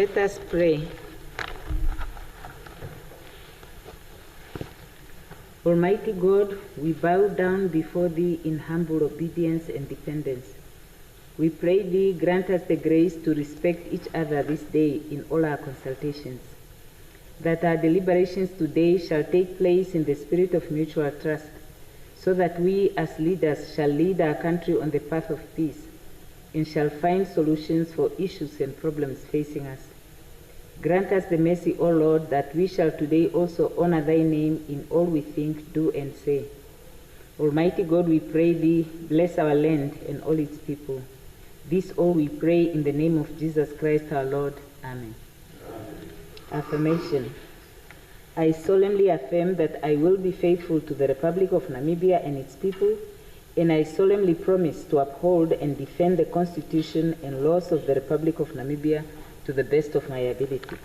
Let us pray. Almighty God, we bow down before Thee in humble obedience and dependence. We pray Thee grant us the grace to respect each other this day in all our consultations, that our deliberations today shall take place in the spirit of mutual trust, so that we as leaders shall lead our country on the path of peace and shall find solutions for issues and problems facing us. Grant us the mercy, O Lord, that we shall today also honor Thy name in all we think, do, and say. Almighty God, we pray Thee, bless our land and all its people. This all we pray in the name of Jesus Christ our Lord. Amen. Affirmation. I solemnly affirm that I will be faithful to the Republic of Namibia and its people, and I solemnly promise to uphold and defend the Constitution and laws of the Republic of Namibia to the best of my ability.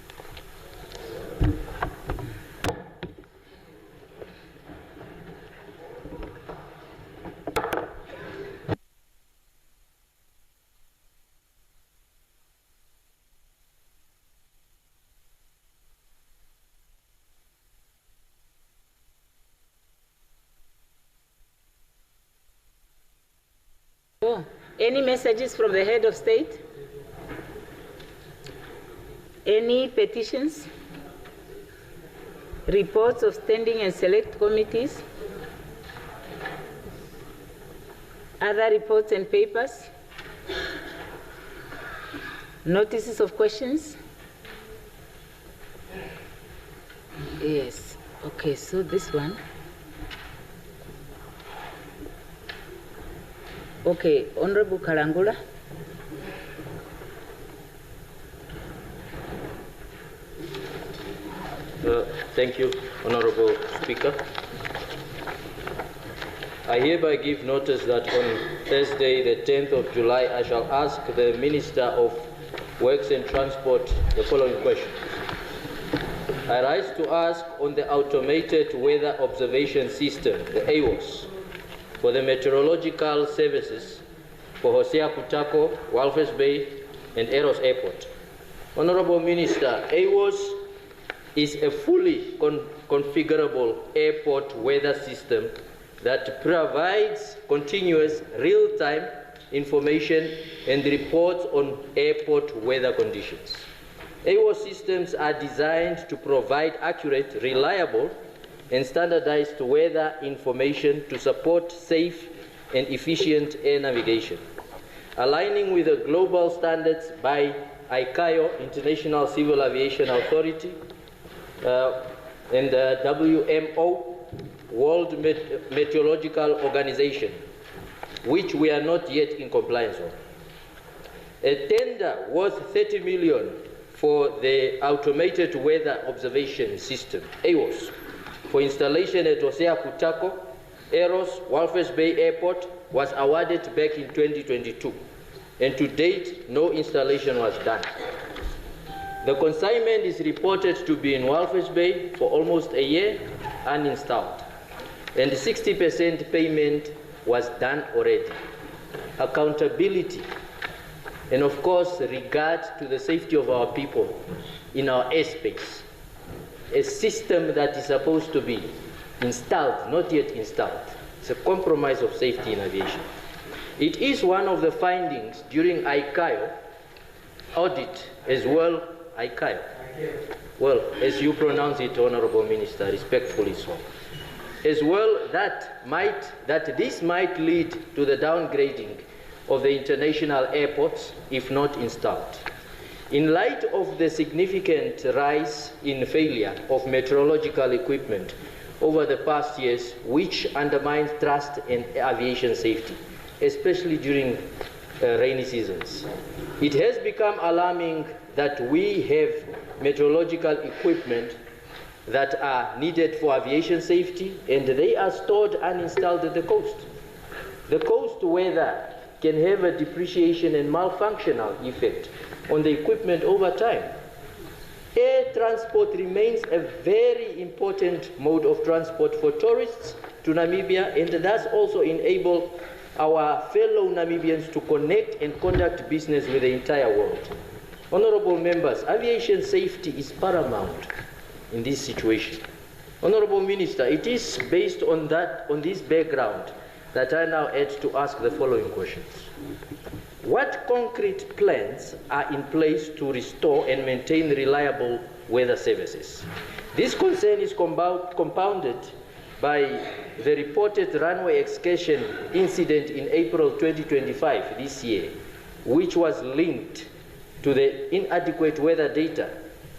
Any messages from the head of state? Any petitions? Reports of standing and select committees? Other reports and papers? Notices of questions? Yes. Okay, so this one. Okay, Honorable Kalangula. Thank you, Honorable Speaker. I hereby give notice that on Thursday, the 10th of July, I shall ask the Minister of Works and Transport the following questions. I rise to ask on the Automated Weather Observation System, the AWOS, for the meteorological services for Hosea Kutako, Walvis Bay, and Eros Airport. Honorable Minister, AWOS is a fully configurable airport weather system that provides continuous real-time information and reports on airport weather conditions. AWOS systems are designed to provide accurate, reliable, and standardized weather information to support safe and efficient air navigation. Aligning with the global standards by ICAO, International Civil Aviation Authority, and the WMO, World Meteorological Organization, which we are not yet in compliance with. A tender worth 30 million for the Automated Weather Observation System, AWOS, for installation at Hosea Kutako, Eros, Walvis Bay Airport was awarded back in 2022, and to date, no installation was done. The consignment is reported to be in Walvis Bay for almost a year, uninstalled, and 60% payment was done already. Accountability, and of course, regard to the safety of our people in our airspace. A system that is supposed to be installed, not yet installed. It's a compromise of safety in aviation. It is one of the findings during ICAO audit as well. ICAO. Well, as you pronounce it, Honorable Minister, respectfully so. As well, that this might lead to the downgrading of the international airports if not installed. In light of the significant rise in failure of meteorological equipment over the past years, which undermines trust in aviation safety, especially during rainy seasons, it has become alarming that we have meteorological equipment that are needed for aviation safety, and they are stored uninstalled at the coast. The coast weather can have a depreciation and malfunctional effect on the equipment over time. Air transport remains a very important mode of transport for tourists to Namibia, and thus also enable our fellow Namibians to connect and conduct business with the entire world. Honorable members, aviation safety is paramount in this situation. Honorable Minister, it is based on this background that I now add to ask the following questions. What concrete plans are in place to restore and maintain reliable weather services? This concern is compounded by the reported runway excursion incident in April 2025 this year, which was linked to the inadequate weather data.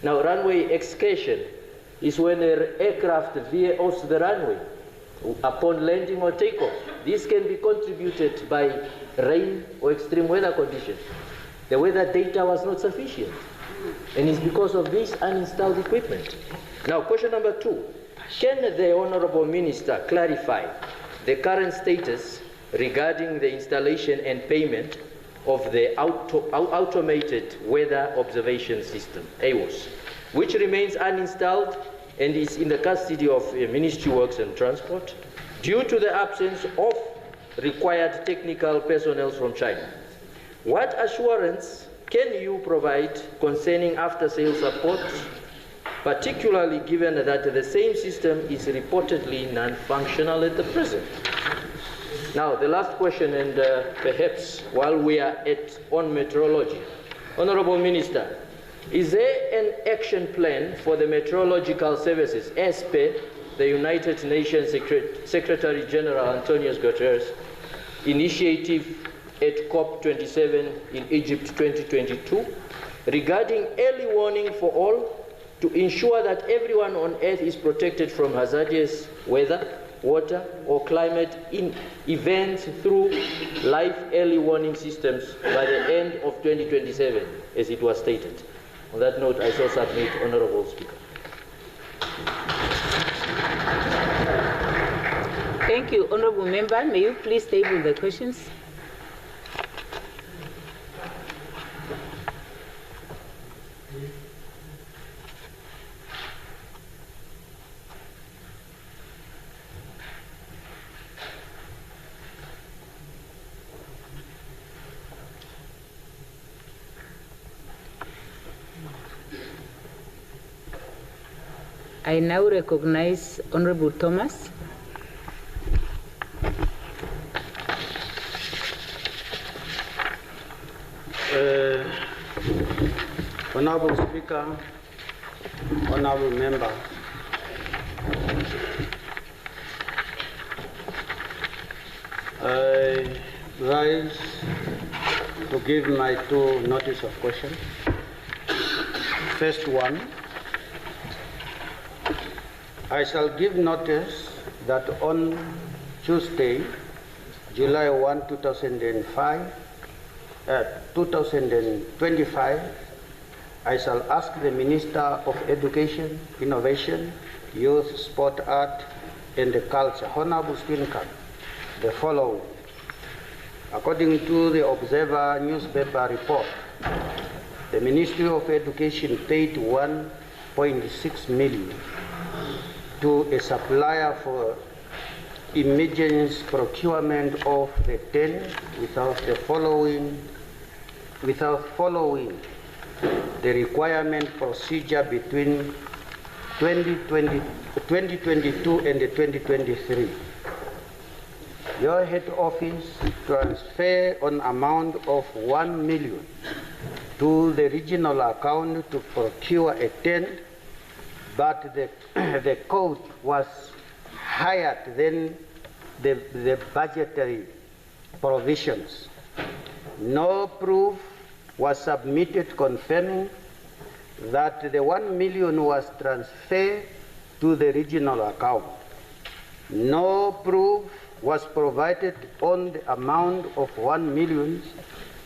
Now, runway excursion is when an aircraft veers the runway upon landing or takeoff. This can be contributed by rain or extreme weather conditions. The weather data was not sufficient, and it's because of this uninstalled equipment. Now, question number 2. Can the Honorable Minister clarify the current status regarding the installation and payment of the automated weather observation system, AWOS, which remains uninstalled and is in the custody of Ministry Works and Transport due to the absence of required technical personnel from China? What assurance can you provide concerning after-sales support, particularly given that the same system is reportedly non-functional at the present? Now, the last question, and perhaps while we are on meteorology, Honorable Minister, is there an action plan for the meteorological services as per the United Nations Secretary General Antonio Guterres initiative at COP27 in Egypt 2022 regarding early warning for all to ensure that everyone on Earth is protected from hazardous weather, water, or climate events through live early warning systems by the end of 2027, as it was stated? On that note, I shall submit, Honorable Speaker. Thank you, Honorable Member. May you please table the questions? I now recognize Honorable Thomas. Honorable Speaker, Honorable Member, I rise to give my 2 notice of question. First one, I shall give notice that on Tuesday, July 1, 2025, I shall ask the Minister of Education, Innovation, Youth, Sport, Art, and Culture, Honorable Speaker, the following. According to the Observer newspaper report, the Ministry of Education paid 1.6 million to a supplier for emergency procurement of the 10 without following the requirement procedure between 2022 and 2023. Your head office transfer an amount of 1 million to the regional account to procure a tent, but the cost was higher than the budgetary provisions. No proof was submitted confirming that the 1 million was transferred to the regional account. No proof was provided on the amount of 1 million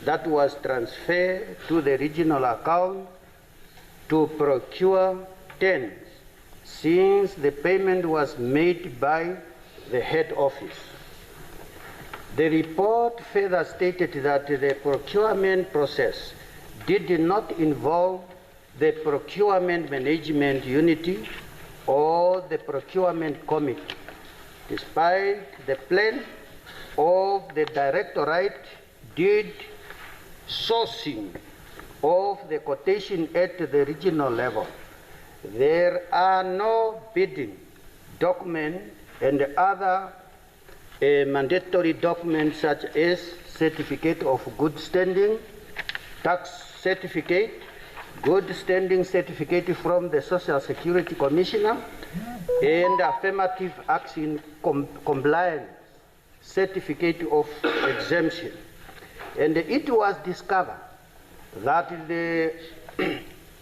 that was transferred to the regional account to procure tents, since the payment was made by the head office. The report further stated that the procurement process did not involve the procurement management unit or the procurement committee, despite the plan of the directorate did sourcing of the quotation at the regional level. There are no bidding documents and other mandatory documents such as certificate of good standing, tax certificate, good standing certificate from the Social Security Commissioner, and affirmative action compliance certificate of exemption. And it was discovered that the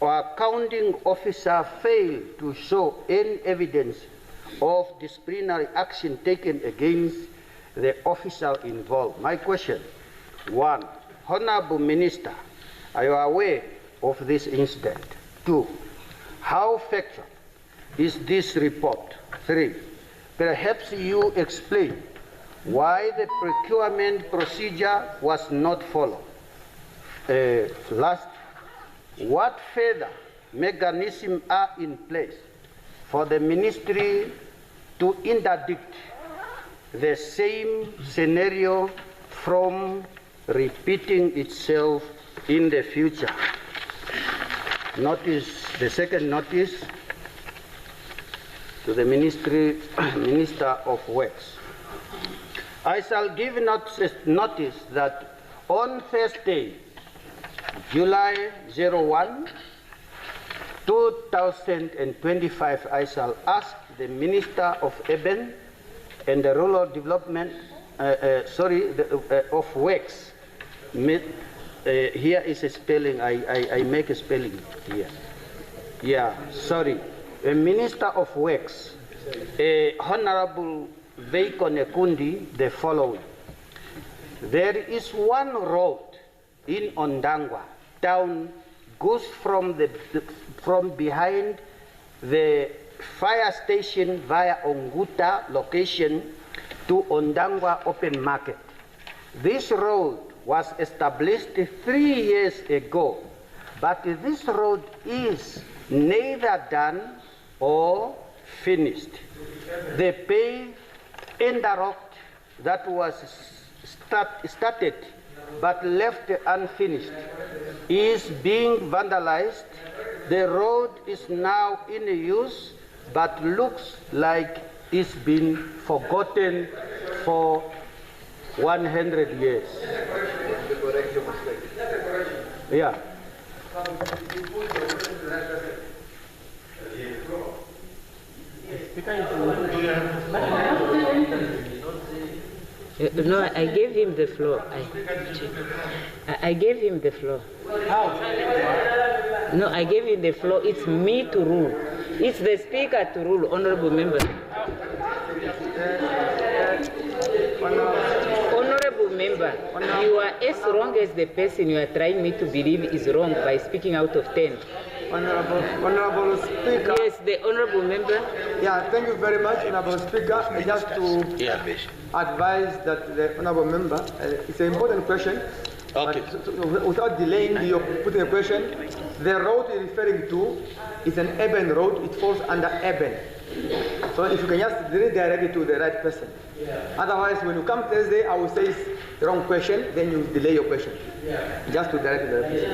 accounting officer failed to show any evidence of disciplinary action taken against the official involved. My question: 1, Honorable Minister, are you aware of this incident? 2, how factual is this report? 3, perhaps you explain why the procurement procedure was not followed. Last, what further mechanisms are in place for the ministry to interdict the same scenario from repeating itself in the future? Notice, the second notice to the Minister of Works. I shall give notice that on Thursday, July 01, 2025, I shall ask the Minister of Urban and the Rural Development, of Works. Here is a spelling, I make a spelling here. Yeah, sorry. The Minister of Works, Honorable Veiko Nekundi, the following. There is one road in Ondangwa town, goes from behind the fire station via Onguta location to Ondangwa Open Market. This road was established 3 years ago, but this road is neither done or finished. The paved interlock that was started but left unfinished is being vandalized. The road is now in use but looks like it's been forgotten for 100 years. Yeah. No, I gave him the floor. I gave him the floor. How? No, I gave him the floor. It's me to rule. It's the speaker to rule, honorable member. Honorable member, you are as wrong as the person you are trying me to believe is wrong by speaking out of 10. Honorable Speaker. Yes, the honorable member. Yeah, thank you very much, Honorable Speaker. Just to advise that the honorable member, it's an important question. Okay. So without delaying your putting a question, the road you're referring to is an urban road. It falls under urban. So if you can just redirect it to the right person. Otherwise, when you come Thursday, I will say it's the wrong question, then you delay your question. Just to direct the right person.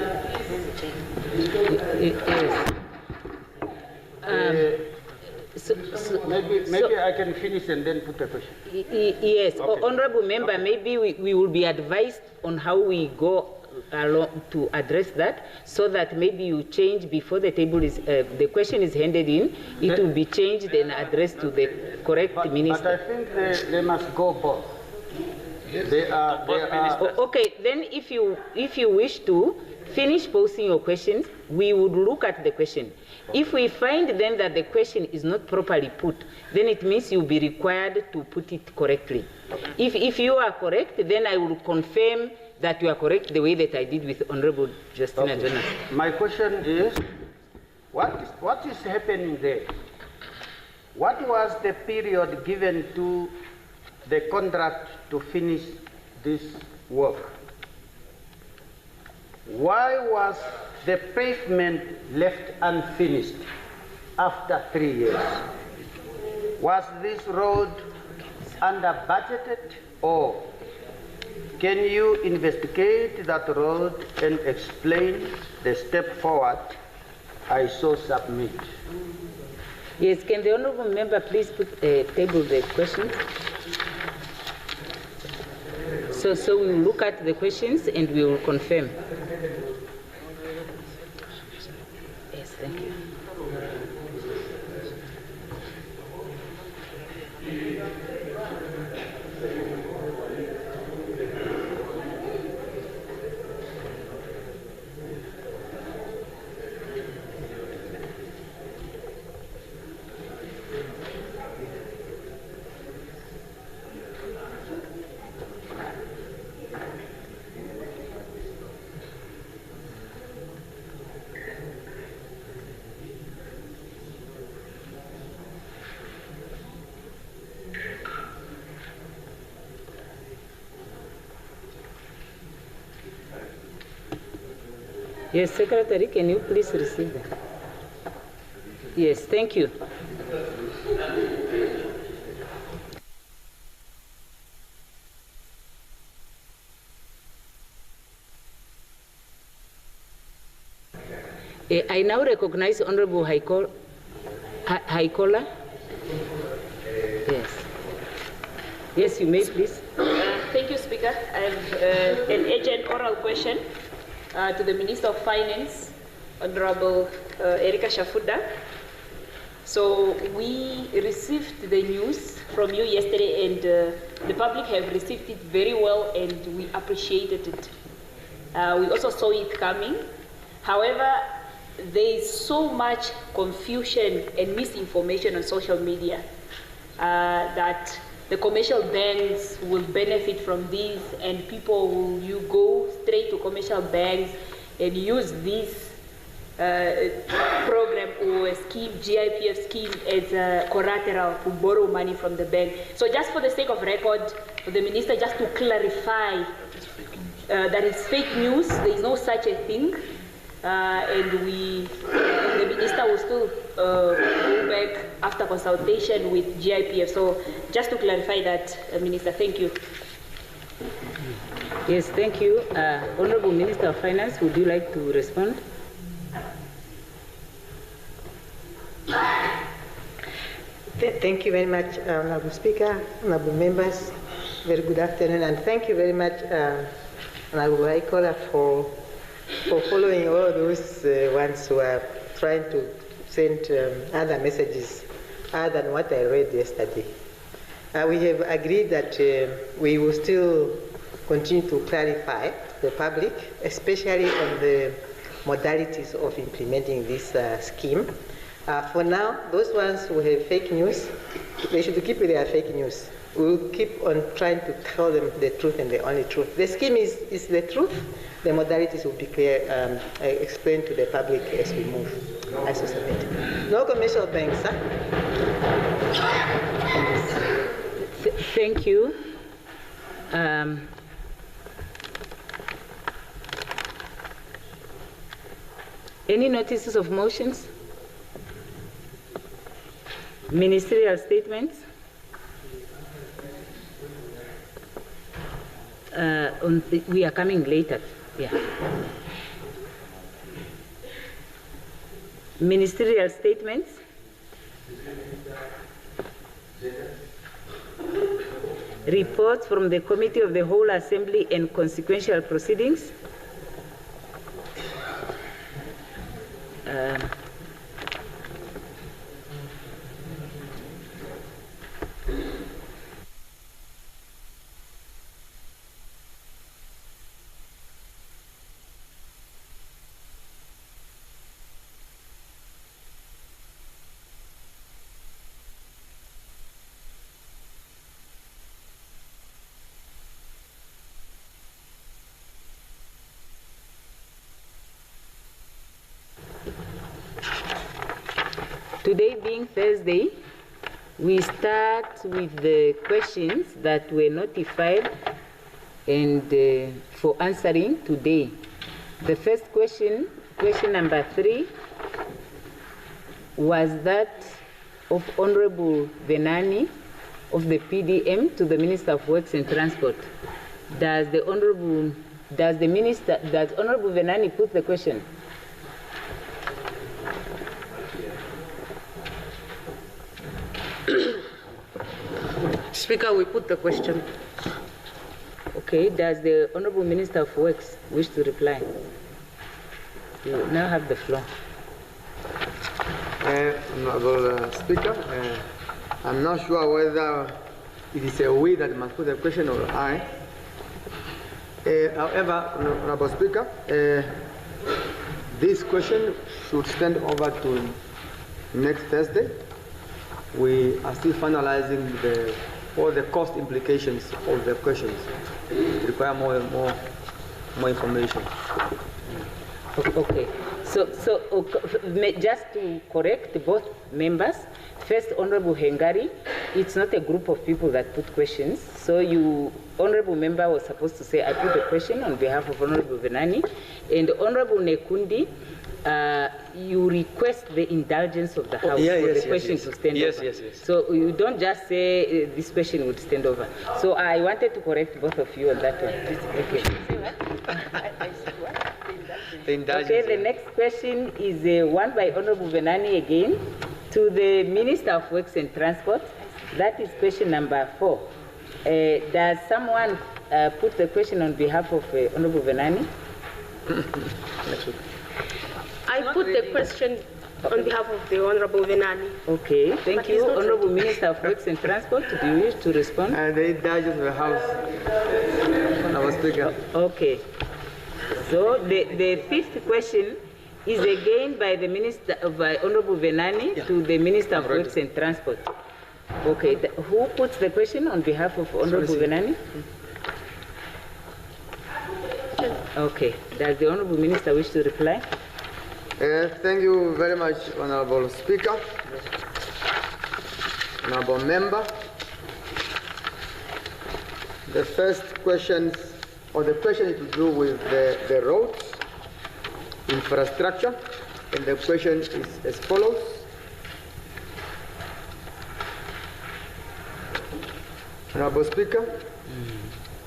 Maybe I can finish and then put a question. Yes, okay. Honorable member, maybe we will be advised on how we go along to address that, so that maybe you change before the table is the question is handed in. It will be changed and addressed to the correct minister. But I think they must go both. Yes. They are. Okay, then if you wish to finish posing your questions, we would look at the question. If we find then that the question is not properly put, then it means you'll be required to put it correctly. Okay. If you are correct, then I will confirm that you are correct the way that I did with Honorable Justina Jonas. My question is, what is happening there? What was the period given to the contract to finish this work? Why was the pavement left unfinished after 3 years? Was this road under budgeted, or can you investigate that road and explain the step forward I so submit? Yes, can the honorable member please table the questions? So we will look at the questions and we will confirm. Yes, thank you. Yes, Secretary, can you please receive them? Yes, thank you. I now recognize Honorable High Caller. Yes. Yes, you may, please. Thank you, Speaker. I have an urgent oral question to the Minister of Finance, Honorable Erika Shafuda. So we received the news from you yesterday, and the public have received it very well, and we appreciated it. We also saw it coming. However, there is so much confusion and misinformation on social media that the commercial banks will benefit from this, and people will go straight to commercial banks and use this program or a scheme, GIPF scheme, as a collateral to borrow money from the bank. So just for the sake of record, for the minister just to clarify that it's fake news, there is no such a thing, and the minister will still go back after consultation with GIPF. So just to clarify that, Minister, thank you. Yes, thank you. Honorable Minister of Finance, would you like to respond? Thank you very much, Honorable Speaker, Honorable Members. Very good afternoon, and thank you very much, Honorable High Caller, for following all those ones who are trying to send other messages other than what I read yesterday. We have agreed that we will still continue to clarify the public, especially on the modalities of implementing this scheme. For now, those ones who have fake news, they should keep with their fake news. We'll keep on trying to tell them the truth and the only truth. The scheme is the truth. The modalities will be clear, explained to the public as we move. I submit. No commercial banks, sir. Thank you. Any notices of motions? Ministerial statements? We are coming later. Yeah. Ministerial statements? Reports from the Committee of the Whole Assembly and consequential proceedings? Today being Thursday, we start with the questions that were notified and for answering today. The first question, question number 3, was that of Honorable Venani of the PDM to the Minister of Works and Transport. Does Honorable Venani put the question? Speaker, we put the question. Okay, does the Honorable Minister of Works wish to reply? You now have the floor. Honorable Speaker, I'm not sure whether it is a we that must put the question or I. However, Honorable Speaker, this question should stand over to next Thursday. We are still finalizing all the cost implications of the questions. We require more information. Okay. So just to correct both members, first, Honorable Hengari, it's not a group of people that put questions. So Honorable Member was supposed to say, I put the question on behalf of Honorable Venani. And Honorable Nekundi, you request the indulgence of the House for the question to stand over. Yes. So you don't just say this question would stand over. So I wanted to correct both of you on that one. Okay. Okay, the next question is one by Honorable Venani again to the Minister of Works and Transport. That is question number 4. Does someone put the question on behalf of Honorable Venani? I put the question on behalf of the Honorable Venani. Okay, thank you. Honorable Minister of Works and Transport, do you wish to respond? The indulgence of the House, Honorable Speaker. Okay. So the 5th question is again by the by Honorable Venani to the Minister of Works and Transport. Okay, who puts the question on behalf of Honorable Venani? Okay, does the Honorable Minister wish to reply? Thank you very much, Honorable Speaker, Honorable Member. The first question is to do with the roads, infrastructure, and the question is as follows. Honorable Speaker,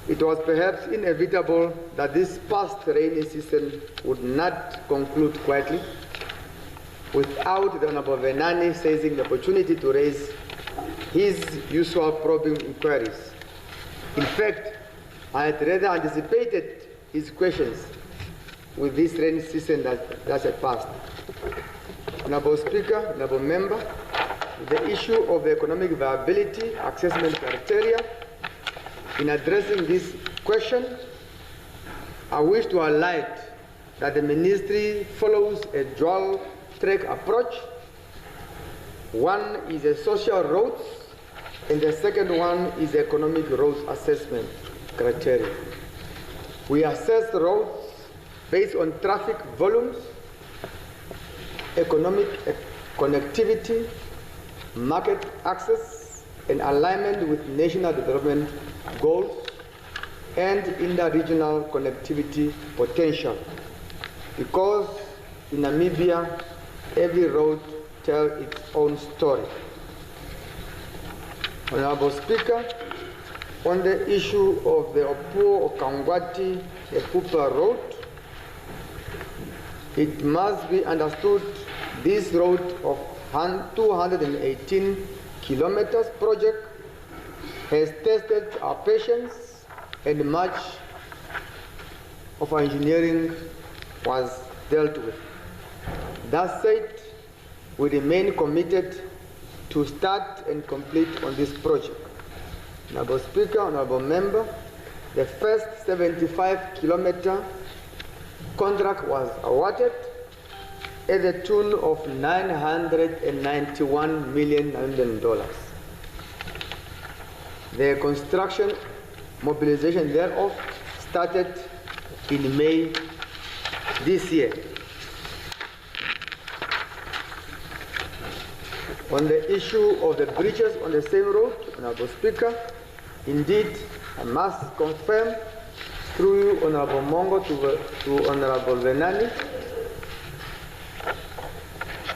it was perhaps inevitable that this past rainy season would not conclude quietly without the Honorable Venani seizing the opportunity to raise his usual probing inquiries. In fact, I had rather anticipated his questions with this rainy season that had passed. Honorable Speaker, Honorable Member, the issue of the economic viability assessment criteria. In addressing this question, I wish to highlight that the Ministry follows a dual-track approach. One is a social roads, and the second one is economic roads assessment criteria. We assess roads based on traffic volumes, economic connectivity, market access, and alignment with national development goals and inter-regional connectivity potential. Because in Namibia, every road tells its own story. Honorable Speaker, on the issue of the Opuo-Okangwati-Epupa road, it must be understood this road of 218 kilometers project has tested our patience, and much of our engineering was dealt with. That said, we remain committed to start and complete on this project. Honorable Speaker, Honorable Member, the first 75-kilometer contract was awarded at the tune of $991 million. The construction mobilization thereof started in May this year. On the issue of the bridges on the same road, Honorable Speaker, indeed, I must confirm through you, Honorable Mongo, to Honorable Venani,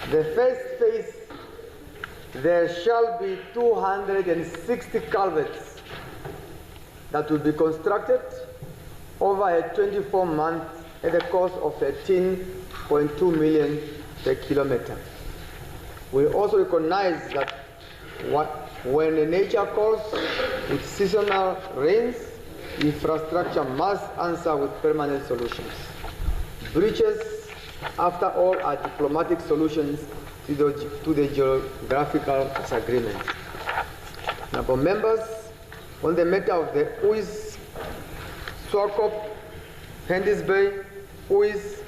the first phase, there shall be 260 culverts that will be constructed over a 24-month at a cost of 13.2 million per kilometer. We also recognize that when the nature calls with seasonal rains, infrastructure must answer with permanent solutions. Bridges, after all, are diplomatic solutions to the geographical disagreement. Now, for members, on the matter of the Uis, Swakop, Hendis Bay, Uis,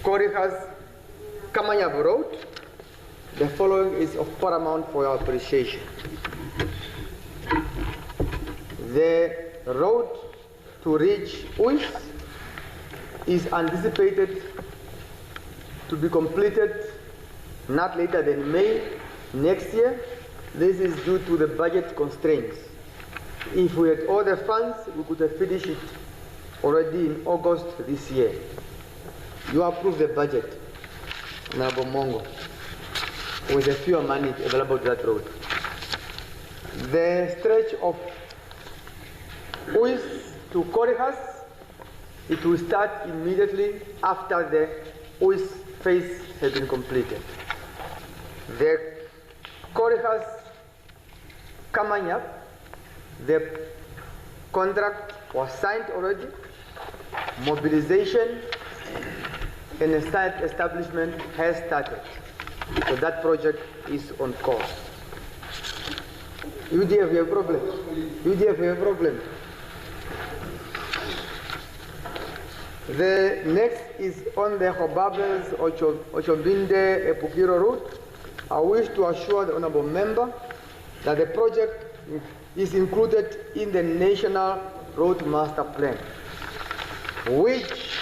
Korihas, Kamanyab Road, the following is of paramount for your appreciation. The road to reach Uis is anticipated to be completed not later than May next year. This is due to the budget constraints. If we had all the funds, we could have finished it already in August this year. You approve the budget, Nabomongo, with a few money available to that road. The stretch of Uis to Korihas, it will start immediately after the Uis phase has been completed. The Korihas Kamanyap, the contract was signed already. Mobilization and the site establishment has started. So that project is on course. UDF, we have a problem. UDF, we have a problem. The next is on the Hobabels Ochobinde Epukiro route. I wish to assure the honorable member that the project is included in the National Road Master Plan, which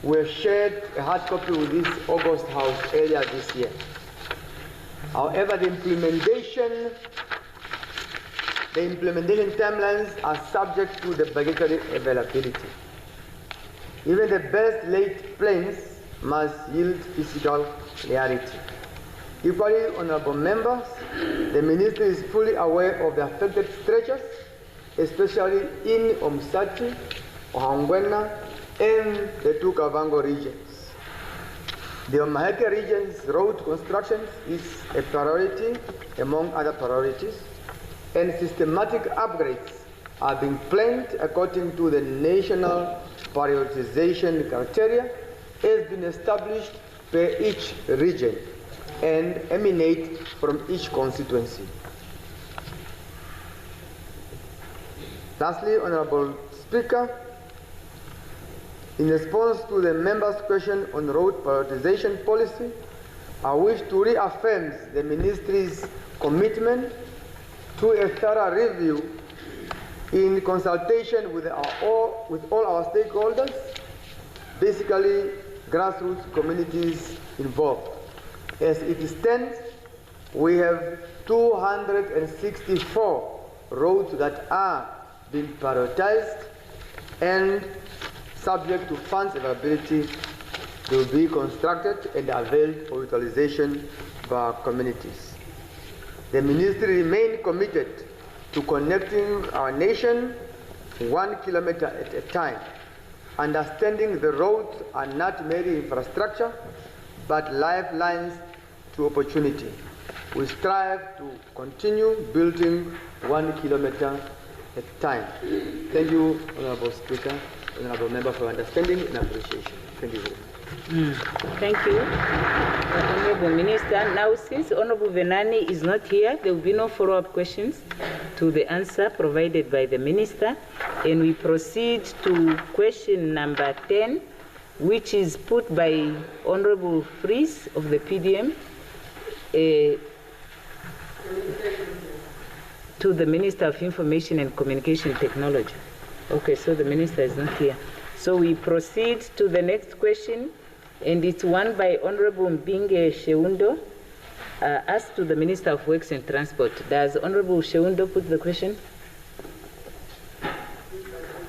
we shared a hard copy with this August House earlier this year. However, the implementation timelines are subject to the budgetary availability. Even the best laid plans must yield physical reality. Equally, honorable members, the Ministry is fully aware of the affected stretches, especially in Omsati, Ohangwena, and the two Kavango regions. The Omaheke region's road construction is a priority among other priorities, and systematic upgrades are being planned according to the national prioritization criteria has been established per each region and emanate from each constituency. Lastly, Honorable Speaker, in response to the member's question on road prioritization policy, I wish to reaffirm the Ministry's commitment to a thorough review in consultation with all our stakeholders, basically grassroots communities involved. As it stands, we have 264 roads that are being prioritized, and subject to funds availability, they will be constructed and availed for utilization by our communities. The Ministry remains committed to connecting our nation 1 kilometer at a time, understanding the roads are not merely infrastructure, but lifelines to opportunity. We strive to continue building 1 kilometer at a time. Thank you, Honorable Speaker, Honorable Member, for understanding and appreciation. Thank you very much. Thank you, Honorable Minister. Now, since Honorable Venani is not here, there will be no follow-up questions to the answer provided by the Minister, and we proceed to question number 10, which is put by Honorable Fries of the PDM to the Minister of Information and Communication Technology. Okay, so the Minister is not here. So we proceed to the next question, and it's one by Honorable Mbinge Sheundo, asked to the Minister of Works and Transport. Does Honorable Sheundo put the question?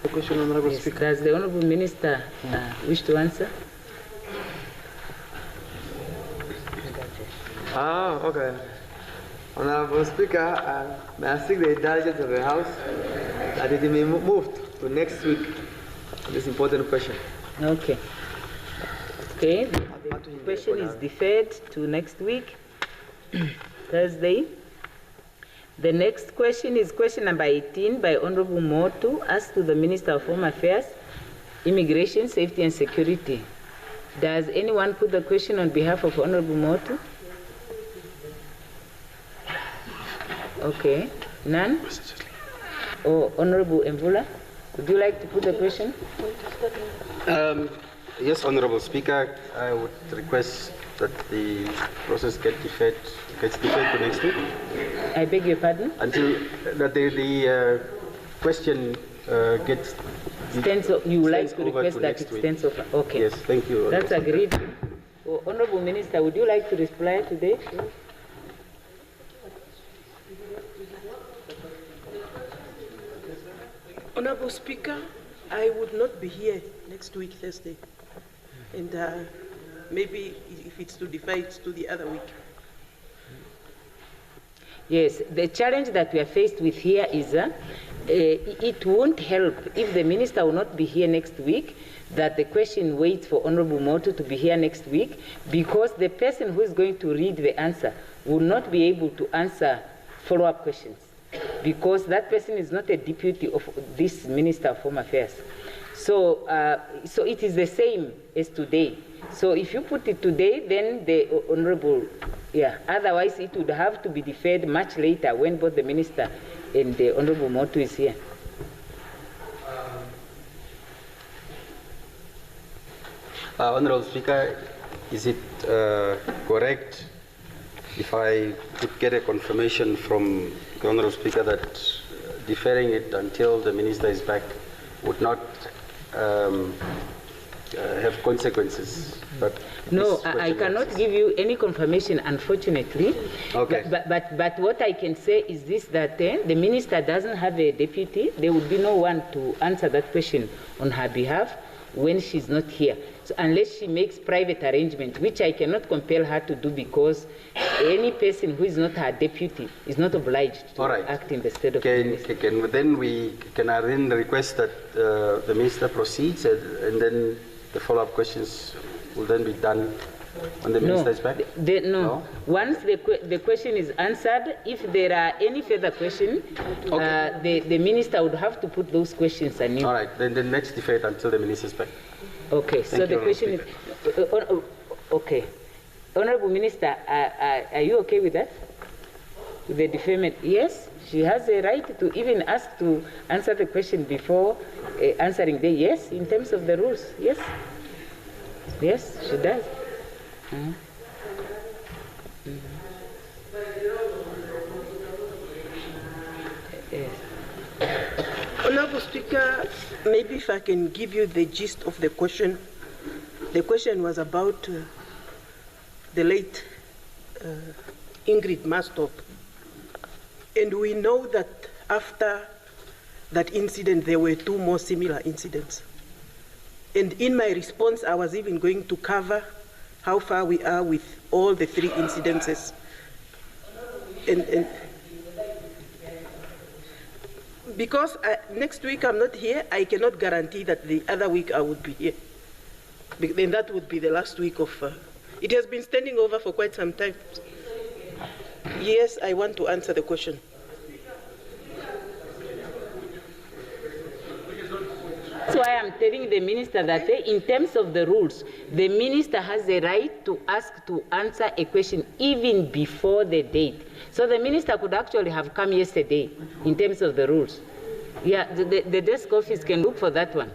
The question, Honorable Speaker. Does the Honorable Minister wish to answer? Okay. Honorable Speaker, may I seek the indulgence of the House that it may be moved to next week this important question. Okay. Okay, the question is deferred to next week, Thursday. The next question is question number 18 by Honorable Motu, asked to the Minister of Home Affairs, Immigration, Safety and Security. Does anyone put the question on behalf of Honorable Motu? Okay, none? Oh, Honorable Mvula, would you like to put the question? Yes, Honorable Speaker, I would request that the process gets deferred to next week. I beg your pardon? Until that the question gets... You would like to request that it stands over? Okay. Yes, thank you. That's agreed. Oh, Honorable Minister, would you like to reply today? Honorable Speaker, I would not be here next week, Thursday. And maybe if it's to defer, it's to the other week. Yes, the challenge that we are faced with here is it won't help if the Minister will not be here next week, that the question waits for Honorable Motu to be here next week, because the person who is going to read the answer will not be able to answer follow-up questions, because that person is not a deputy of this Minister of Home Affairs. So, so it is the same as today. So if you put it today, then the Honorable, otherwise it would have to be deferred much later when both the Minister and the Honorable Motu is here. Honorable Speaker, is it correct if I could get a confirmation from the Honorable Speaker that deferring it until the Minister is back would not have consequences? No, I cannot give you any confirmation, unfortunately. Okay. But what I can say is this, that the Minister doesn't have a deputy. There would be no one to answer that question on her behalf when she's not here. So unless she makes private arrangement, which I cannot compel her to do, because any person who is not her deputy is not obliged to act in the stead of the Minister. Can I then request that the Minister proceeds and then the follow-up questions will then be done when the Minister is back? No. Once the question is answered, if there are any further questions, the Minister would have to put those questions anew. All right, then let's defer it until the Minister is back. Okay, so the question is, okay. Honorable Minister, are you okay with that? With the deferment? Yes, she has a right to even ask to answer the question before answering the yes, in terms of the rules, yes. Yes, she does. Yes. Honorable Speaker, maybe if I can give you the gist of the question. The question was about the late Ingrid Mastop. And we know that after that incident, there were 2 more similar incidents. And in my response, I was even going to cover how far we are with all the 3 incidences. And because next week I'm not here, I cannot guarantee that the other week I would be here. Then that would be the last week of... it has been standing over for quite some time. Yes, I want to answer the question. That's why I'm telling the Minister that in terms of the rules, the Minister has the right to ask to answer a question even before the date. So the Minister could actually have come yesterday in terms of the rules. Yeah, the desk office can look for that one.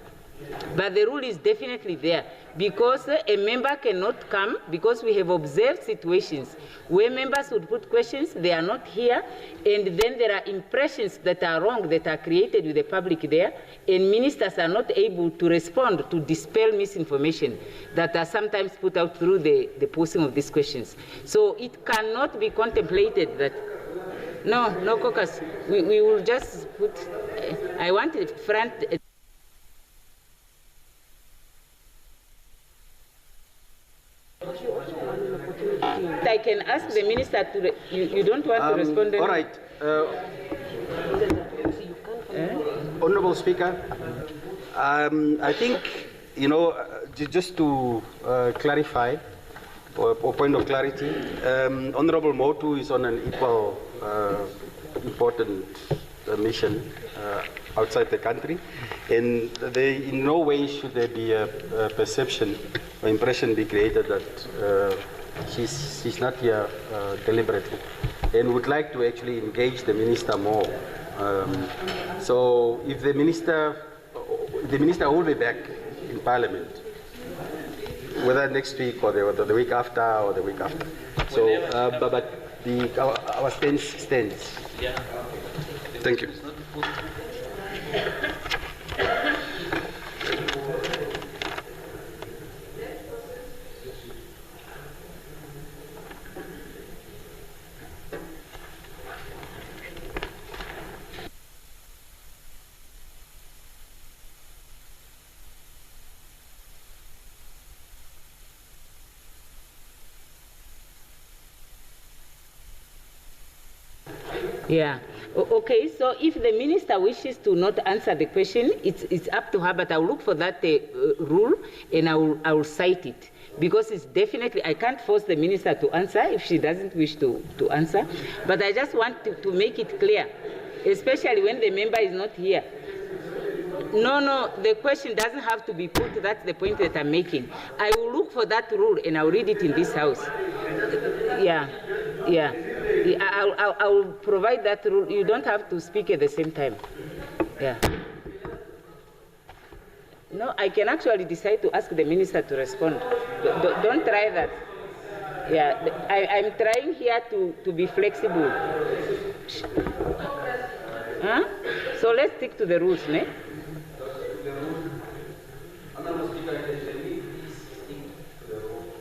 But the rule is definitely there, because a member cannot come, because we have observed situations where members would put questions, they are not here, and then there are impressions that are wrong that are created with the public there, and ministers are not able to respond to dispel misinformation that are sometimes put out through the posting of these questions. So it cannot be contemplated that, no caucus, we will just put, I want it front. I can ask the Minister to, you don't want to respond? All right. Honorable Speaker, I think, just to clarify, or point of clarity, Honorable Motu is on an equal important mission outside the country, and in no way should there be a perception or impression be created that she's not here deliberately, and would like to actually engage the minister more. So if the minister will be back in Parliament, whether next week or the week after or the week after. So, but our stance stands. Yeah. Thank you. Yeah. Okay, so if the minister wishes to not answer the question, it's up to her, but I'll look for that rule and I will cite it. Because it's definitely, I can't force the minister to answer if she doesn't wish to answer. But I just want to make it clear, especially when the member is not here. No, the question doesn't have to be put. That's the point that I'm making. I will look for that rule and I'll read it in this house. Yeah. I will provide that rule. You don't have to speak at the same time. Yeah. No, I can actually decide to ask the minister to respond. Don't try that. Yeah, I'm trying here to be flexible. Huh? So let's stick to the rules, ne?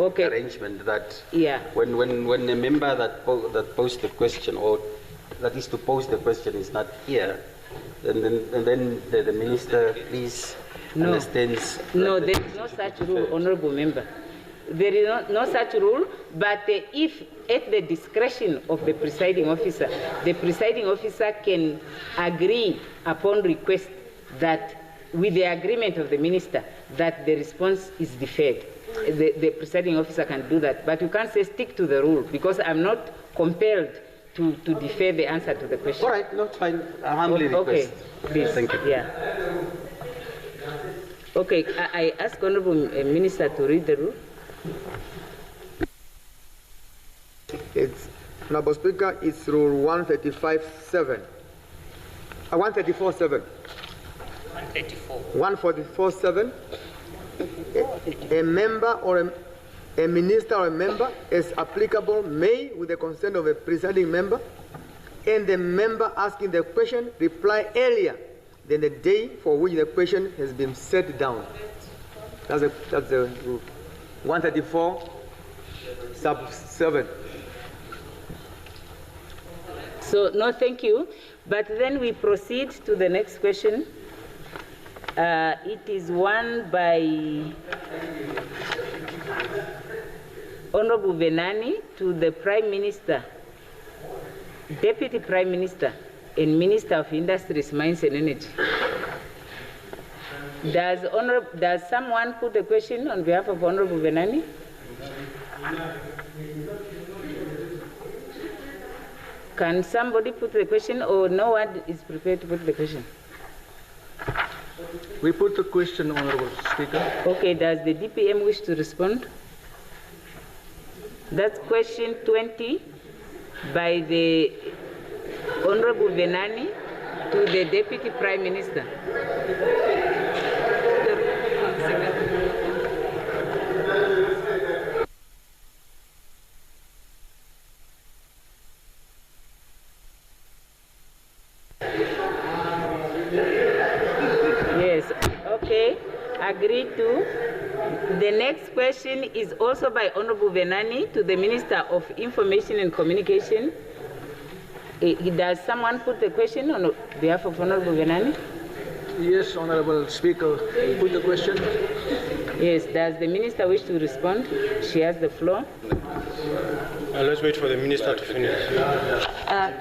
Okay. Arrangement that yeah. when a member that posed the question or that is to pose the question is not here, then the minister please understands. No, there is no such rule, honourable member. There is no such rule, but if at the discretion of the presiding officer can agree upon request that with the agreement of the minister that the response is deferred. The presiding officer can do that, but you can't say stick to the rule because I'm not compelled to defer the answer to the question. All right, not fine. I humbly request. Okay, please. Thank you. Yeah. Okay, I ask Honourable Minister to read the rule. It's, Honourable Speaker, it's Rule 135.7. 134.7. 144.7. A member or a minister or a member, as applicable, may, with the consent of a presiding member, and the member asking the question, reply earlier than the day for which the question has been set down. That's the rule. 134 sub 7. So, no, thank you. But then we proceed to the next question. It is one by Honorable Venani to the Prime Minister, Deputy Prime Minister, and Minister of Industries, Mines and Energy. Does someone put a question on behalf of Honorable Venani? Can somebody put the question, or no one is prepared to put the question? We put the question, Honourable Speaker. Okay, does the DPM wish to respond? That's question 20 by the Honourable Venani to the Deputy Prime Minister. Agreed to. The next question is also by Honorable Venani to the Minister of Information and Communication. Does someone put the question on behalf of Honorable Venani? Yes, Honourable Speaker. Put the question. Yes, does the Minister wish to respond? She has the floor. Let's wait for the Minister to finish.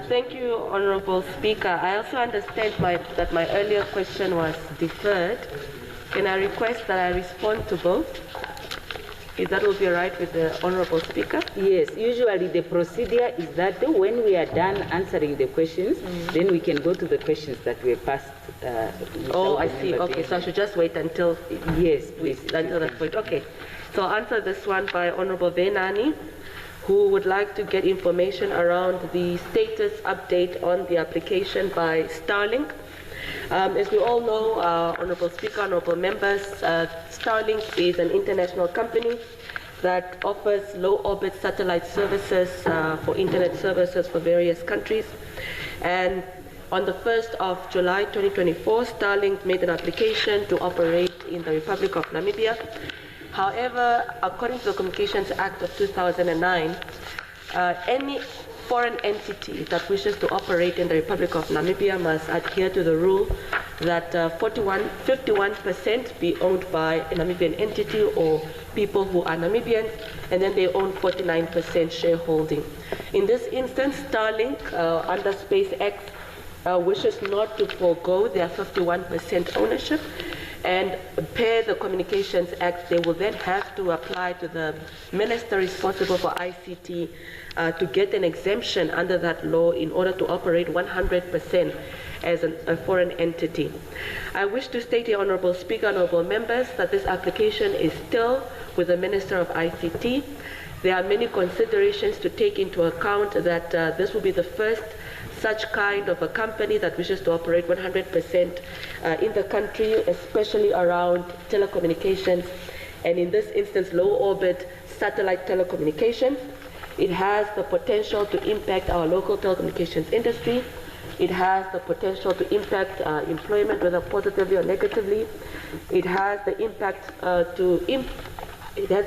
Thank you, Honourable Speaker. I also understand that my earlier question was deferred. can I request that I respond to both? If that will be all right with the Honorable Speaker? Yes, usually the procedure is that when we are done answering the questions, then we can go to the questions that were passed. Oh, I see. Okay, so I should just wait until yes, please, until that point. Okay, so I'll answer this one by Honorable Venani, who would like to get information around the status update on the application by Starlink. As we all know, Honorable Speaker, Honorable Members, Starlink is an international company that offers low-orbit satellite services for internet services for various countries. And on the 1st of July 2024, Starlink made an application to operate in the Republic of Namibia. However, according to the Communications Act of 2009, any foreign entity that wishes to operate in the Republic of Namibia must adhere to the rule that 51% be owned by a Namibian entity or people who are Namibians, and then they own 49% shareholding. In this instance, Starlink, under SpaceX, wishes not to forego their 51% ownership, and per the Communications Act, they will then have to apply to the minister responsible for ICT to get an exemption under that law in order to operate 100% as a foreign entity. I wish to state here, Honorable Speaker, Honorable Members, that this application is still with the Minister of ICT. There are many considerations to take into account that this will be the first such kind of a company that wishes to operate 100% in the country, especially around telecommunications, and in this instance, low-orbit satellite telecommunications. It has the potential to impact our local telecommunications industry. It has the potential to impact employment, whether positively or negatively. It has the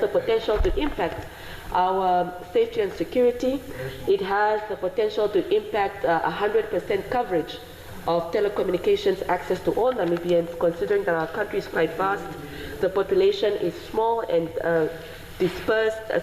potential to impact our safety and security. It has the potential to impact 100% coverage of telecommunications access to all Namibians, considering that our country is quite vast. The population is small and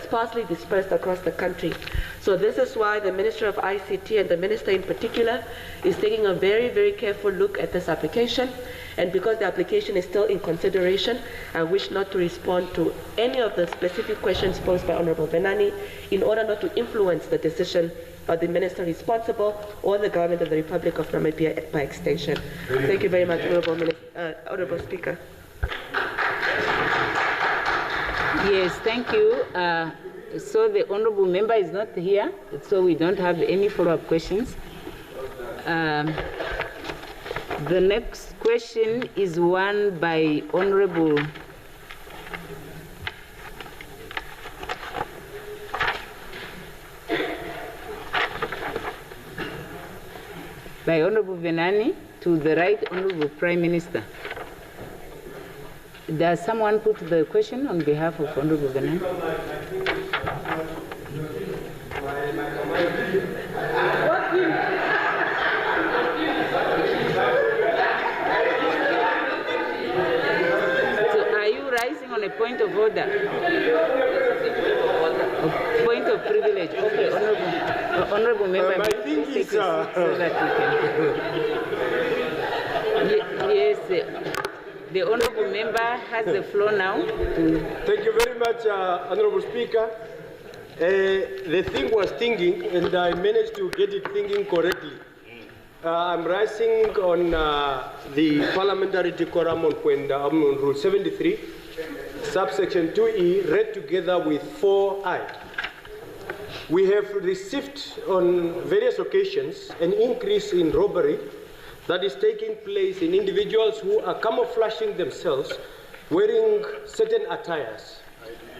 sparsely dispersed across the country. So this is why the Minister of ICT and the Minister in particular is taking a very, very careful look at this application. And because the application is still in consideration, I wish not to respond to any of the specific questions posed by Honorable Venani in order not to influence the decision of the Minister responsible or the government of the Republic of Namibia by extension. Thank you very much, Honorable Speaker. Yes, thank you. So the Honorable Member is not here, so we don't have any follow-up questions. The next question is one by Honorable Venani to the Right Honorable Prime Minister. Does someone put the question on behalf of Honorable Venani? Rising on a point of order. A point of privilege. Okay, honorable member. I think it's so that we can. Yes, the honorable member has the floor now. Thank you very much, Honorable Speaker. The thing was thinking, and I managed to get it thinking correctly. I'm rising on the parliamentary decorum on Rule 73, subsection 2E, read together with 4I. We have received on various occasions an increase in robbery that is taking place in individuals who are camouflaging themselves wearing certain attires.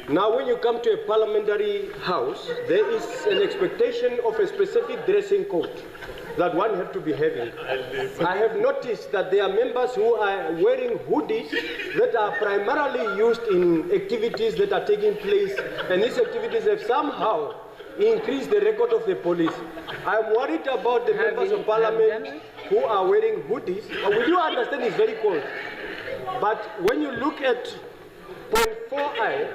Now, when you come to a parliamentary house, there is an expectation of a specific dressing code that one has to be having. I have noticed that there are members who are wearing hoodies that are primarily used in activities that are taking place, and these activities have somehow increased the record of the police. I'm worried about the members of parliament who are wearing hoodies. We do understand it's very cold, but when you look at point 4I,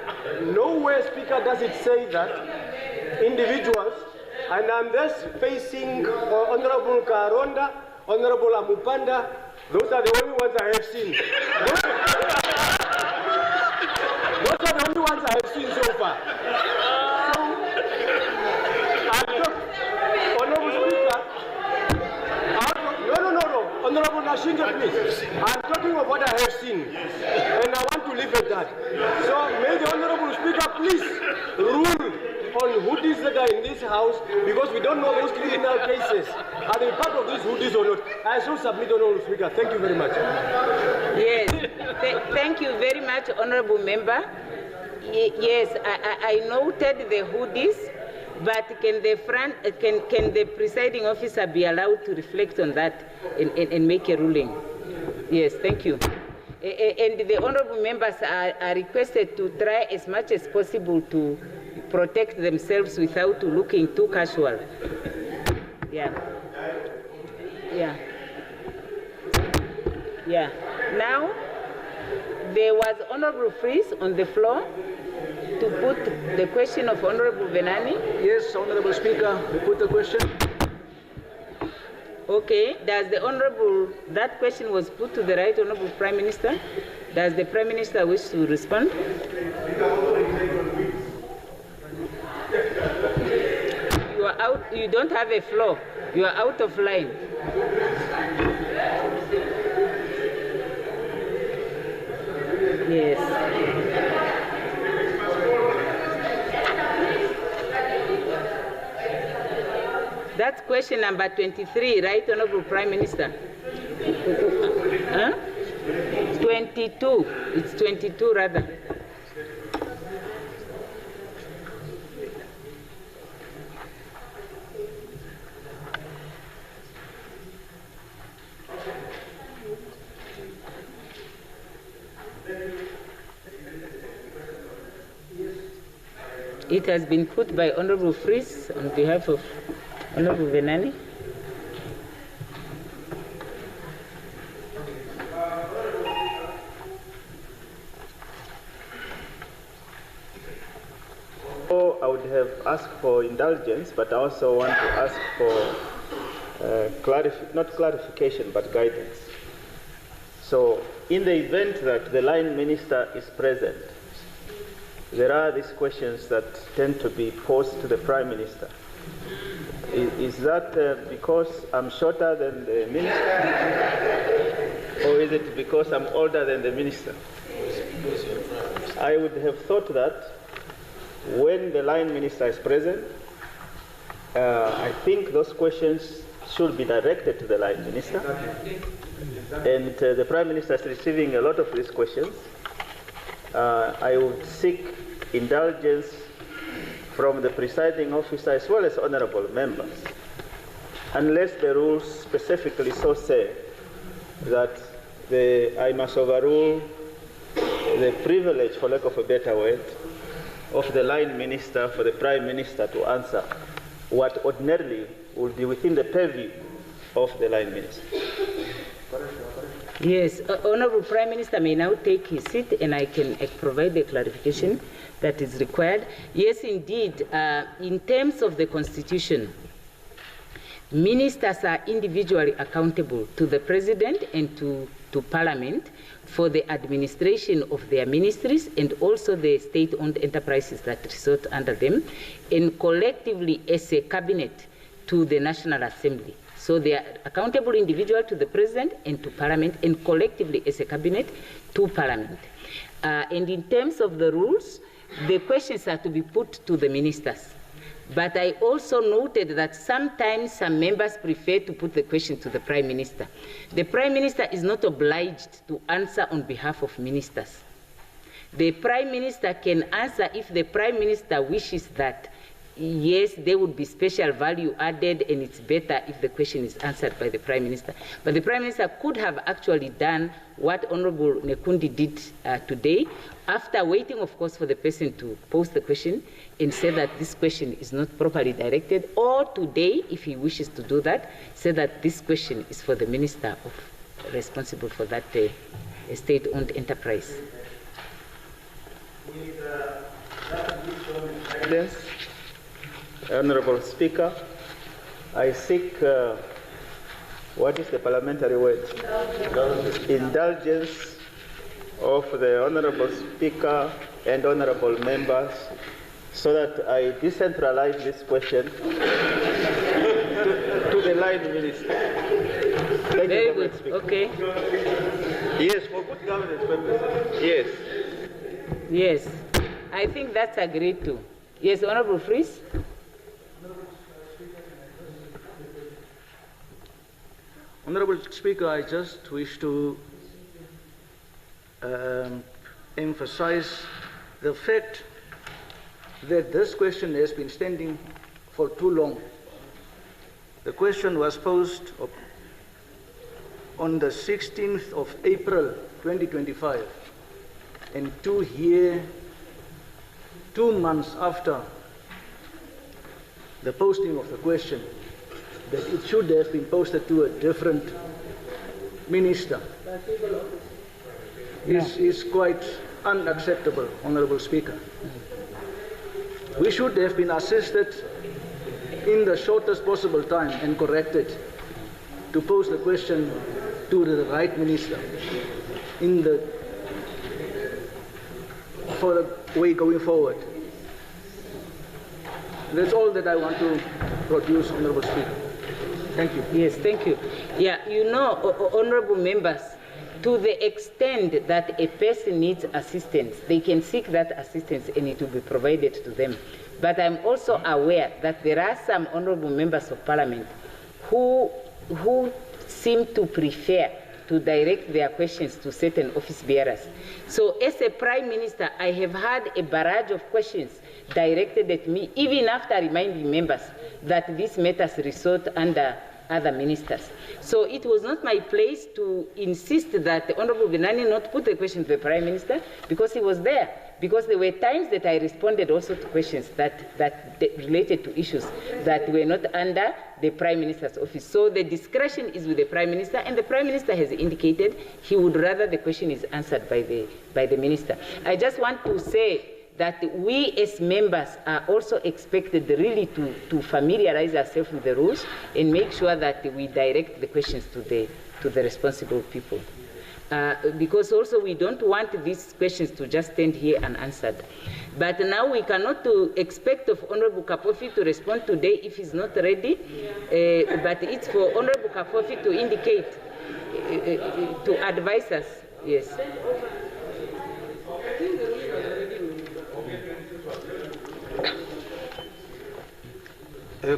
nowhere, Speaker, does it say that individuals, and I'm just facing Honorable Karonda, Honorable Amupanda, those are the only ones I have seen. are the only ones I have seen so far. Honorable Speaker, no. Honorable Nashinga, please. I'm talking of what I have seen, and I want to leave at that. So may the Honorable Speaker please rule on hoodies that are in this house, because we don't know those criminal cases. Are they part of these hoodies or not? I shall submit, Honorable Speaker. Thank you very much. Yes, thank you very much, Honorable Member. Yes, I noted the hoodies, but can the presiding officer be allowed to reflect on that and make a ruling? Yes, thank you. And the honorable members are requested to try as much as possible to protect themselves without looking too casual. Yeah. Now, there was Honorable Freeze on the floor to put the question of Honorable Venani. Yes, Honorable Speaker, we put the question. Okay, that question was put to the Right Honorable Prime Minister. Does the Prime Minister wish to respond? You are out, you don't have a floor. You are out of line. Yes. That's question number 23, Right Honorable Prime Minister. 22. It's 22 rather. It has been put by Honorable Freeze on behalf of Honorable Venani. I would have asked for indulgence, but I also want to ask for not clarification, but guidance. So, in the event that the line minister is present, there are these questions that tend to be posed to the Prime Minister. Is that because I'm shorter than the minister? Or is it because I'm older than the minister? I would have thought that when the line minister is present, I think those questions should be directed to the line minister. And the Prime Minister is receiving a lot of these questions. I would seek indulgence from the presiding officer as well as honorable members, unless the rules specifically so say that I must overrule the privilege, for lack of a better word, of the line minister for the Prime Minister to answer what ordinarily would be within the purview of the line minister. Yes, Honorable Prime Minister may now take his seat and I can provide the clarification that is required. Yes, indeed, in terms of the Constitution, ministers are individually accountable to the President and to Parliament for the administration of their ministries and also the state-owned enterprises that resort under them, and collectively as a cabinet to the National Assembly. So they are accountable individually to the President and to Parliament, and collectively as a cabinet to Parliament. And in terms of the rules, the questions are to be put to the ministers. But I also noted that sometimes some members prefer to put the question to the Prime Minister. The Prime Minister is not obliged to answer on behalf of ministers. The Prime Minister can answer if the Prime Minister wishes that, yes, there would be special value added and it's better if the question is answered by the Prime Minister. But the Prime Minister could have actually done what Honorable Nekundi did today, after waiting, of course, for the person to pose the question and say that this question is not properly directed, or today, if he wishes to do that, say that this question is for the Minister responsible for that state-owned enterprise. Yes. Honorable Speaker, I seek, what is the parliamentary word? Indulgence of the Honorable Speaker and honorable members, so that I decentralize this question to the line minister. Thank Very you, good. Okay. Yes, for good governance purposes. Yes. Yes. I think that's agreed to. Yes, Honorable Fries. Honorable Speaker, I just wish to emphasize the fact that this question has been standing for too long. The question was posed on the 16th of April 2025, and 2 months after the posting of the question, that it should have been posted to a different minister. This is quite unacceptable, Honorable Speaker. We should have been assisted in the shortest possible time and corrected to pose the question to the right minister for the way going forward. That's all that I want to produce, Honorable Speaker. Thank you. Yes, thank you. Yeah, you know, honorable members, to the extent that a person needs assistance, they can seek that assistance and it will be provided to them. But I'm also aware that there are some honorable members of parliament who seem to prefer to direct their questions to certain office bearers. So as a prime minister, I have had a barrage of questions directed at me, even after reminding members that these matters resort under other ministers. So it was not my place to insist that the Honorable Benani not put the question to the Prime Minister, because he was there. Because there were times that I responded also to questions that related to issues that were not under the Prime Minister's office. So the discretion is with the Prime Minister, and the Prime Minister has indicated he would rather the question is answered by the Minister. I just want to say that we as members are also expected really to familiarize ourselves with the rules and make sure that we direct the questions to the responsible people. Because also we don't want these questions to just stand here unanswered. But now we cannot expect of Honorable Kapofi to respond today if he's not ready. But it's for Honorable Kapofi to indicate, to advise us. Yes.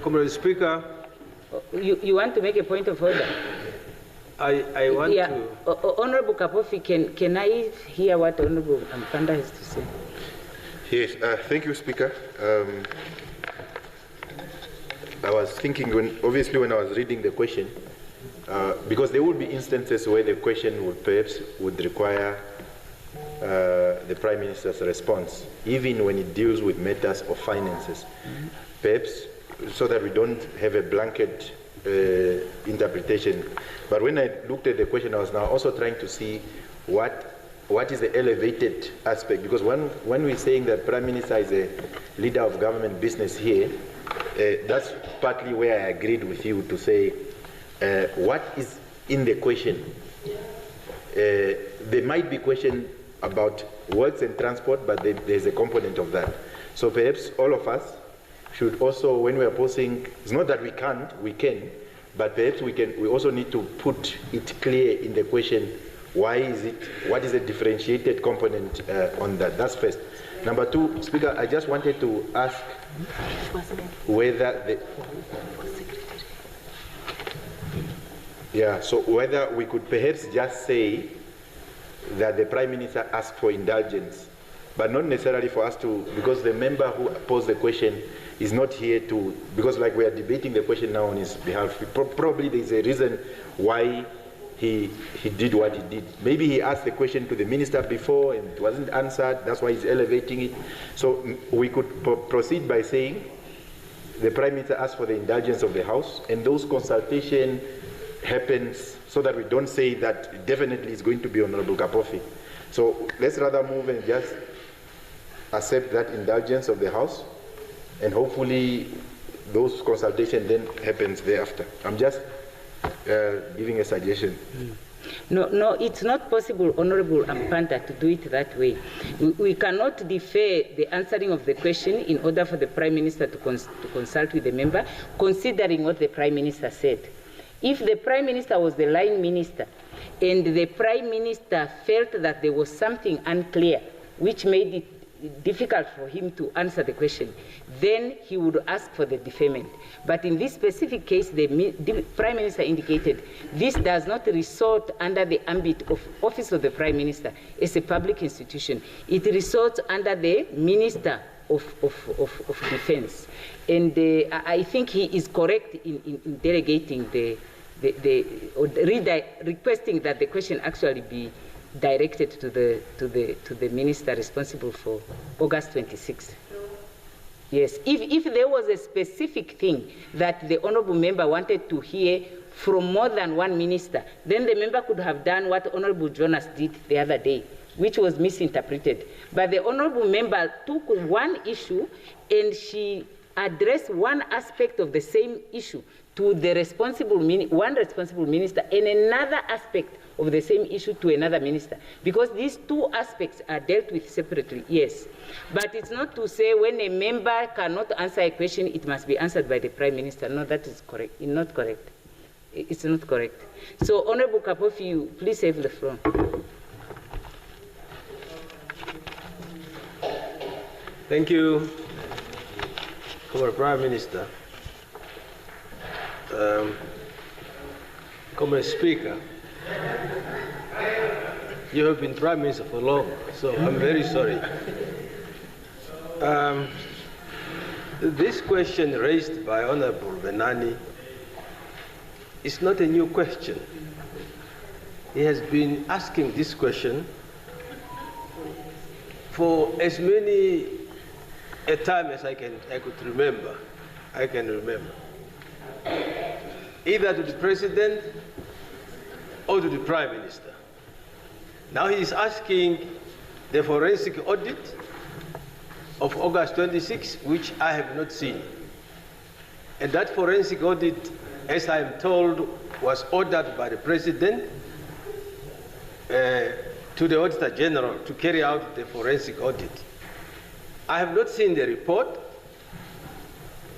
Comrade Speaker. You want to make a point of order? I want to... Honorable Kapofi, can I hear what Honorable Mpanda has to say? Yes, thank you, Speaker. I was thinking, obviously when I was reading the question, because there would be instances where the question would require the Prime Minister's response, even when it deals with matters of finances. Perhaps so that we don't have a blanket interpretation. But when I looked at the question, I was now also trying to see what is the elevated aspect, because when we're saying that Prime Minister is a leader of government business here, that's partly where I agreed with you to say what is in the question. There might be question about works and transport, but there's a component of that. So perhaps all of us should also, when we are posing, it's not that we can't, we can, but perhaps we also need to put it clear in the question, what is the differentiated component on that? That's first. Number two, Speaker, I just wanted to ask whether whether we could perhaps just say that the Prime Minister asked for indulgence, but not necessarily for us to, because the member who posed the question is not here to, because like we are debating the question now on his behalf, probably there's a reason why he did what he did. Maybe he asked the question to the minister before and it wasn't answered, that's why he's elevating it. So we could proceed by saying the Prime Minister asked for the indulgence of the House, and those consultation happens so that we don't say that definitely it's going to be Honorable Kapofi. So let's rather move and just accept that indulgence of the House, and hopefully those consultation then happens thereafter. I'm just giving a suggestion. No, it's not possible, Honorable Ampanda, to do it that way. We cannot defer the answering of the question in order for the Prime Minister to consult with the member, considering what the Prime Minister said. If the Prime Minister was the line minister, and the Prime Minister felt that there was something unclear, which made it difficult for him to answer the question, then he would ask for the deferment. But in this specific case, the Prime Minister indicated this does not resort under the ambit of Office of the Prime Minister as a public institution. It resorts under the Minister of Defense. And I think he is correct in delegating requesting that the question actually be directed to the minister responsible for August 26th. Yes, if there was a specific thing that the honourable member wanted to hear from more than one minister, then the member could have done what Honourable Jonas did the other day, which was misinterpreted. But the honourable member took one issue and she addressed one aspect of the same issue to the one responsible minister and another aspect of the same issue to another minister. Because these two aspects are dealt with separately, yes. But it's not to say when a member cannot answer a question, it must be answered by the Prime Minister. No, that is correct. It's not correct. It's not correct. So, Honourable Kapofi, please have the floor. Thank you, Comrade Prime Minister. Comrade Speaker, you have been Prime Minister for long, so I'm very sorry. This question raised by Honorable Venani is not a new question. He has been asking this question for as many a time as I can remember. Either to the President or to the Prime Minister. Now he is asking the forensic audit of August 26, which I have not seen. And that forensic audit, as I am told, was ordered by the President to the Auditor General to carry out the forensic audit. I have not seen the report.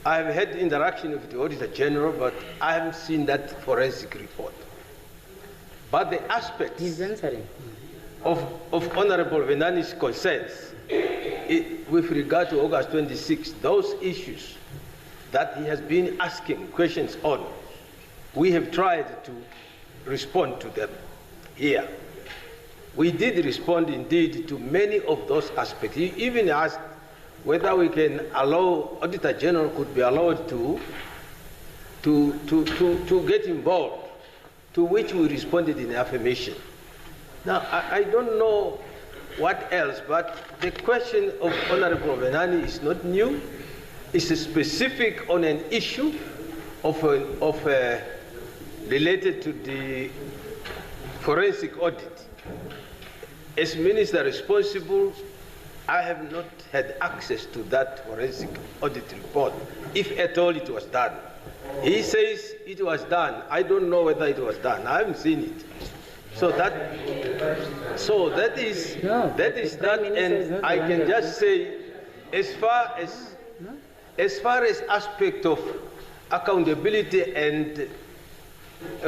I have had interaction with the Auditor General, but I haven't seen that forensic report. But the aspects of Honorable Venani's concerns with regard to August 26, those issues that he has been asking questions on, we have tried to respond to them here. We did respond indeed to many of those aspects. He even asked whether we can allow, Auditor General could be allowed to get involved, to which we responded in affirmation. Now, I don't know what else, but the question of Honorable Venani is not new. It's specific on an issue related to the forensic audit. As Minister responsible, I have not had access to that forensic audit report, if at all it was done. He says it was done. I don't know whether it was done. I haven't seen it. So that is that, and I can just say, as far as aspect of accountability and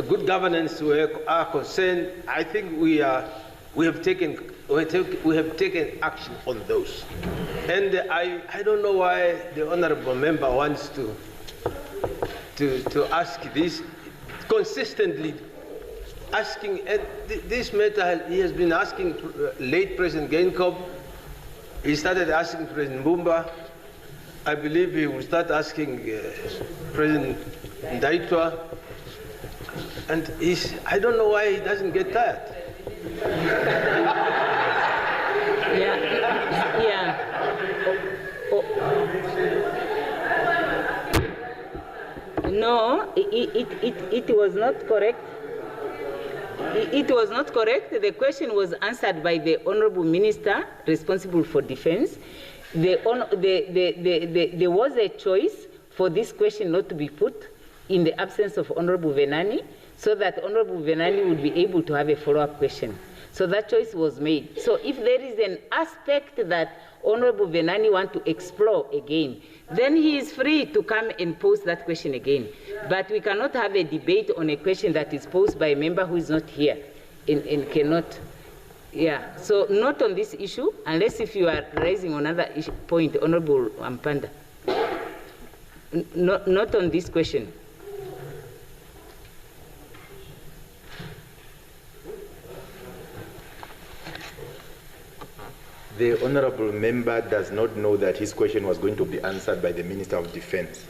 good governance are concerned, I think we have taken action on those. And I don't know why the honourable member wants to ask this consistently. Asking this matter, he has been asking late President Geingob. He started asking President Mbumba. I believe he will start asking President Ndaitwa. And I don't know why he doesn't get tired. No, it was not correct. It was not correct. The question was answered by the Honourable Minister responsible for defence. There was a choice for this question not to be put in the absence of Honourable Venani. so that Honorable Venani would be able to have a follow-up question. So that choice was made. So if there is an aspect that Honorable Venani want to explore again, then he is free to come and pose that question again. But we cannot have a debate on a question that is posed by a member who is not here and cannot. Yeah, so not on this issue, unless if you are raising another point, Honorable Ampanda. Not on this question. The honorable member does not know that his question was going to be answered by the Minister of Defense.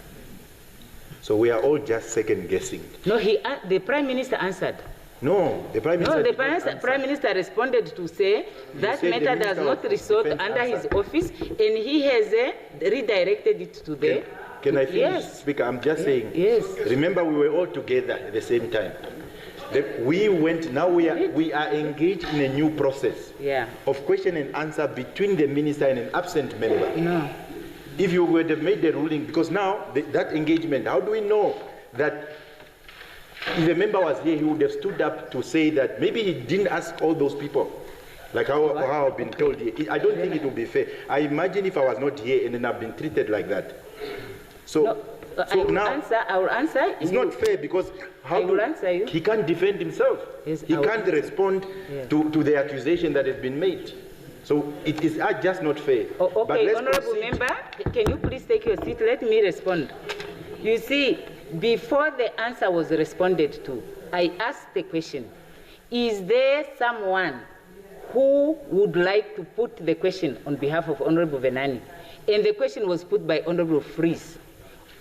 So we are all just second guessing. No, the Prime Minister answered. No, the Prime Minister. No, the Prime Minister responded to say that matter does not resort under his office, and he has redirected it to the. Can I finish, yes. Speaker? I'm just saying. Yes. Remember, we were all together at the same time. We went. Now we are engaged in a new process. Yeah. Of question and answer between the minister and an absent member. No. If you would have made the ruling, because now that engagement, how do we know that? If a member was here, he would have stood up to say that maybe he didn't ask all those people, like how I've been told here. I don't think it would be fair. I imagine if I was not here and then I've been treated like that. So, no, I will answer. It's not fair because he can't defend himself. Yes, he can't respond to the accusation that has been made. So it is just not fair. Oh, okay, Honorable Member, can you please take your seat? Let me respond. You see, before the answer was responded to, I asked the question, is there someone who would like to put the question on behalf of Honorable Venani? And the question was put by Honorable Fries.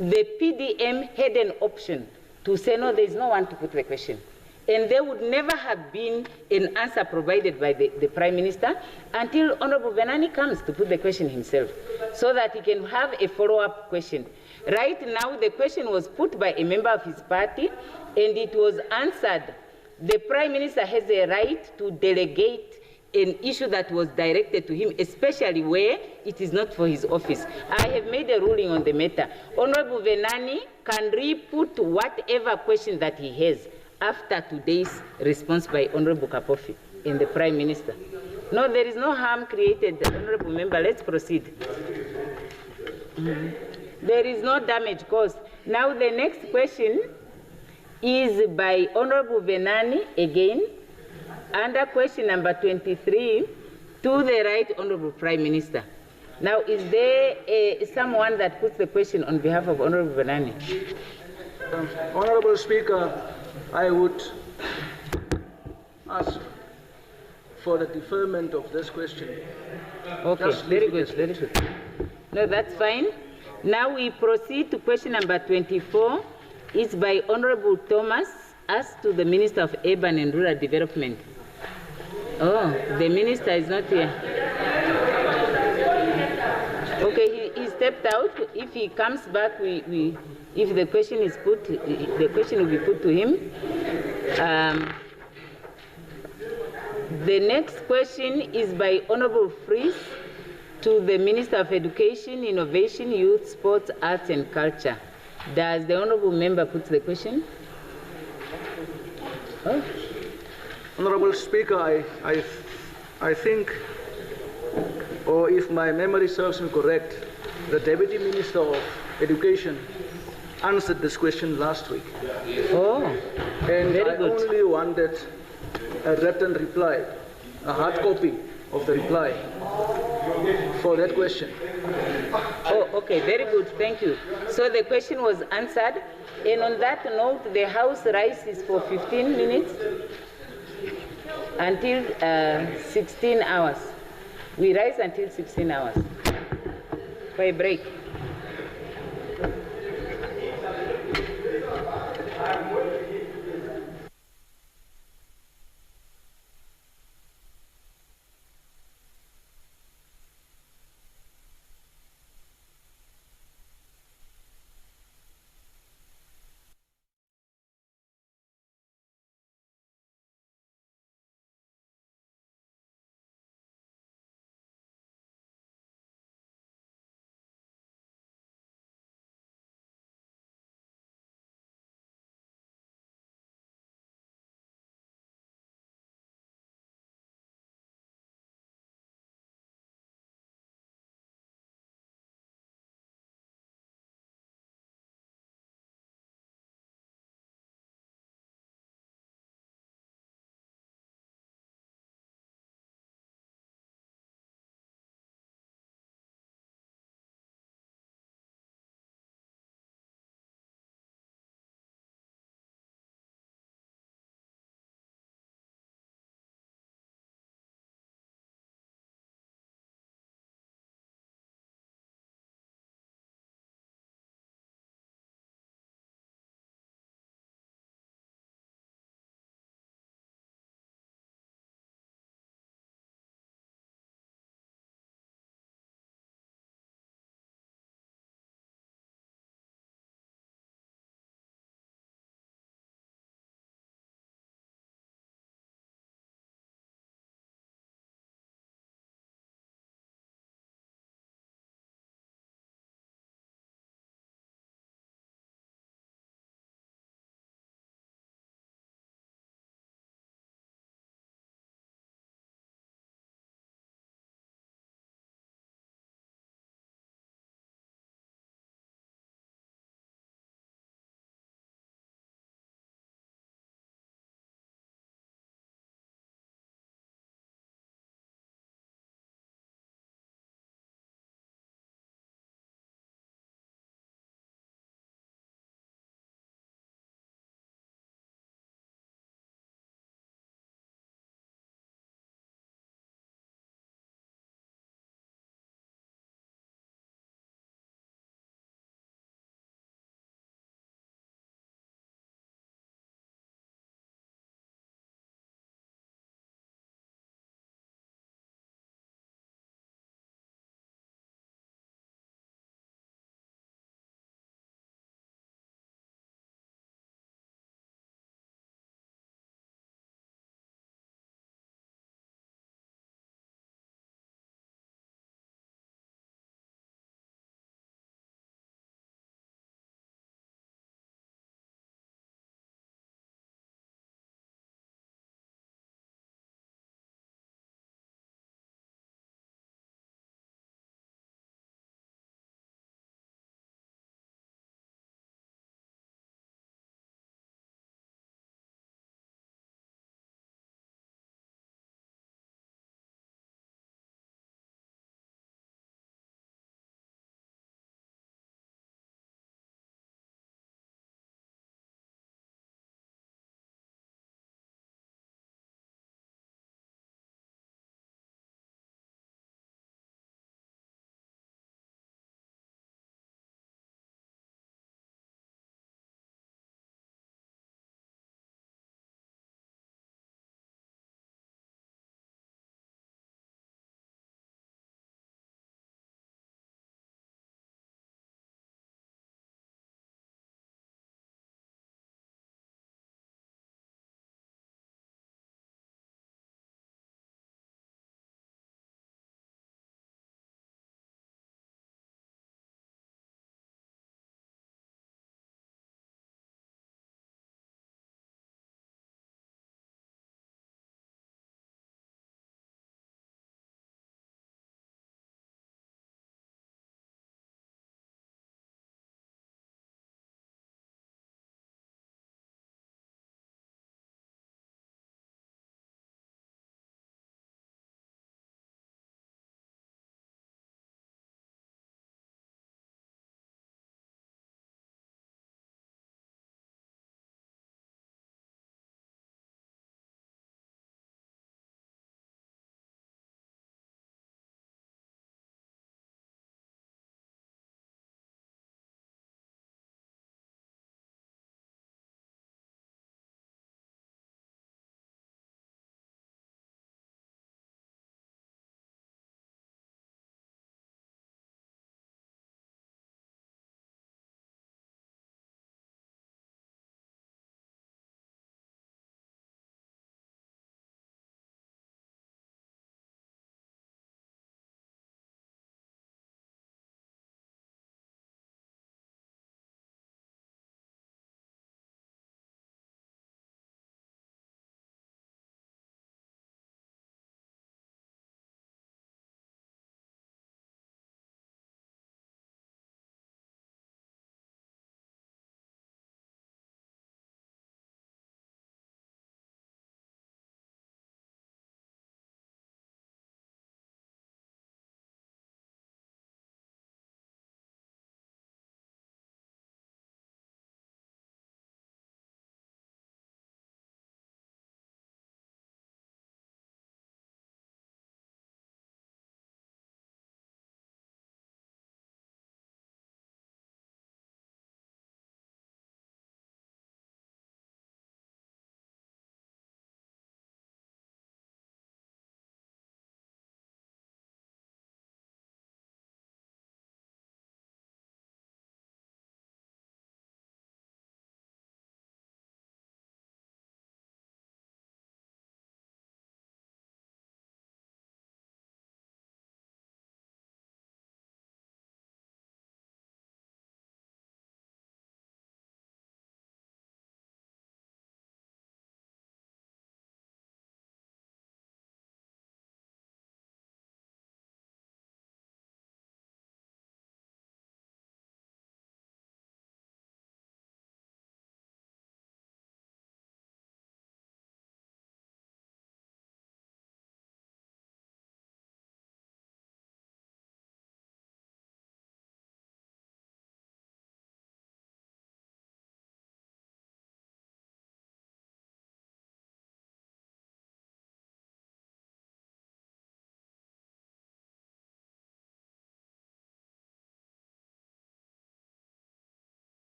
The PDM had an option to say, no, there is no one to put the question. And there would never have been an answer provided by the Prime Minister until Honorable Venani comes to put the question himself, so that he can have a follow-up question. Right now, the question was put by a member of his party, and it was answered. The Prime Minister has a right to delegate an issue that was directed to him, especially where it is not for his office. I have made a ruling on the matter. Honorable Venani can re-put whatever question that he has after today's response by Honorable Kapofi and the Prime Minister. No, there is no harm created, Honorable Member. Let's proceed. There is no damage caused. Now the next question is by Honorable Venani again, under question number 23, to the Right Honorable Prime Minister. Now, is there someone that puts the question on behalf of Honorable Venani? Honorable Speaker, I would ask for the deferment of this question. Okay, very good, very good. No, that's fine. Now we proceed to question number 24. It's by Honorable Thomas, asked to the Minister of Urban and Rural Development. Oh, the Minister is not here. Okay, he stepped out. If he comes back, if the question is put, the question will be put to him. The next question is by Honorable Fries to the Minister of Education, Innovation, Youth, Sports, Arts and Culture. Does the Honorable Member put the question? Oh. Honorable Speaker, I think, or if my memory serves me correct, the Deputy Minister of Education answered this question last week. Oh, and very I good. only wanted a written reply, a hard copy of the reply for that question. Oh, okay, very good, thank you. So the question was answered, and on that note, the House rises for 15 minutes until 16 hours. We rise until 16 hours for a break.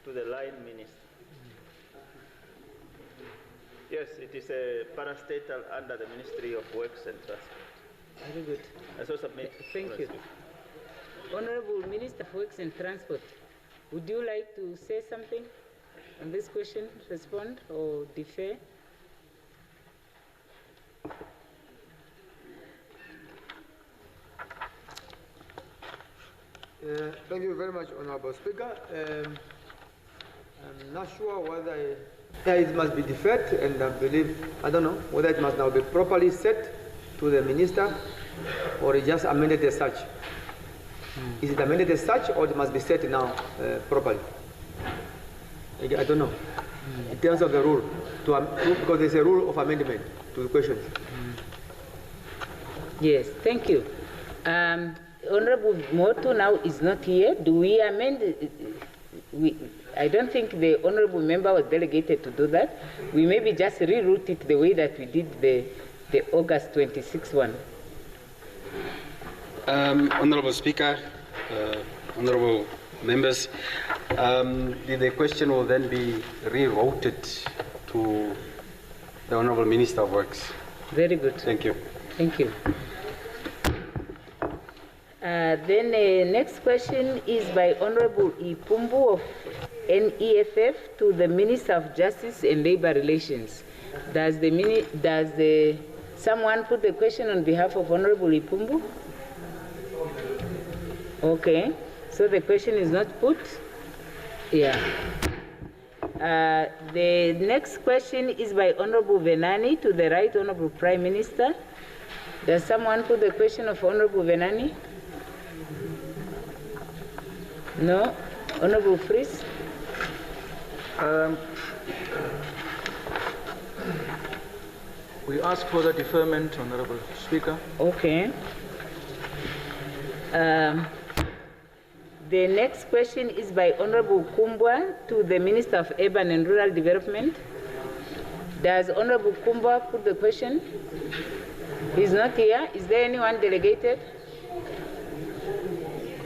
to the line minister. Yes, it is a parastatal under the Ministry of Works and Transport. Very good. I so submit. Thank you. Honorable Minister of Works and Transport, would you like to say something on this question, respond or defer? Thank you very much, Honorable Speaker. I'm not sure whether it must be deferred, and I don't know whether it must now be properly set to the minister or it just amended as such. Is it amended as such or it must be set now properly? I don't know. In terms of the rule, because there's a rule of amendment to the questions. Yes, thank you. Honorable Moto now is not here. Do we amend? I don't think the honorable member was delegated to do that. We maybe just reroute it the way that we did the August 26 one. Honorable Speaker, honorable members, the question will then be rerouted to the Honorable Minister of Works. Very good. Thank you. Thank you. Then the next question is by Honorable Ipumbu of NEFF to the Minister of Justice and Labor Relations. Does someone put the question on behalf of Honorable Ipumbu? Okay, so the question is not put. Yeah. The next question is by Honorable Venani to the Right Honorable Prime Minister. Does someone put the question of Honorable Venani? No? Honorable Fries? We ask for the deferment, Honorable Speaker. Okay. The next question is by Honorable Kumbwa to the Minister of Urban and Rural Development. Does Honorable Kumbwa put the question? He's not here. Is there anyone delegated?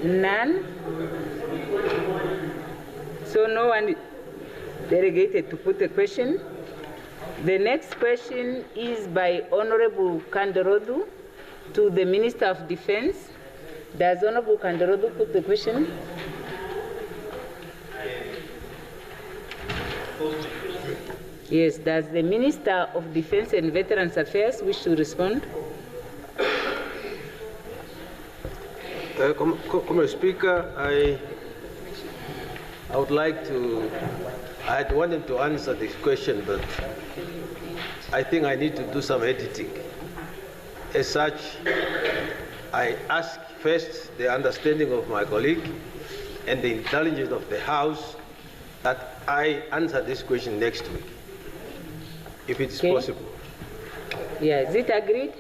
None. So no one delegated to put the question. The next question is by Honorable Kandarodu to the Minister of Defense. Does Honorable Kandarodu put the question? Yes, does the Minister of Defense and Veterans Affairs wish to respond? Comrade Speaker, I would like to, I had wanted to answer this question, but I think I need to do some editing. As such, I ask first the understanding of my colleague and the intelligence of the House that I answer this question next week, if it's possible. Yeah, is it agreed?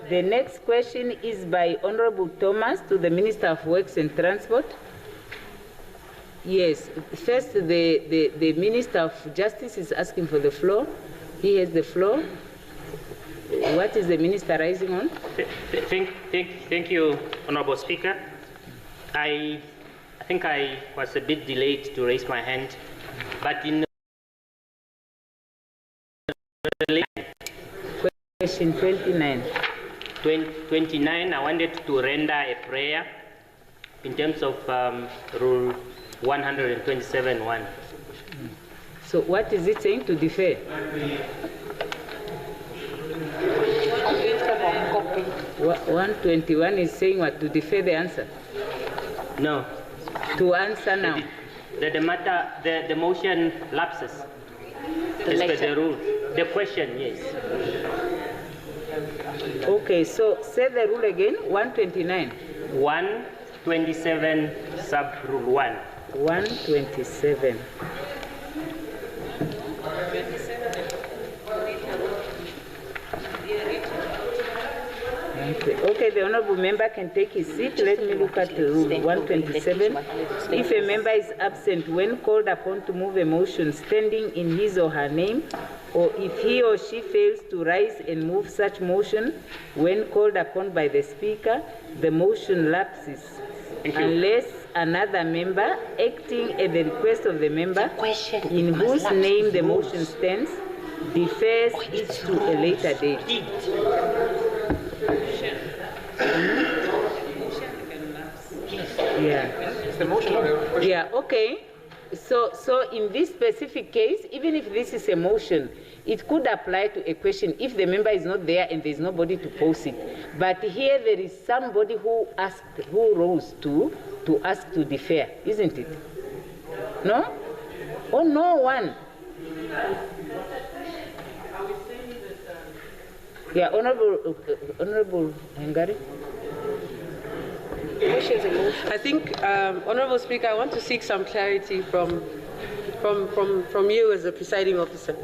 The next question is by Honorable Thomas to the Minister of Works and Transport. Yes, first the Minister of Justice is asking for the floor. He has the floor. What is the Minister rising on? Thank you, Honorable Speaker. I think I was a bit delayed to raise my hand, but in question 29. 29, I wanted to render a prayer in terms of Rule 127.1. So what is it saying to defer? 121 is saying what? To defer the answer? No. To answer now? The motion lapses. As per the rule. The question, yes. Okay, so say the rule again, 129. 127 sub rule 1. 127. Okay, the honorable member can take his seat. Let me look at rule 127. If a member is absent when called upon to move a motion standing in his or her name, or if he or she fails to rise and move such motion when called upon by the Speaker, the motion lapses unless another member acting at the request of the member in whose name the motion stands defers it to a later date. Yeah, okay. So in this specific case, even if this is a motion, it could apply to a question if the member is not there and there's nobody to pose it. But here there is somebody who rose to ask to defer, isn't it? No? Oh, no one. Yeah, Honorable Hengari. I think, Honorable Speaker, I want to seek some clarity from you as the presiding officer.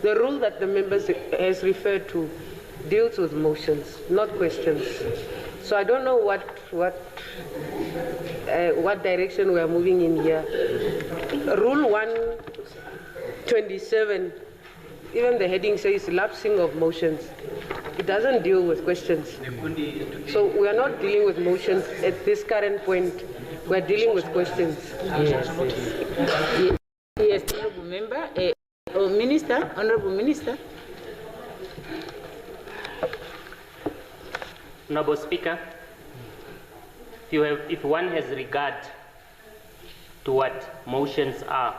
The rule that the members has referred to deals with motions, not questions. So I don't know what direction we are moving in here. Rule 127, even the heading says lapsing of motions. It doesn't deal with questions. So we are not dealing with motions at this current point. We are dealing with questions. Yes, Honorable Member. Minister, Honorable Minister. Honorable Speaker, if one has regard to what motions are,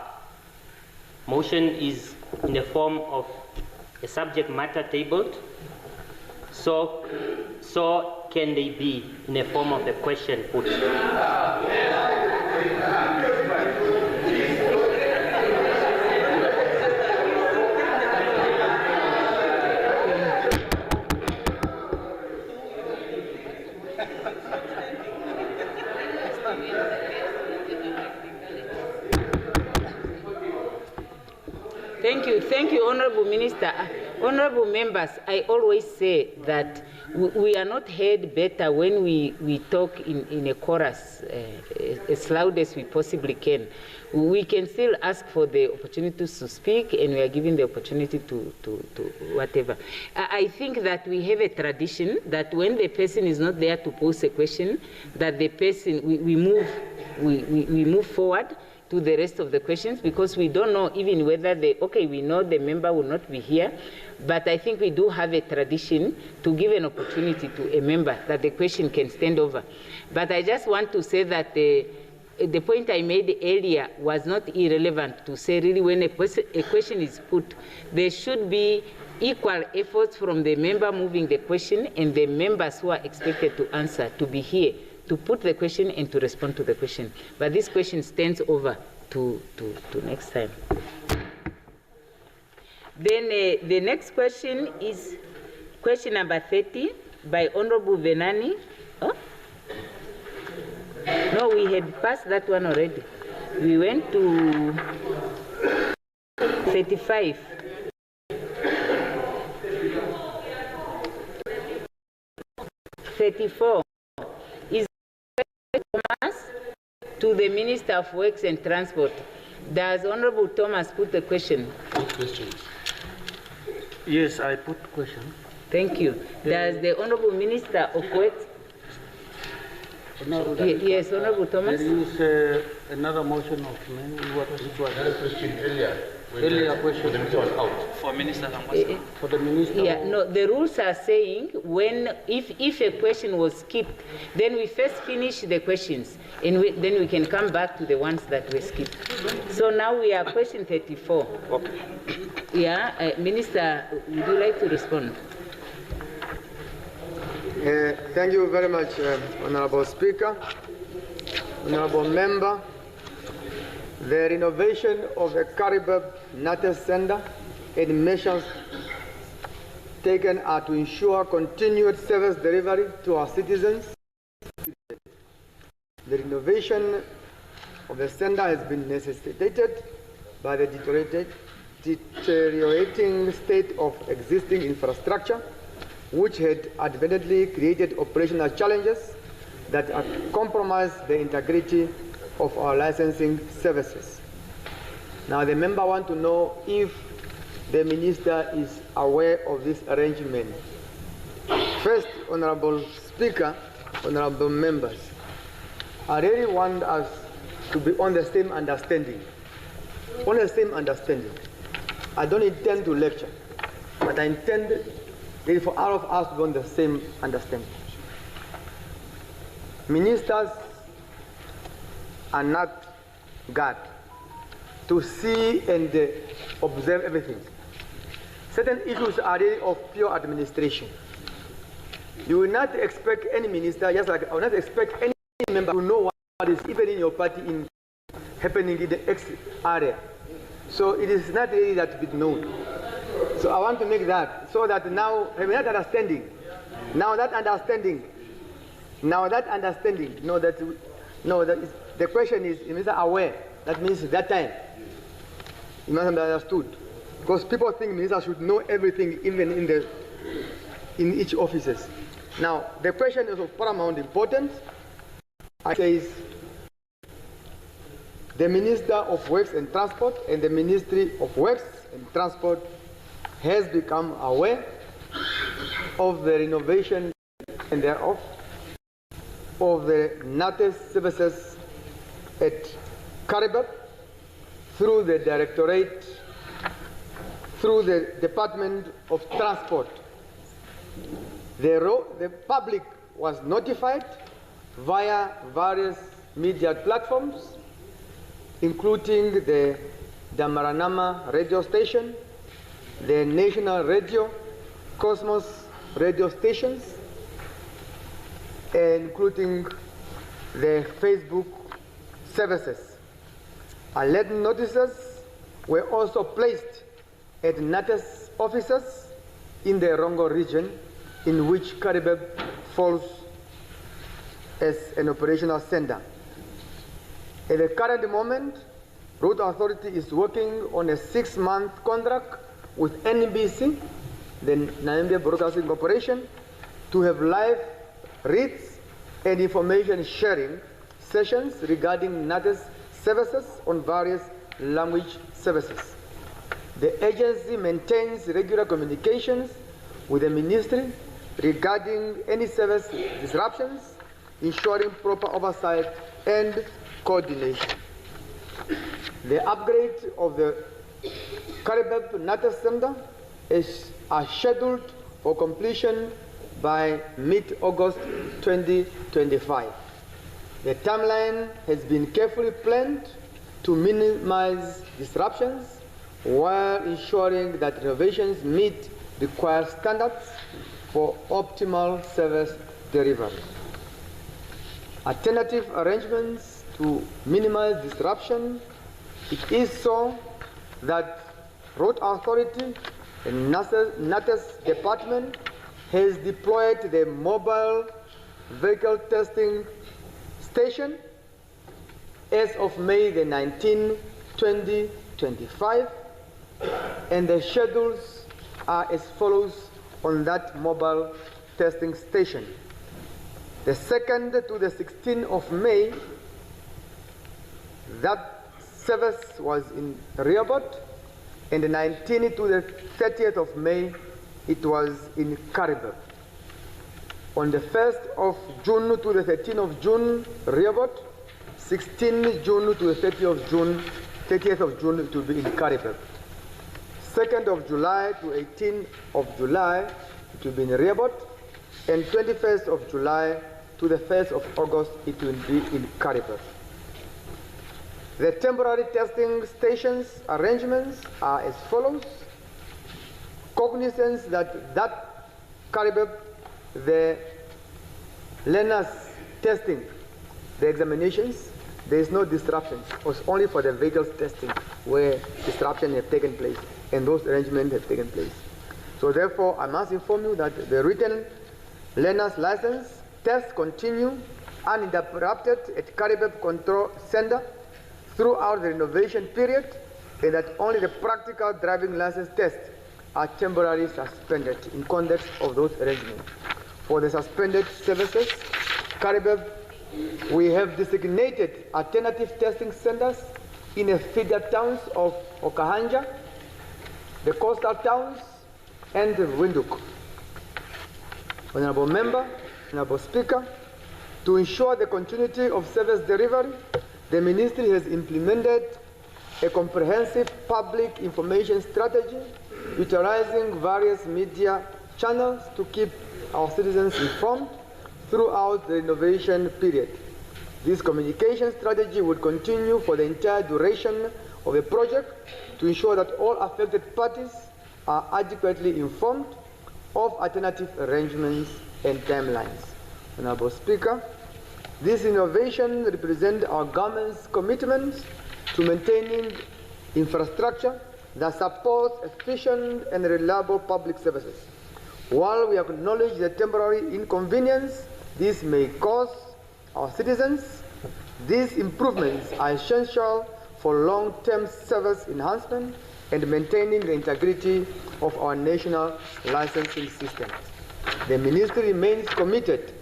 motion is in the form of a subject matter tabled, so can they be in the form of a question put. Thank you, Honorable Minister. Honorable members, I always say that we are not heard better when we talk in a chorus as loud as we possibly can. We can still ask for the opportunities to speak, and we are given the opportunity to whatever. I think that we have a tradition that when the person is not there to pose a question, that the person, we move forward to the rest of the questions, because we don't know even whether we know the member will not be here, but I think we do have a tradition to give an opportunity to a member that the question can stand over. But I just want to say that the point I made earlier was not irrelevant, to say really when a question is put, there should be equal efforts from the member moving the question and the members who are expected to answer to be here to put the question and to respond to the question. But this question stands over to next time. Then the next question is question number 30 by Honorable Venani. Oh? No, we had passed that one already. We went to 35. Is Thomas to the Minister of Works and Transport. Does Honorable Thomas put the question? What question? Yes, I put question. Thank you. Does the Honorable Minister of Works? Yes, Honorable Thomas. There is another motion of me. Which was that question earlier? Earlier question. The minister was out. For Minister for the Minister. Yeah, no, the rules are saying if a question was skipped, then we first finish the questions, and then we can come back to the ones that were skipped. So now we are question 34. Okay. Yeah, Minister, would you like to respond? Thank you very much, Honorable Speaker, Honorable Member. The renovation of the Karibab Natal Center and measures taken are to ensure continued service delivery to our citizens. The renovation of the center has been necessitated by the deteriorating state of existing infrastructure, which had admittedly created operational challenges that compromise the integrity of our licensing services. Now the member wants to know if the minister is aware of this arrangement. First, Honorable Speaker, honorable members, I really want us to be on the same understanding. On the same understanding. I don't intend to lecture, but I intend really for all of us to be on the same understanding. Ministers are not God to see and observe everything. Certain issues are really of pure administration. You will not expect any minister, just like I will not expect any member to know what is even in your party happening in the X area. So it is not really that bit known. So I want to make that so that now having that understanding, the question is Minister aware. That means that time it must be understood. Because people think ministers should know everything even in each offices. Now the question is of paramount importance. I say the Minister of Works and Transport and the Ministry of Works and Transport has become aware of the renovation and thereof of the NATES services at Karibab through the Directorate, through the Department of Transport. The public was notified via various media platforms, including the Damaranama radio station, the National Radio, Cosmos radio stations, including the Facebook services. Alert notices were also placed at NATES offices in the Rongo region, in which Karibab falls as an operational center. At the current moment, Road Authority is working on a 6-month contract with NBC, the Namibia Broadcasting Corporation, to have live reads and information sharing sessions regarding NATES services on various language services. The agency maintains regular communications with the ministry regarding any service disruptions, ensuring proper oversight and coordination. The upgrade of the Karibab NATES Center is scheduled for completion by mid-August 2025. The timeline has been carefully planned to minimize disruptions while ensuring that renovations meet required standards for optimal service delivery. Alternative arrangements to minimize disruption. It is so that Road Authority and NATES Department has deployed the mobile vehicle testing station as of May the 19th, 2025, and the schedules are as follows on that mobile testing station. The 2nd to the 16th of May, that service was in Rehoboth, and the 19th to the 30th of May, it was in Karibab. On the 1st of June to the 13th of June, Rehoboth, 16th June to the 30th of June, it will be in Karibab. 2nd of July to 18th of July, it will be in Rehoboth, and 21st of July to the 1st of August, it will be in Karibab. The temporary testing stations arrangements are as follows. Cognizance that Karibab, the learners testing, the examinations, there is no disruptions. It was only for the vehicles testing where disruption have taken place, and those arrangements have taken place. So therefore, I must inform you that the written learner's license tests continue uninterrupted at Karibab Control Center throughout the renovation period, and that only the practical driving license tests are temporarily suspended in context of those arrangements. For the suspended services, Karibab, we have designated alternative testing centers in the feeder towns of Okahanja, the coastal towns, and Windhoek. Honorable Member, Honorable Speaker, To ensure the continuity of service delivery, the Ministry has implemented a comprehensive public information strategy utilizing various media channels to keep our citizens informed throughout the renovation period. This communication strategy would continue for the entire duration of the project to ensure that all affected parties are adequately informed of alternative arrangements and timelines. Honorable Speaker, this innovation represents our government's commitment to maintaining infrastructure that supports efficient and reliable public services. While we acknowledge the temporary inconvenience this may cause our citizens, these improvements are essential for long-term service enhancement and maintaining the integrity of our national licensing system. The Ministry remains committed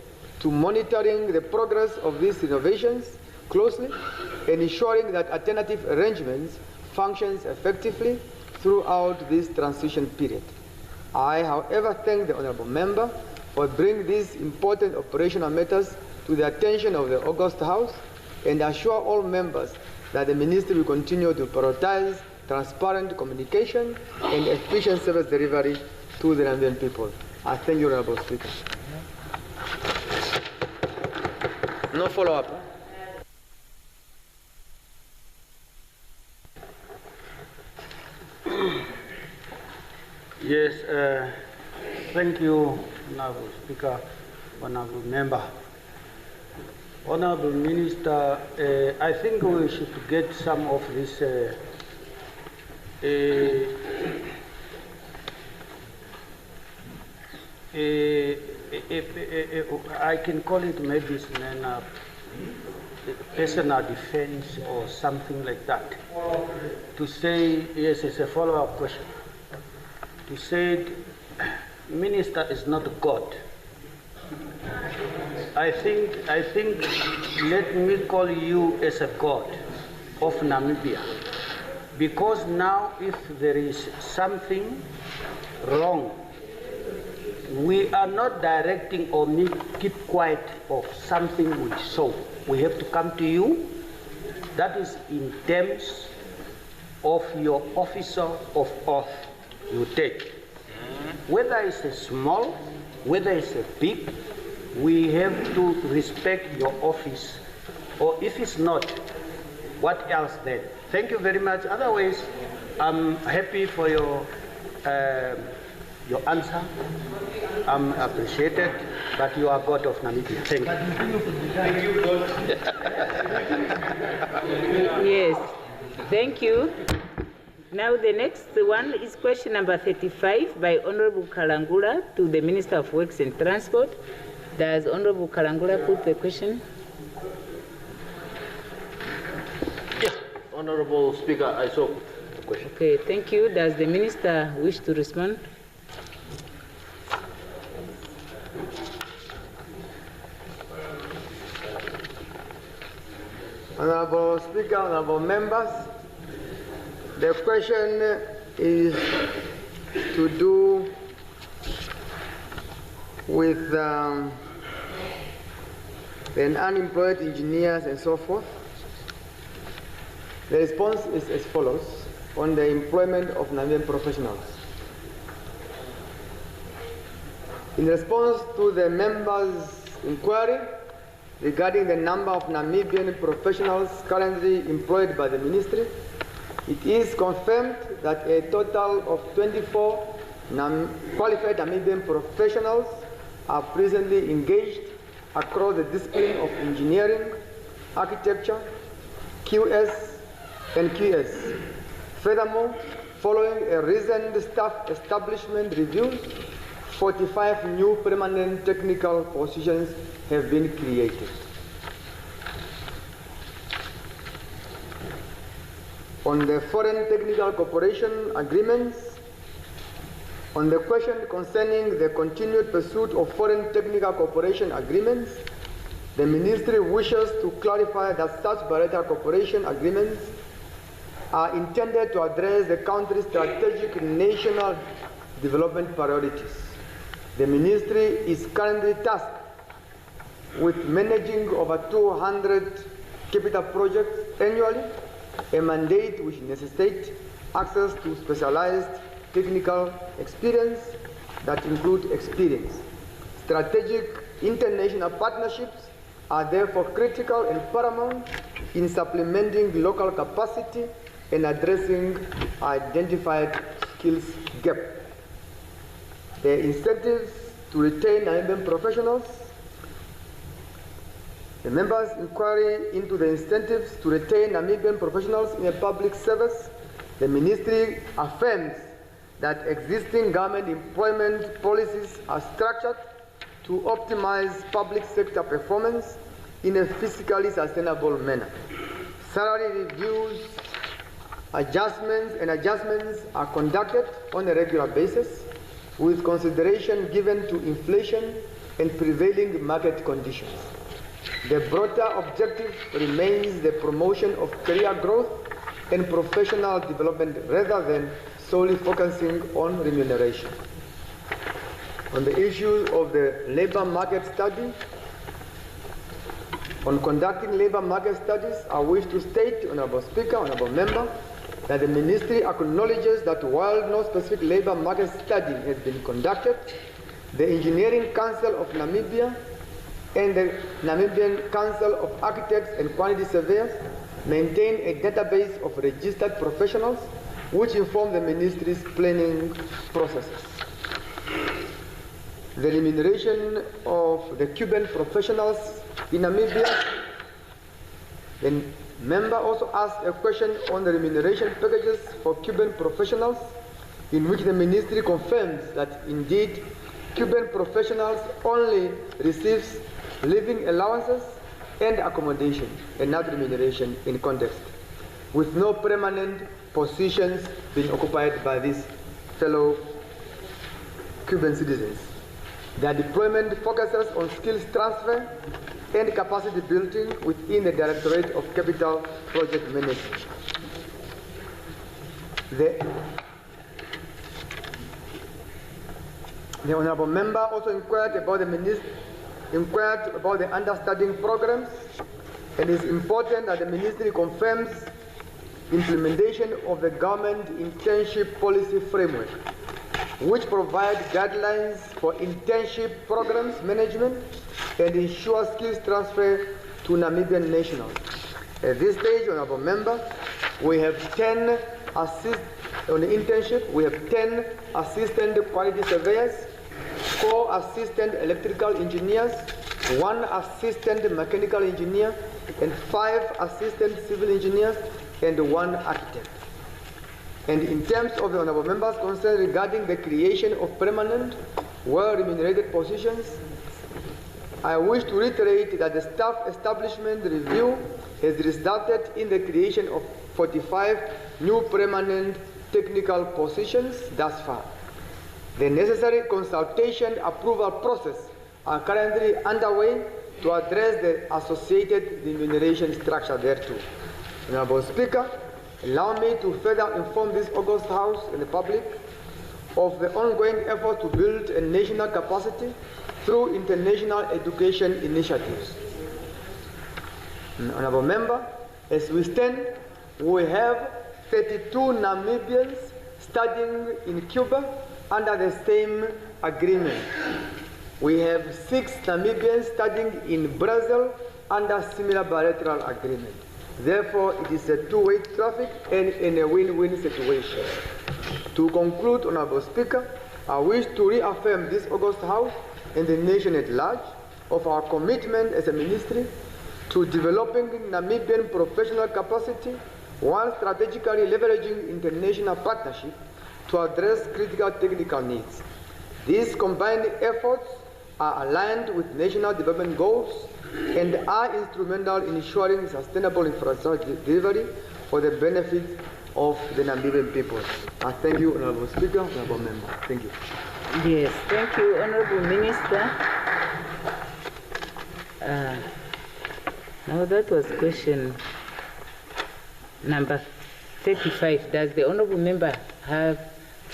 to monitoring the progress of these innovations closely and ensuring that alternative arrangements functions effectively throughout this transition period. I, however, thank the Honourable Member for bringing these important operational matters to the attention of the August House and assure all members that the Ministry will continue to prioritize transparent communication and efficient service delivery to the Namibian people. I thank you, Honourable Speaker. No follow-up. Yes, thank you, Honourable Speaker, Honourable Member. Honourable Minister, I think we should get some of this I can call it maybe personal defense or something like that. To say, yes, it's a follow-up question. To say, Minister is not God. I think, let me call you as a God of Namibia. Because now if there is something wrong, we are not directing or keep quiet of something we saw. We have to come to you. That is in terms of your officer of oath you take. Whether it's a small, whether it's a big, we have to respect your office. Or if it's not, what else then? Thank you very much. Otherwise, I'm happy for your answer. I'm appreciated, but you are God of Namibia. Thank you. Thank you, God. Yes, thank you. Now the next one is question number 35 by Honorable Kalangula to the Minister of Works and Transport. Does Honorable Kalangula put the question? Yes, Honorable Speaker, I saw the question. Okay, thank you. Does the Minister wish to respond? Honorable Speaker, honorable members, the question is to do with the unemployed engineers and so forth. The response is as follows on the employment of Namibian professionals. In response to the members' inquiry regarding the number of Namibian professionals currently employed by the Ministry, it is confirmed that a total of 24 qualified Namibian professionals are presently engaged across the discipline of engineering, architecture, QS, and QS. Furthermore, following a recent staff establishment review, 45 new permanent technical positions have been created. On the foreign technical cooperation agreements, on the question concerning the continued pursuit of foreign technical cooperation agreements, the Ministry wishes to clarify that such bilateral cooperation agreements are intended to address the country's strategic national development priorities. The Ministry is currently tasked with managing over 200 capital projects annually, a mandate which necessitates access to specialized technical experience that include experience. Strategic international partnerships are therefore critical and paramount in supplementing local capacity and addressing identified skills gap. The incentives to retain Namibian professionals. The members' inquiry into the incentives to retain Namibian professionals in a public service. The Ministry affirms that existing government employment policies are structured to optimize public sector performance in a fiscally sustainable manner. Salary reviews, adjustments are conducted on a regular basis with consideration given to inflation and prevailing market conditions. The broader objective remains the promotion of career growth and professional development rather than solely focusing on remuneration. On the issue of the labor market study, on conducting labor market studies, I wish to state, Honourable Speaker, Honourable Member, that the Ministry acknowledges that while no specific labor market study has been conducted, the Engineering Council of Namibia and the Namibian Council of Architects and Quantity Surveyors maintain a database of registered professionals which inform the Ministry's planning processes. The remuneration of the Cuban professionals in Namibia. The member also asked a question on the remuneration packages for Cuban professionals, in which the Ministry confirms that indeed Cuban professionals only receives living allowances and accommodation and not remuneration in context, with no permanent positions being occupied by these fellow Cuban citizens. Their deployment focuses on skills transfer and capacity building within the Directorate of Capital Project Management. The Honourable Member also inquired about the understudying programs, and it is important that the Ministry confirms implementation of the government internship policy framework, which provides guidelines for internship programs management and ensure skills transfer to Namibian nationals. At this stage, Honourable Member, we have 10 on the internship, we have 10 assistant quality surveyors, 4 assistant electrical engineers, 1 assistant mechanical engineer, and 5 assistant civil engineers, and 1 architect. And in terms of the Honourable Member's concern regarding the creation of permanent, well-remunerated positions, I wish to reiterate that the staff establishment review has resulted in the creation of 45 new permanent technical positions thus far. The necessary consultation approval process are currently underway to address the associated remuneration structure thereto. Honourable Speaker, allow me to further inform this august House and the public of the ongoing effort to build a national capacity through international education initiatives. Honourable Member, as we stand, we have 32 Namibians studying in Cuba under the same agreement. We have 6 Namibians studying in Brazil under similar bilateral agreement. Therefore, it is a two-way traffic and in a win-win situation. To conclude, Honourable Speaker, I wish to reaffirm this august House and the nation at large of our commitment as a ministry to developing Namibian professional capacity while strategically leveraging international partnership to address critical technical needs. These combined efforts are aligned with national development goals and are instrumental in ensuring sustainable infrastructure delivery for the benefit of the Namibian people. I thank you, Honourable Speaker, Honourable Member. Thank you. Yes, thank you, Honourable Minister. Now that was question number 35. Does the Honourable Member have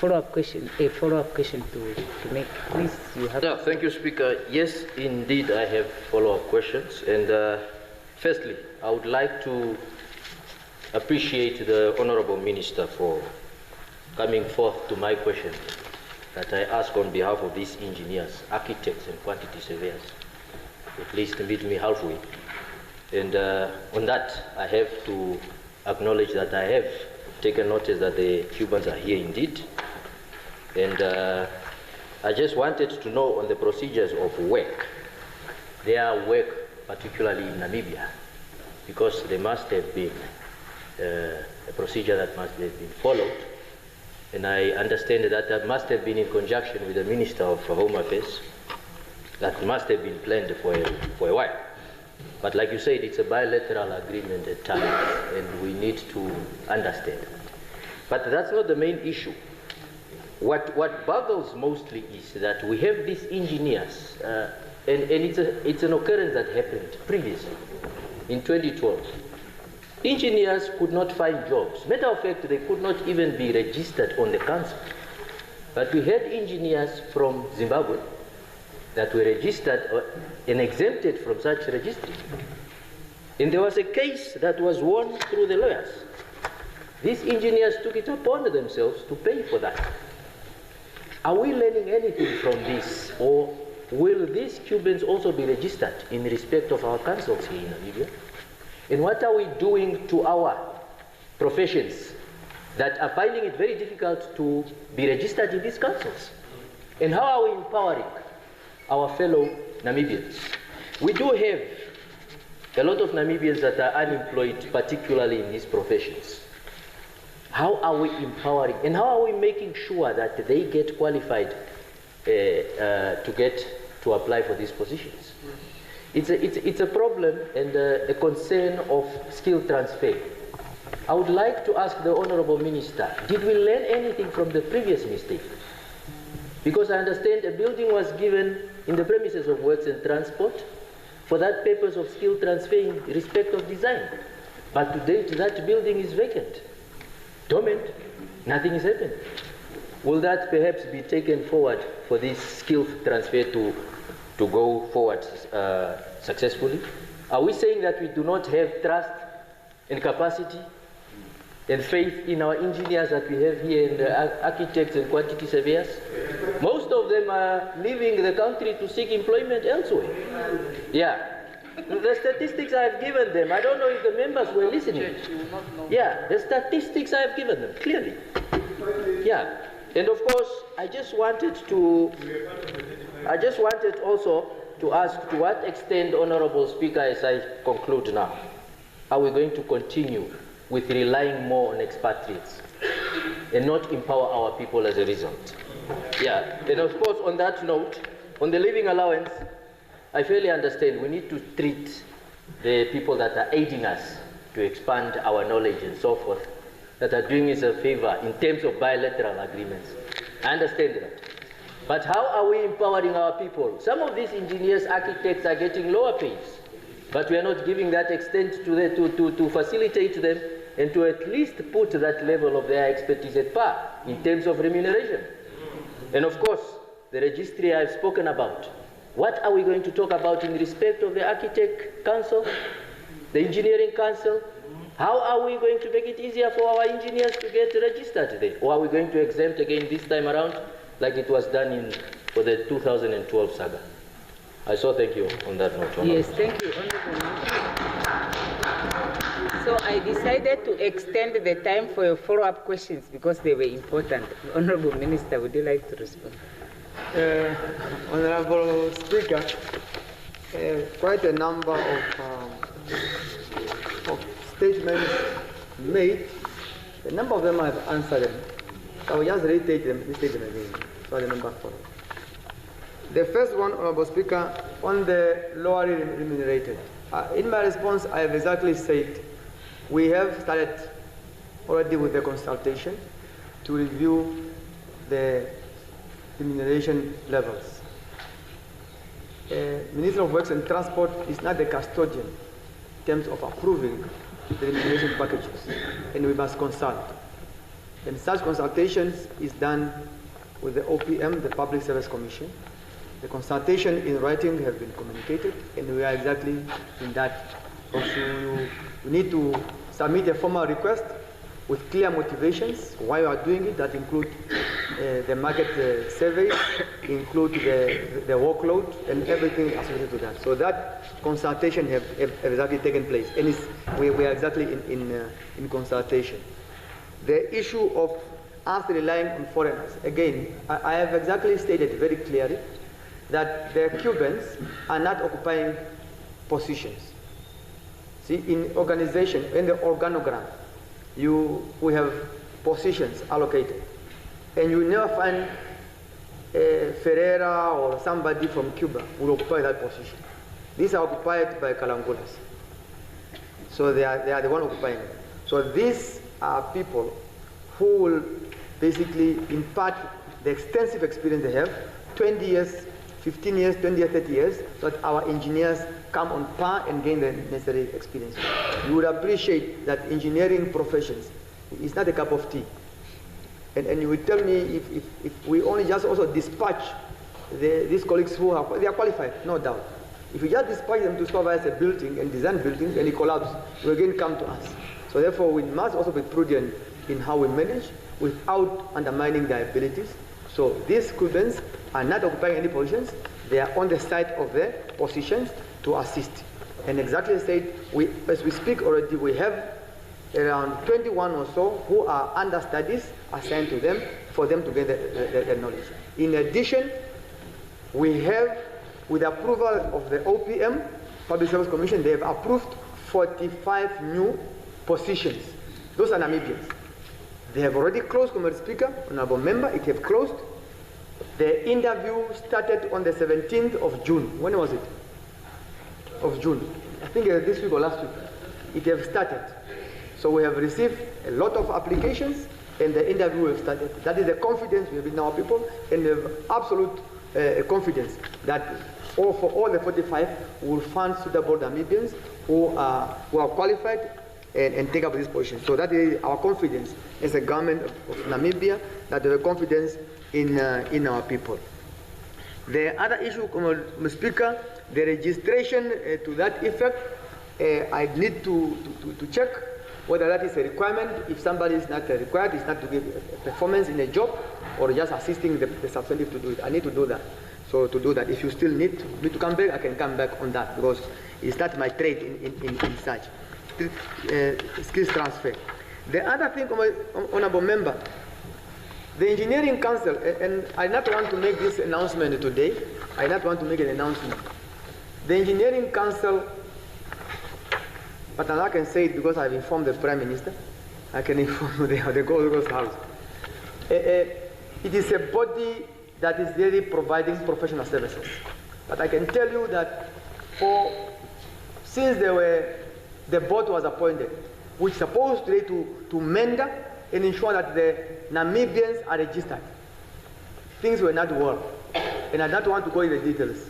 follow-up question to make. Please, you have. Yeah, thank you, Speaker. Yes, indeed, I have follow-up questions. And firstly, I would like to appreciate the Honorable Minister for coming forth to my question that I ask on behalf of these engineers, architects, and quantity surveyors. At least meet me halfway. And on that, I have to acknowledge that I have taken notice that the Cubans are here indeed. And I just wanted to know on the procedures of work, their work, particularly in Namibia, because there must have been a procedure that must have been followed. And I understand that that must have been in conjunction with the Minister of Home Affairs. That must have been planned for a while. But like you said, it's a bilateral agreement at times, and we need to understand that. But that's not the main issue. What boggles mostly is that we have these engineers, and it's an occurrence that happened previously, in 2012. Engineers could not find jobs. Matter of fact, they could not even be registered on the council. But we had engineers from Zimbabwe that were registered and exempted from such registry. And there was a case that was won through the lawyers. These engineers took it upon themselves to pay for that. Are we learning anything from this? Or will these Cubans also be registered in respect of our councils here in Namibia? And what are we doing to our professions that are finding it very difficult to be registered in these councils? And how are we empowering our fellow Namibians? We do have a lot of Namibians that are unemployed, particularly in these professions. How are we empowering, and how are we making sure that they get qualified to apply for these positions? It's a problem and a concern of skill transfer. I would like to ask the Honorable Minister, did we learn anything from the previous mistake? Because I understand a building was given in the premises of Works and Transport for that purpose of skill transfer in respect of design. But to date, that building is vacant, dormant, nothing is happening. Will that perhaps be taken forward for this skill transfer to go forward successfully? Are we saying that we do not have trust and capacity and faith in our engineers that we have here, and the architects and quantity surveyors? Most of them are leaving the country to seek employment elsewhere. Yeah. The statistics I have given them, I don't know if the members were listening. Yeah, the statistics I have given them, clearly. Yeah. And of course, I just wanted also to ask, to what extent, Honorable Speaker, as I conclude now, are we going to continue with relying more on expatriates and not empower our people as a result? Yeah, and of course, on that note, on the living allowance, I fairly understand we need to treat the people that are aiding us to expand our knowledge and so forth, that are doing us a favor in terms of bilateral agreements. I understand that. But how are we empowering our people? Some of these engineers, architects are getting lower pays, but we are not giving that extent to facilitate them and to at least put that level of their expertise at par in terms of remuneration. And of course, the registry I've spoken about. What are we going to talk about in respect of the Architect Council, the Engineering Council? How are we going to make it easier for our engineers to get registered there? Or are we going to exempt again this time around, like it was done for the 2012 saga? I so thank you on that note. Honorable. Yes, thank you, Honorable Minister. So I decided to extend the time for your follow-up questions because they were important. Honorable Minister, would you like to respond? Honorable Speaker, quite a number of statements made. A number of them I've answered them. I will just reiterate them again, so I remember for them. The first one, Honorable Speaker, on the lower remunerated. In my response, I have exactly said we have started already with the consultation to review the remuneration levels. Minister of Works and Transport is not the custodian in terms of approving the remuneration packages, and we must consult. And such consultations is done with the OPM, the Public Service Commission. The consultation in writing have been communicated, and we are exactly in that. Also, we need to submit a formal request with clear motivations why we are doing it. That include the market surveys, include the workload, and everything associated to that. So that consultation have exactly taken place, and we are exactly in consultation. The issue of us relying on foreigners, again, I have exactly stated very clearly that the Cubans are not occupying positions. See, in organization, in the organogram, we have positions allocated, and you never find Ferreira or somebody from Cuba will occupy that position. These are occupied by Kalangulas. So they are the one occupying it. So these are people who will basically impart the extensive experience they have, 20 years, 15 years, 20 years, 30 years, so that our engineers come on par and gain the necessary experience. You would appreciate that engineering professions is not a cup of tea. And you would tell me if we only just also dispatch these colleagues who they are qualified, no doubt. If you just dispatch them to supervise a building and design buildings and it collapses, will again come to us. So therefore, we must also be prudent in how we manage without undermining their abilities. So these Cubans are not occupying any positions. They are on the side of their positions to assist. And exactly as I said, as we speak already, we have around 21 or so who are understudies assigned to them for them to get the knowledge. In addition, we have, with approval of the OPM, Public Service Commission, they have approved 45 new positions. Those are Namibians. They have already closed, Comrade Speaker, Honorable Member, it have closed. The interview started on the 17th of June. When was it? Of June. I think this week or last week. It have started. So we have received a lot of applications and the interview have started. That is the confidence we have in our people, and we have absolute confidence that for all the 45 we will find suitable Namibians who are qualified and take up this position. So that is our confidence as a government of Namibia, that we have confidence in our people. The other issue, Mr. Speaker, the registration to that effect, I need to check whether that is a requirement. If somebody is not required, it's not to give a performance in a job or just assisting the substantive to do it. I need to do that. So to do that, if you still need me to come back, I can come back on that because it's not my trade in such. Skills transfer. The other thing, Honorable Member, the Engineering Council, and I not want to make this announcement today, I not want to make an announcement. The Engineering Council, but I can say it because I've informed the Prime Minister, I can inform the Gold House. It is a body that is really providing professional services. But I can tell you that since the board was appointed, which is supposed to mend and ensure that the Namibians are registered. Things were not well, and I don't want to go into the details.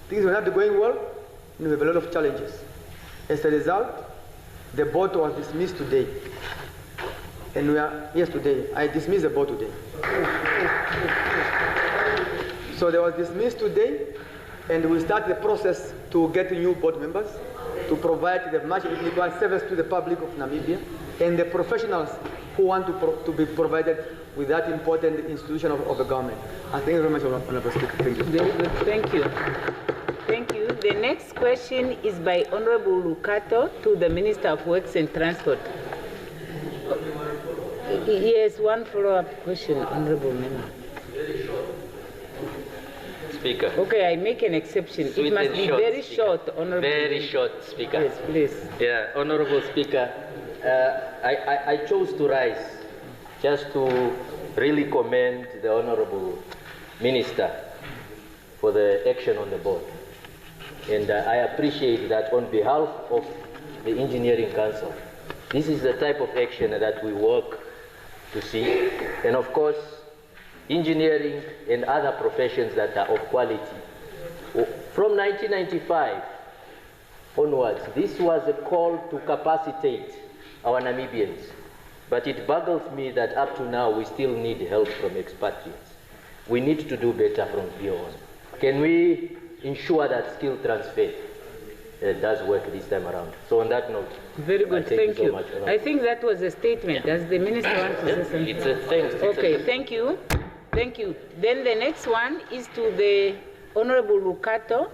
Things were not going well, and we have a lot of challenges. As a result, the board was dismissed today. And today. I dismissed the board today. So they was dismissed today, and we start the process to get new board members, to provide the much required service to the public of Namibia, and the professionals who want to be provided with that important institution of the government. I thank you very much, Honorable Speaker. Thank you. Very good. Thank you. Thank you. The next question is by Honorable Lucato to the Minister of Works and Transport. Yes, one follow-up question, Honorable Member. Speaker. Okay, I make an exception. Sweet it must be short, very Speaker. short, Honorable. Very short, Speaker. Yes, please. Yeah, Honorable Speaker, I chose to rise just to really commend the Honorable Minister for the action on the board. And I appreciate that on behalf of the Engineering Council. This is the type of action that we work to see. And of course, engineering and other professions that are of quality. From 1995 onwards, this was a call to capacitate our Namibians. But it boggles me that up to now we still need help from expatriates. We need to do better from here on. Can we ensure that skill transfer does work this time around? So on that note, very good. Thank you. So much. I think that was a statement. Does the minister want to say something? It's a thanks. Okay, thank you. Thank you. Then the next one is to the Honorable Lucato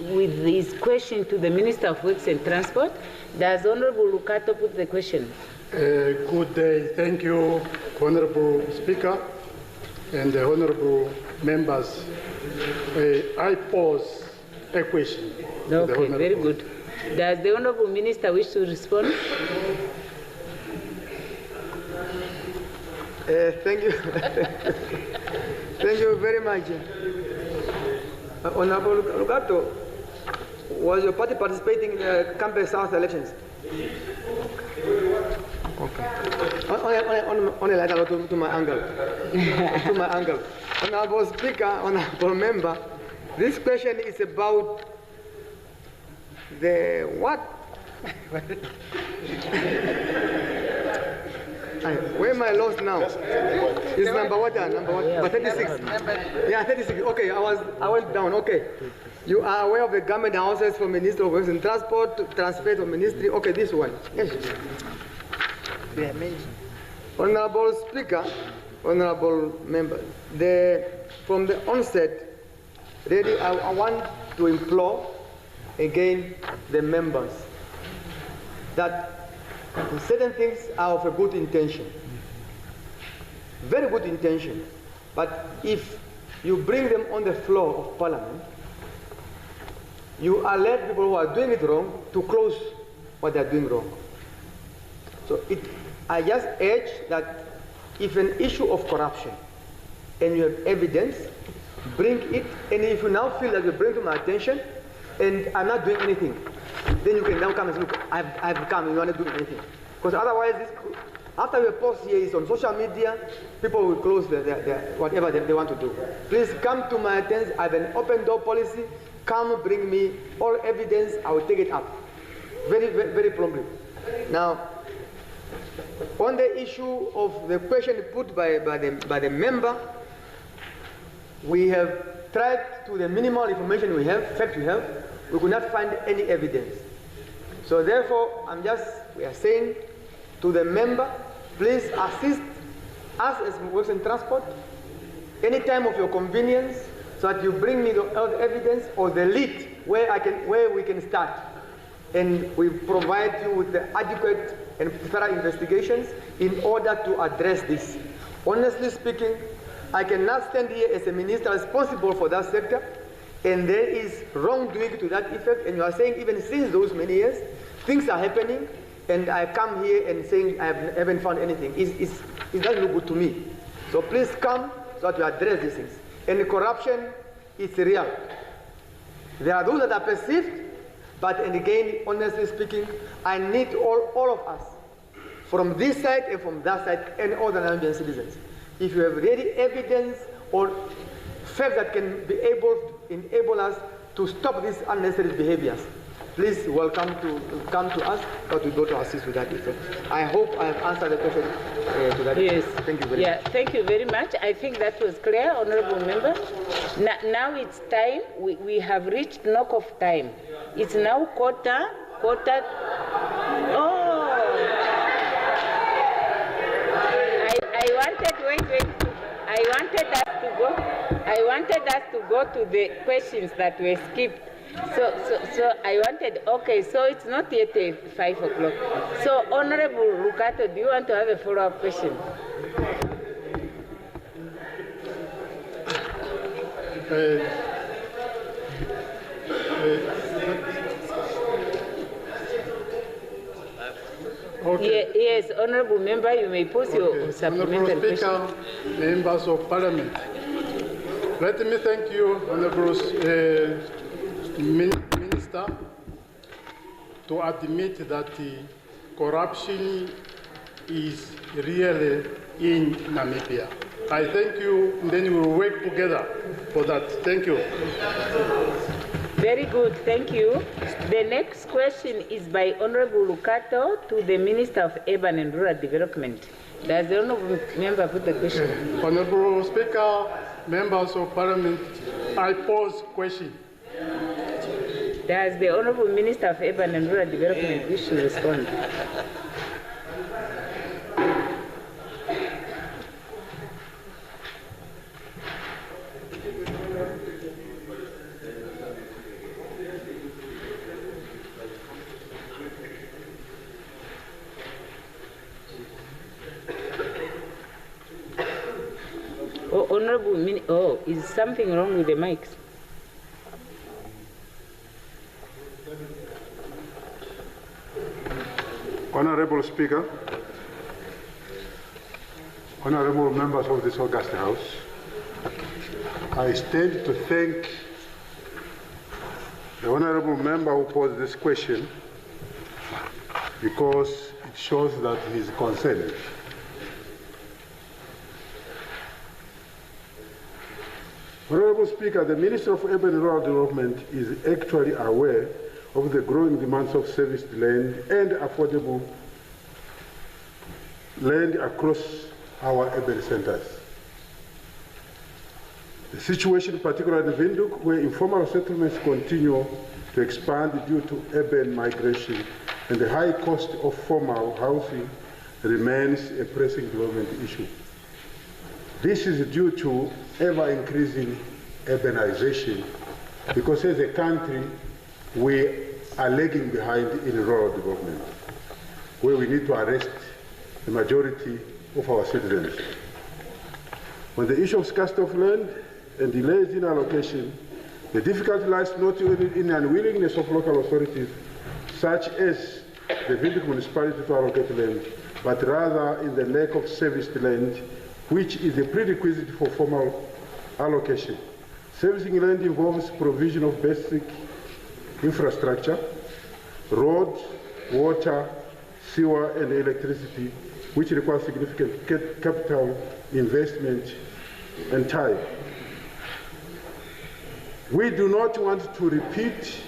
with his question to the Minister of Works and Transport. Does Honorable Lucato put the question? Good day. Thank you, Honorable Speaker and the Honorable members. I pose a question. Okay, very good. Does the Honorable Minister wish to respond? Thank you. Thank you very much. Honorable Lucato, was your party participating in the Campbell South elections? Okay. Only like to my uncle. To my uncle. Honorable Speaker, Honorable Member, this question is about the what? Where am I lost now? It's number what? Number what? Yeah. 36. Yeah, 36. Okay, I went down. Okay. You are aware of the government houses for Minister of Works and Transport, transfer to Ministry. Okay, this one. Yes. They are amazing. Honorable Speaker, Honorable Member, from the onset, really, I want to implore again the members that certain things are of a good intention, very good intention, but if you bring them on the floor of Parliament, you alert people who are doing it wrong to close what they are doing wrong. So I just urge that if an issue of corruption and you have evidence, bring it, and if you now feel that you bring to my attention and I'm not doing anything, then you can now come and say, look, I've come, you want to do anything. Because otherwise, after your post here is on social media, people will close whatever they want to do. Please come to my attention. I have an open door policy. Come, bring me all evidence. I will take it up very, very, very promptly. Now, on the issue of the question put by the member, we have tried to the minimal information we have, fact we have, we could not find any evidence. So therefore, we are saying to the member, please assist us as Works and Transport any time of your convenience, so that you bring me the evidence or the lead where we can start, and we provide you with the adequate and thorough investigations in order to address this. Honestly speaking, I cannot stand here as a minister responsible for that sector, and there is wrongdoing to that effect, and you are saying even since those many years, things are happening, and I come here and saying I haven't found anything. It doesn't look good to me. So please come so that you address these things. And the corruption is real. There are those that are perceived, but and again, honestly speaking, I need all of us, from this side and from that side, and all the Namibian citizens. If you have really evidence or facts that can be enable us to stop these unnecessary behaviors, please welcome to come to us, but we go to assist with that effect. I hope I have answered the question to that. Yes. Thank you very much. Thank you very much. I think that was clear, Honorable Member. Now it's time. We have reached knock-off time. It's now quarter. Oh! I wanted us to go to the questions that were skipped. So I wanted, okay, so it's not yet 5 o'clock. So Honorable Lucato, do you want to have a follow-up question? Okay. Yes, Honorable Member, you may pose your supplementary question. Honorable Speaker, members of Parliament, let me thank you, Honorable Minister, to admit that corruption is really in Namibia. I thank you, and then we will work together for that. Thank you. Very good, thank you. The next question is by Honorable Lukato to the Minister of Urban and Rural Development. Does the Honorable Member put the question? Honorable Speaker, Members of Parliament, I pose question. Does the Honorable Minister of Urban and Rural Development wish to respond? Oh, is something wrong with the mics? Honorable Speaker, honorable members of this august House, I stand to thank the honorable member who posed this question because it shows that he is concerned. Honorable Speaker, the Minister of Urban and Rural Development is actually aware of the growing demands of serviced land and affordable land across our urban centers. The situation, particularly in Windhoek, where informal settlements continue to expand due to urban migration and the high cost of formal housing, remains a pressing development issue. This is due to ever-increasing urbanization, because as a country, we are lagging behind in rural development, where we need to arrest the majority of our citizens. On the issue of scarcity of land and delays in allocation, the difficulty lies not only in the unwillingness of local authorities, such as the Windhoek municipality, to allocate land, but rather in the lack of serviced land, which is a prerequisite for formal allocation. Servicing land involves provision of basic infrastructure, roads, water, sewer, and electricity, which requires significant capital investment and time. We do not want to repeat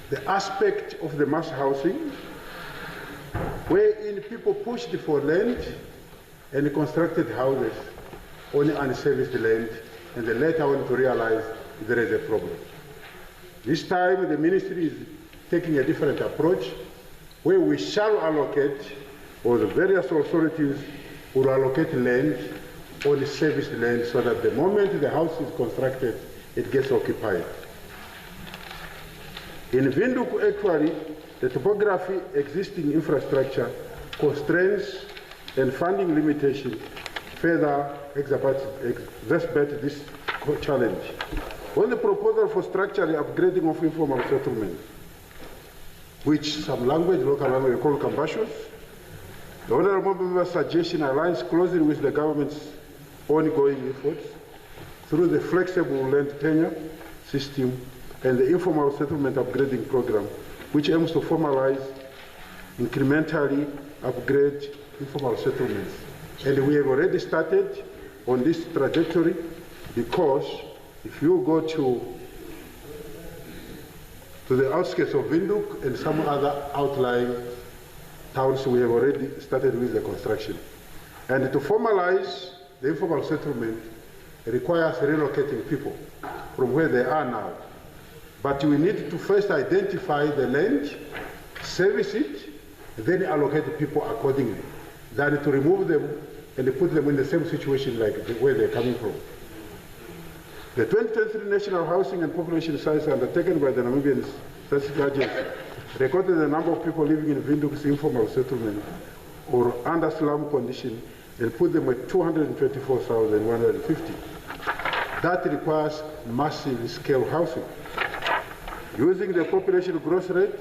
the aspect of the mass housing, wherein people pushed for land and constructed houses on unserviced land, and the later on to realize there is a problem. This time the ministry is taking a different approach, where we shall allocate, or the various authorities will allocate land on serviced land, so that the moment the house is constructed, it gets occupied. In Windhoek, actually, the topography, existing infrastructure, constraints, and funding limitations further exacerbate this challenge. On the proposal for structural upgrading of informal settlement, which some local language call Kambashos, the honorable member's suggestion aligns closely with the government's ongoing efforts through the flexible land tenure system and the informal settlement upgrading program, which aims to formalize, incrementally upgrade informal settlements. And we have already started on this trajectory, because if you go to the outskirts of Windhoek and some other outlying towns, we have already started with the construction. And to formalize the informal settlement, it requires relocating people from where they are now. But we need to first identify the land, service it, then allocate people accordingly, than to remove them and put them in the same situation like where they're coming from. The 2023 National Housing and Population Census undertaken by the Namibian Statistics Agency recorded the number of people living in Windhoek's informal settlement or under slum condition and put them at 224,150. That requires massive scale housing. Using the population growth rate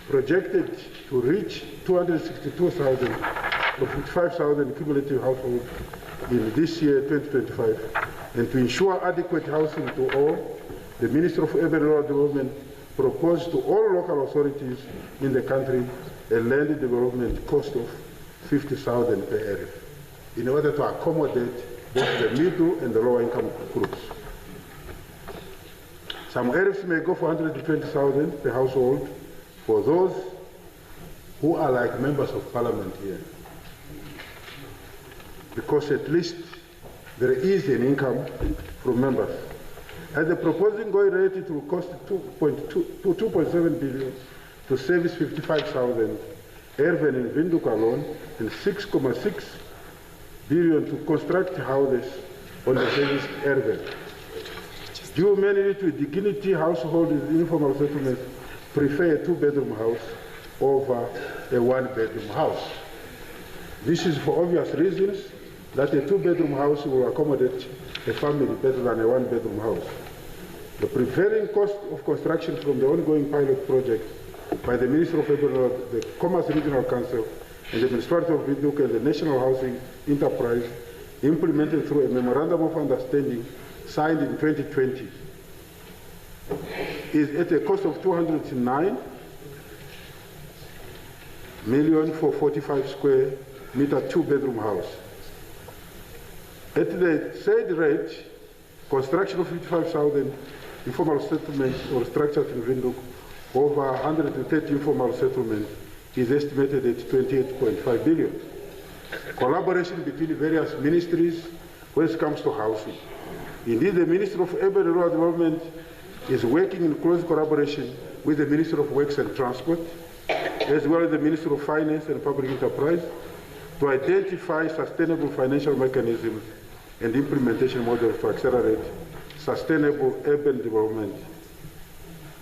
projected to reach 262,000 or 55,000 cumulative households in this year, 2025, and to ensure adequate housing to all, the Minister of Urban and Rural Development proposed to all local authorities in the country a land development cost of 50,000 per area, in order to accommodate both the middle and the lower income groups. Some areas may go for 120,000 per household for those who are like members of parliament here. Because at least there is an income from members. At the proposing going rate, it will cost 2.7 billion to service 55,000 Erven and Windhoek alone, and 6.6 billion to construct houses on the serviced Erven. Due mainly to dignity, households in informal settlements prefer a two-bedroom house over a one-bedroom house. This is for obvious reasons that a two-bedroom house will accommodate a family better than a one-bedroom house. The prevailing cost of construction from the ongoing pilot project by the Ministry of Urban, the Commerce Regional Council, and the Ministerial of Windhoek and the National Housing Enterprise, implemented through a Memorandum of Understanding signed in 2020, is at a cost of 209 million for 45 square meter two-bedroom house. At the said rate, construction of 55,000 informal settlements or structures in Windhoek over 130 informal settlements is estimated at 28.5 billion. Collaboration between various ministries when it comes to housing. Indeed, the Ministry of Urban and Rural Development is working in close collaboration with the Ministry of Works and Transport, as well as the Ministry of Finance and Public Enterprise, to identify sustainable financial mechanisms and implementation models to accelerate sustainable urban development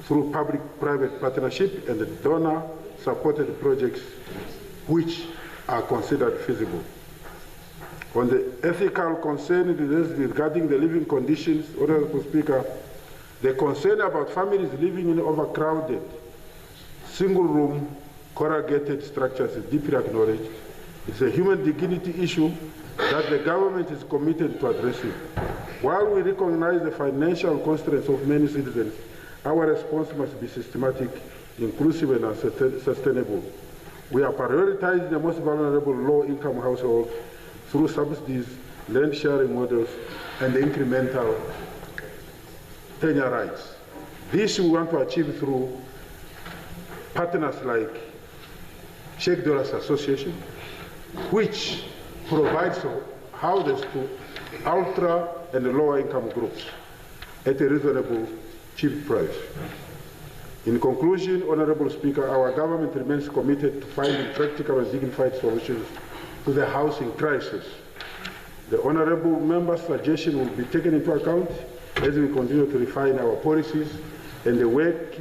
through public-private partnership and donor-supported projects which are considered feasible. On the ethical concern regarding the living conditions, Honorable Speaker, the concern about families living in overcrowded, single-room, corrugated structures is deeply acknowledged. It's a human dignity issue that the government is committed to addressing. While we recognize the financial constraints of many citizens, our response must be systematic, inclusive, and sustainable. We are prioritizing the most vulnerable low-income households through subsidies, land-sharing models, and incremental tenure rights. This we want to achieve through partners like Sheikh Dollars Association, which provides houses to ultra and lower income groups at a reasonable, cheap price. In conclusion, Honorable Speaker, our government remains committed to finding practical and dignified solutions to the housing crisis. The Honorable Member's suggestion will be taken into account as we continue to refine our policies and the work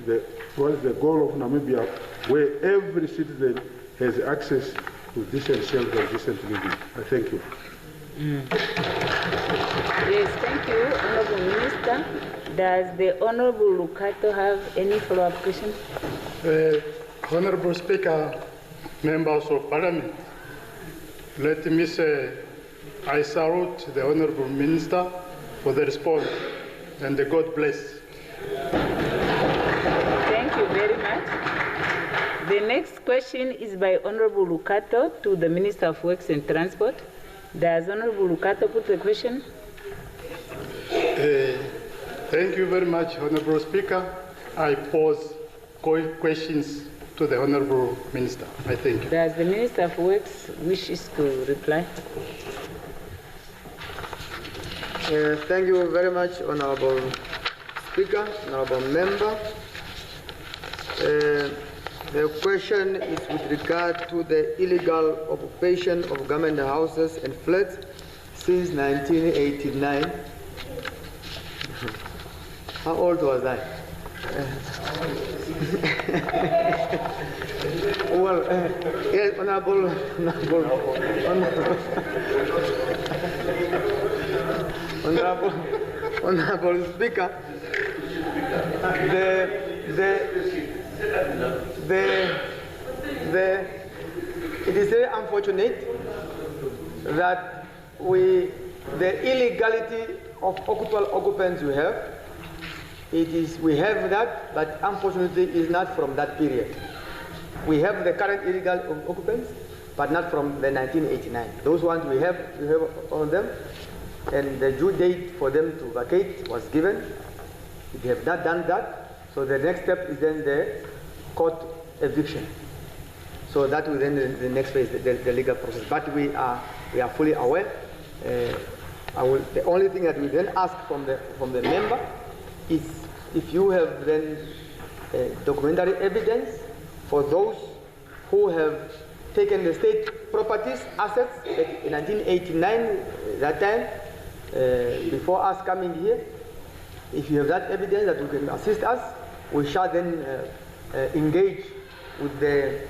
towards the goal of Namibia, where every citizen has access to decent shelter and decent living. I thank you. Yes, thank you, Honorable Minister. Does the Honorable Lucato have any follow-up question? Honorable Speaker, members of Parliament, let me say I salute the Honorable Minister for the response, and God bless. Thank you very much. The next question is by Honorable Lucato to the Minister of Works and Transport. Does Honorable Lucato put the question? Thank you very much, Honorable Speaker. I pose questions to the Honorable Minister. I thank you. Does the Minister of Works wishes to reply? Thank you very much, Honorable Speaker, Honorable Member. The question is with regard to the illegal occupation of government houses and flats since 1989. How old was I? Well, yes, Honorable Speaker, it is very unfortunate that the illegality of occupied occupants we have that, but unfortunately is not from that period. We have the current illegal occupants, but not from the 1989. Those ones we have on them, and the due date for them to vacate was given. If you have not done that, so the next step is then the court eviction. So that will then the next phase, the legal process. But we are fully aware. The only thing that we then ask from the member is if you have then documentary evidence for those who have taken the state properties, assets, like in 1989, that time, before us coming here. If you have that evidence that you can assist us, we shall then engage with the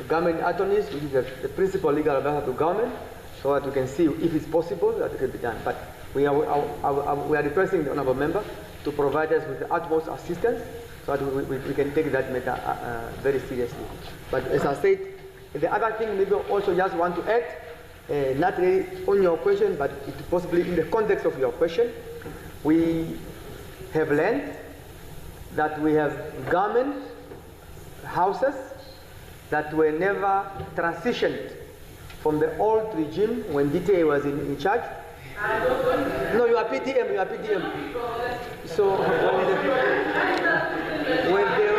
government attorneys, which is the principal legal advisor to government, so that we can see if it's possible that it can be done. But we are requesting the honourable member to provide us with the utmost assistance so that we can take that matter very seriously. But as I said, the other thing maybe also just want to add, not really on your question, but possibly in the context of your question, we have learned that we have government houses that were never transitioned from the old regime when DTA was in charge. No, you are PDM, you are PDM. So when they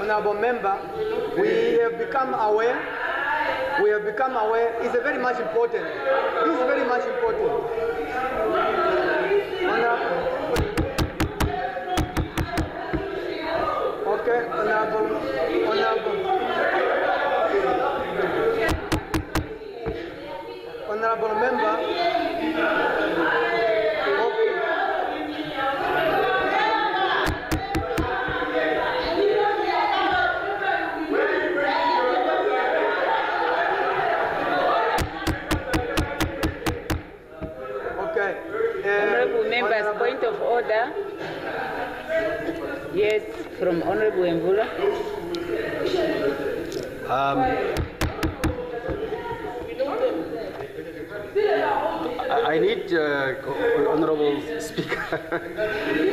Honourable member, we have become aware. It's very much important. This is very much important. Okay, honourable member. Honourable members, point of order. Yes, from Honourable Mbula. I need, Honourable Speaker,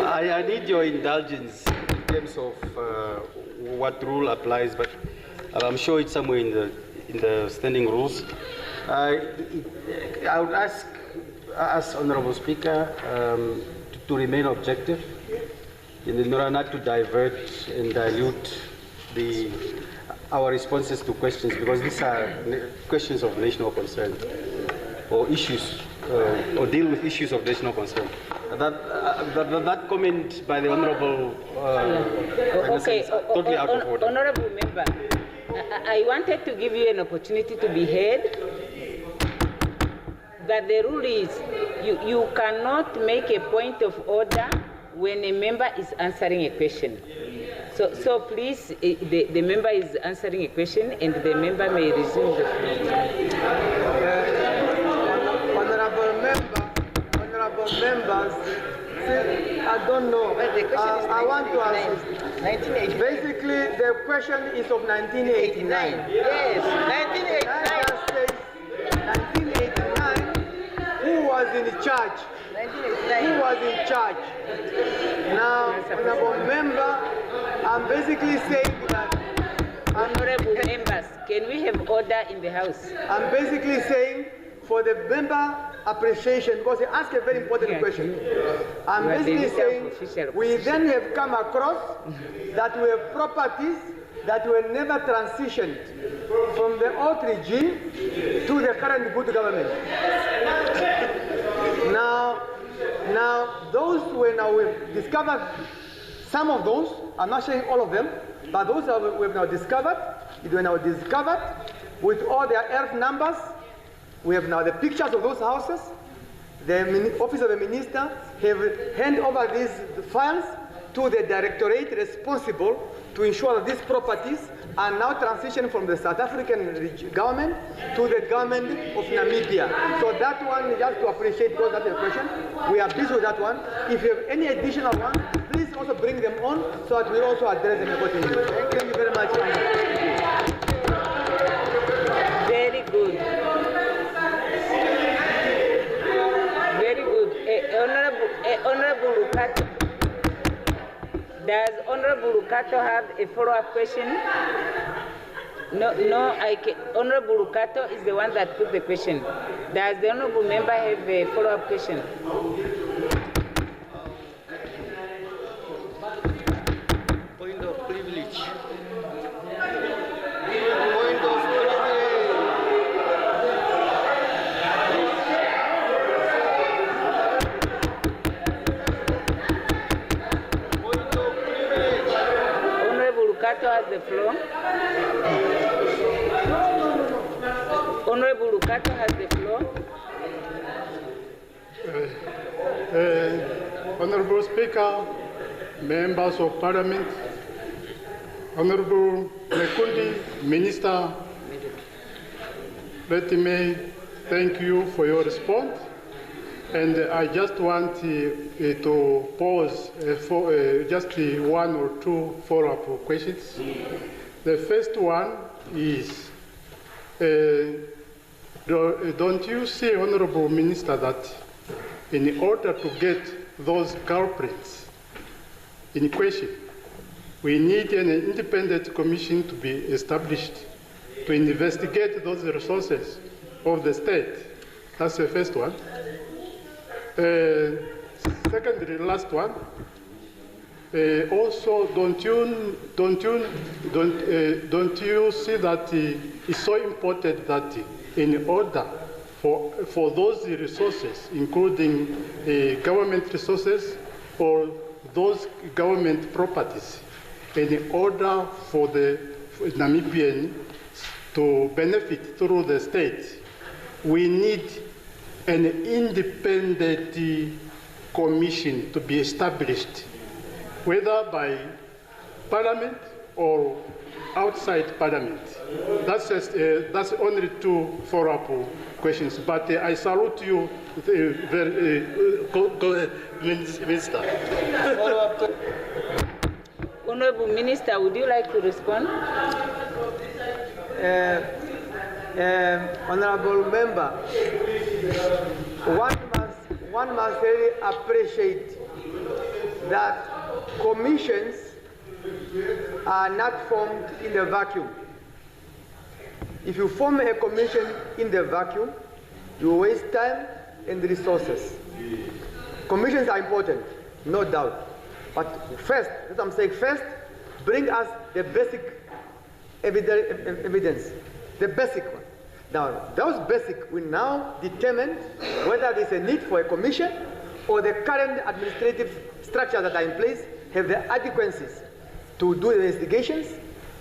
I need your indulgence in terms of what rule applies, but I'm sure it's somewhere in the standing rules. I would ask Honourable Speaker to remain objective in order not to divert and dilute our responses to questions, because these are questions of national concern or issues or deal with issues of national concern. That comment by the Honourable Okay, totally out of order. Honourable member, I wanted to give you an opportunity to be heard. But the rule is you cannot make a point of order when a member is answering a question. So please, the member is answering a question and the member may resume the floor. Honourable members, I don't know. I want to answer. Basically, the question is of 1989. Yes, 1989. Who was in charge? Who was in charge? Now, honourable member, I'm basically saying that. Honourable members, can we have order in the House? I'm basically saying for the member appreciation, because he asked a very important question. I'm basically saying we then have come across that we have properties that were never transitioned from the old regime to the current good government. Now those we've discovered, some of those, I'm not saying all of them, but those we've now discovered, with all their earth numbers. We have now the pictures of those houses. The office of the minister have handed over these files to the directorate responsible to ensure that these properties are now transitioned from the South African government to the government of Namibia. So that one, just to appreciate, because that's a question, we are busy with that one. If you have any additional one, please also bring them on so that we also address them accordingly. Thank you very much. Very good. Very good. Honorable Lukato. Does Honorable Lukato have a follow-up question? No, Honorable Lukato is the one that put the question. Does the Honorable member have a follow-up question? Point of privilege. Honorable Lukato has the floor. Honorable Lukato has the floor. Honorable Speaker, members of Parliament, Honorable Lekundi, Minister, let me thank you for your response. And I just want to pose for just one or two follow-up questions. The first one is, don't you see, Honorable Minister, that in order to get those culprits in question, we need an independent commission to be established to investigate those resources of the state? That's the first one. Secondly, last one. Also, don't you see that it's so important that in order for those resources, including government resources or those government properties, in order for the Namibian to benefit through the state, we need an independent commission to be established, whether by Parliament or outside Parliament. That's only two follow-up questions, but I salute you, Minister. Honorable Minister, would you like to respond? Honorable member, one must really appreciate that commissions are not formed in a vacuum. If you form a commission in the vacuum, you waste time and resources. Commissions are important, no doubt. But first, as I'm saying, first, bring us the basic evidence, the basic one. Now, those basic will now determine whether there's a need for a commission or the current administrative structures that are in place have the adequacies to do the investigations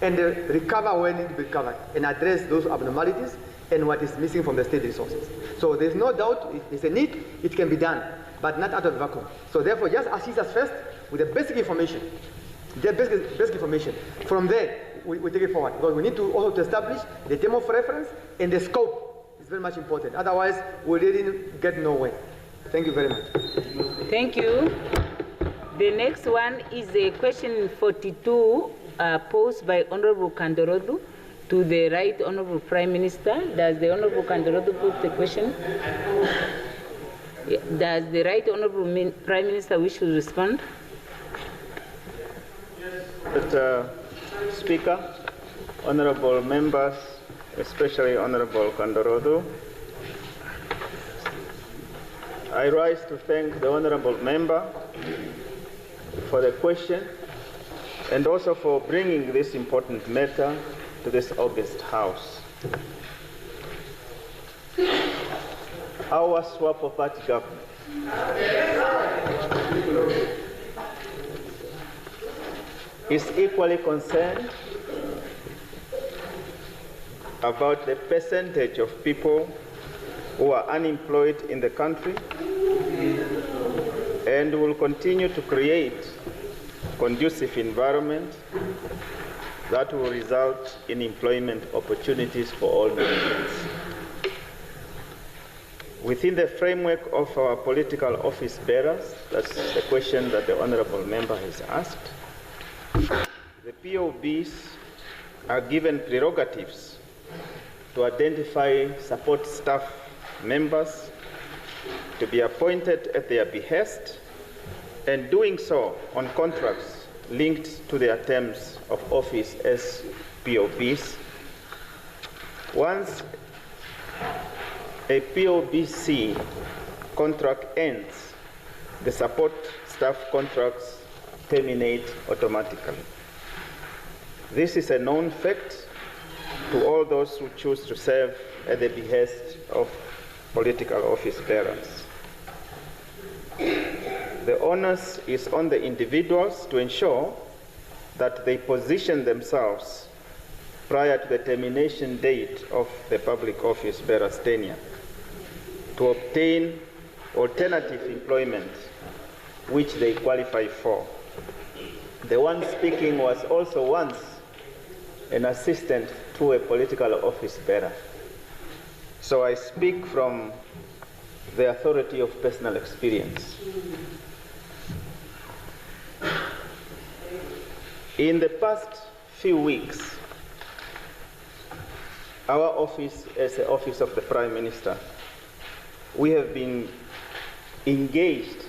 and recover where need to be recovered and address those abnormalities and what is missing from the state resources. So there's no doubt if there's a need, it can be done, but not out of the vacuum. So therefore, just assist us first with the basic information. The basic information. From there, we take it forward, because we need to also establish the term of reference and the scope. It's very much important. Otherwise, we really get nowhere. Thank you very much. Thank you. The next one is a question 42 posed by Honorable Kandorodu to the Right Honorable Prime Minister. Does the Honorable Kandorodu put the question? Does the Right Honorable Prime Minister wish to respond? Mr. Speaker, honorable members, especially Honorable Kandorodu, I rise to thank the honorable member for the question and also for bringing this important matter to this august House. Our Swapo Party government is equally concerned about the percentage of people who are unemployed in the country and will continue to create conducive environment that will result in employment opportunities for all Namibians. Within the framework of our political office bearers, that's the question that the honorable member has asked, the POBs are given prerogatives to identify support staff members to be appointed at their behest, and doing so on contracts linked to their terms of office as POBs. Once a POBC contract ends, the support staff contracts terminate automatically. This is a known fact to all those who choose to serve at the behest of political office bearers. The onus is on the individuals to ensure that they position themselves prior to the termination date of the public office bearer's tenure to obtain alternative employment which they qualify for. The one speaking was also once an assistant to a political office bearer. So I speak from the authority of personal experience. In the past few weeks, our office, as the Office of the Prime Minister, we have been engaged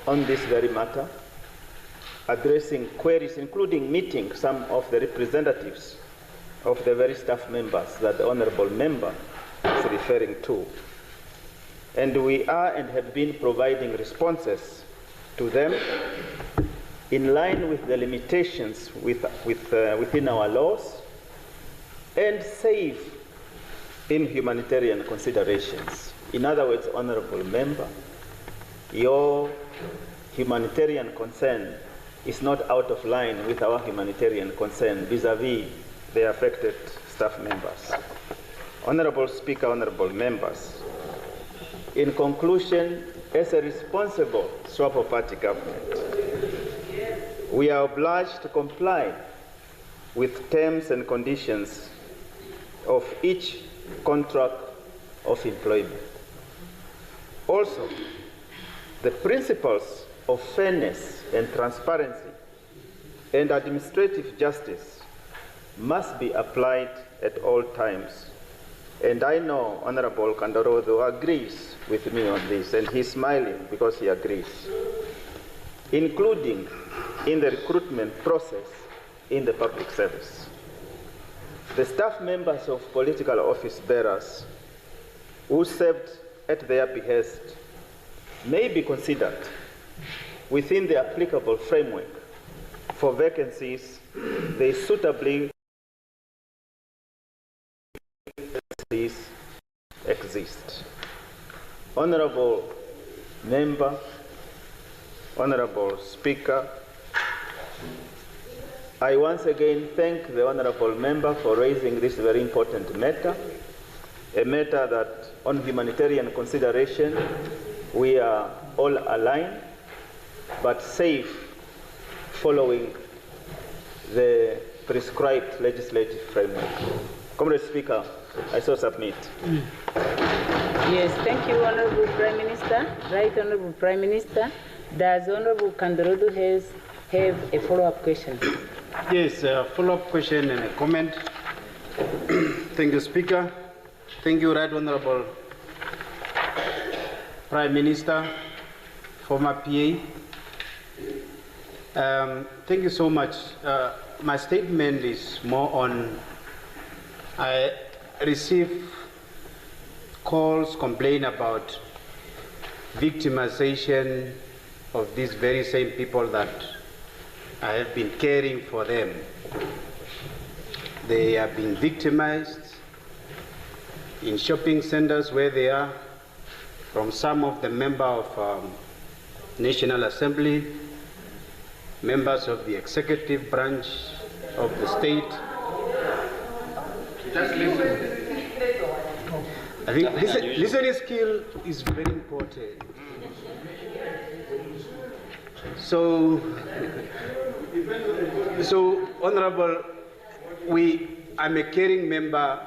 on this very matter, addressing queries, including meeting some of the representatives of the very staff members that the honorable member is referring to. And we are and have been providing responses to them in line with the limitations within our laws and safe in humanitarian considerations. In other words, honorable member, your humanitarian concern is not out of line with our humanitarian concern vis-à-vis the affected staff members. Honorable Speaker, honorable members, in conclusion, as a responsible Swapo Party government, we are obliged to comply with terms and conditions of each contract of employment. Also, the principles of fairness and transparency and administrative justice must be applied at all times. And I know Honorable Kandorodo agrees with me on this, and he's smiling because he agrees, including in the recruitment process in the public service. The staff members of political office bearers who served at their behest may be considered within the applicable framework for vacancies they suitably exist. Honorable member, honorable speaker, I once again thank the honorable member for raising this very important matter, a matter that on humanitarian consideration we are all aligned, but safe following the prescribed legislative framework. Comrade Speaker, I so submit. Yes, thank you, Honorable Prime Minister. Right, Honorable Prime Minister. Does Honorable Kandorodo have a follow-up question? Yes, a follow-up question and a comment. Thank you, Speaker. Thank you, Right Honorable Prime Minister, former PA. Thank you so much. My statement is more on, I receive calls, complain about victimization of these very same people that I have been caring for them. They have been victimized in shopping centers where they are, from some of the members of National Assembly, members of the executive branch of the state. Just listen. I think listening skill is very important. So Honorable, I'm a caring member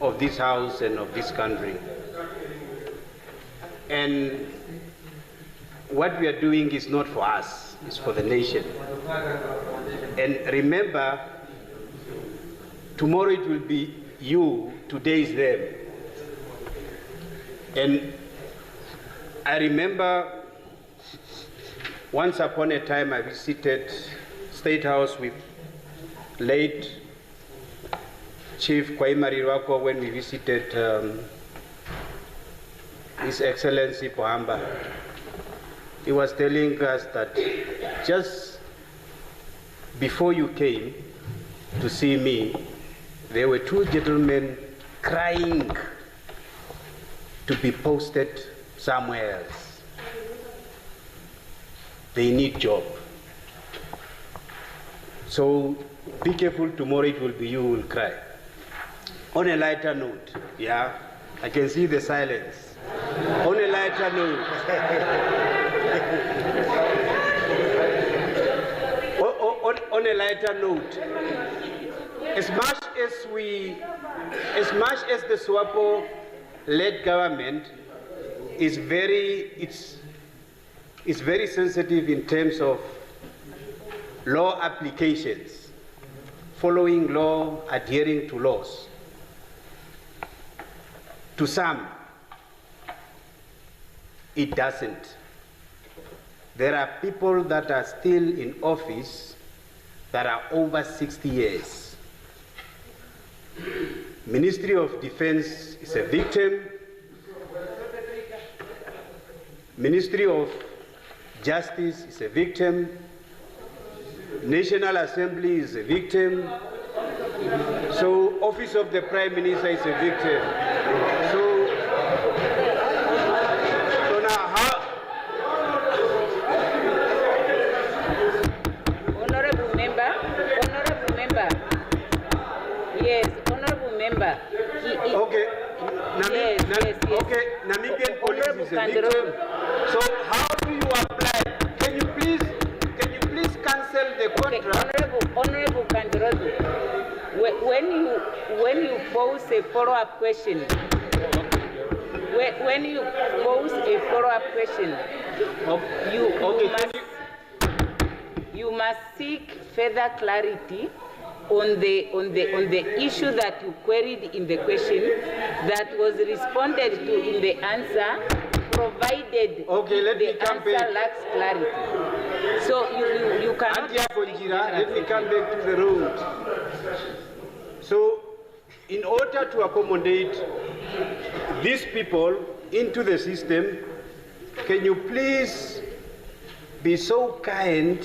of this house and of this country. And what we are doing is not for us, it's for the nation. And remember, tomorrow it will be you, today is them. And I remember once upon a time I visited State House with late Chief Kwaimari Rwako when we visited His Excellency Pohamba. He was telling us that just before you came to see me, there were two gentlemen crying to be posted somewhere else. They need job. So be careful, tomorrow it will be you who will cry. On a lighter note, yeah, I can see the silence. On a lighter note, on a lighter note, as much as the SWAPO-led government is very sensitive in terms of law applications, following law, adhering to laws. To some, it doesn't. There are people that are still in office that are over 60 years. Ministry of Defense is a victim. Ministry of Justice is a victim. National Assembly is a victim. So Office of the Prime Minister is a victim. So now how? Honorable member. Yes, honorable member. Okay. Okay, Namibian police is a victim. So how do you apply? Can you please cancel the contract? Honorable Kandirodu, when you pose a follow-up question, you must seek further clarity on the issue that you queried in the question that was responded to in the answer, provided the answer lacks clarity. So you cannot. Let me come back to the road. So, in order to accommodate these people into the system, can you please be so kind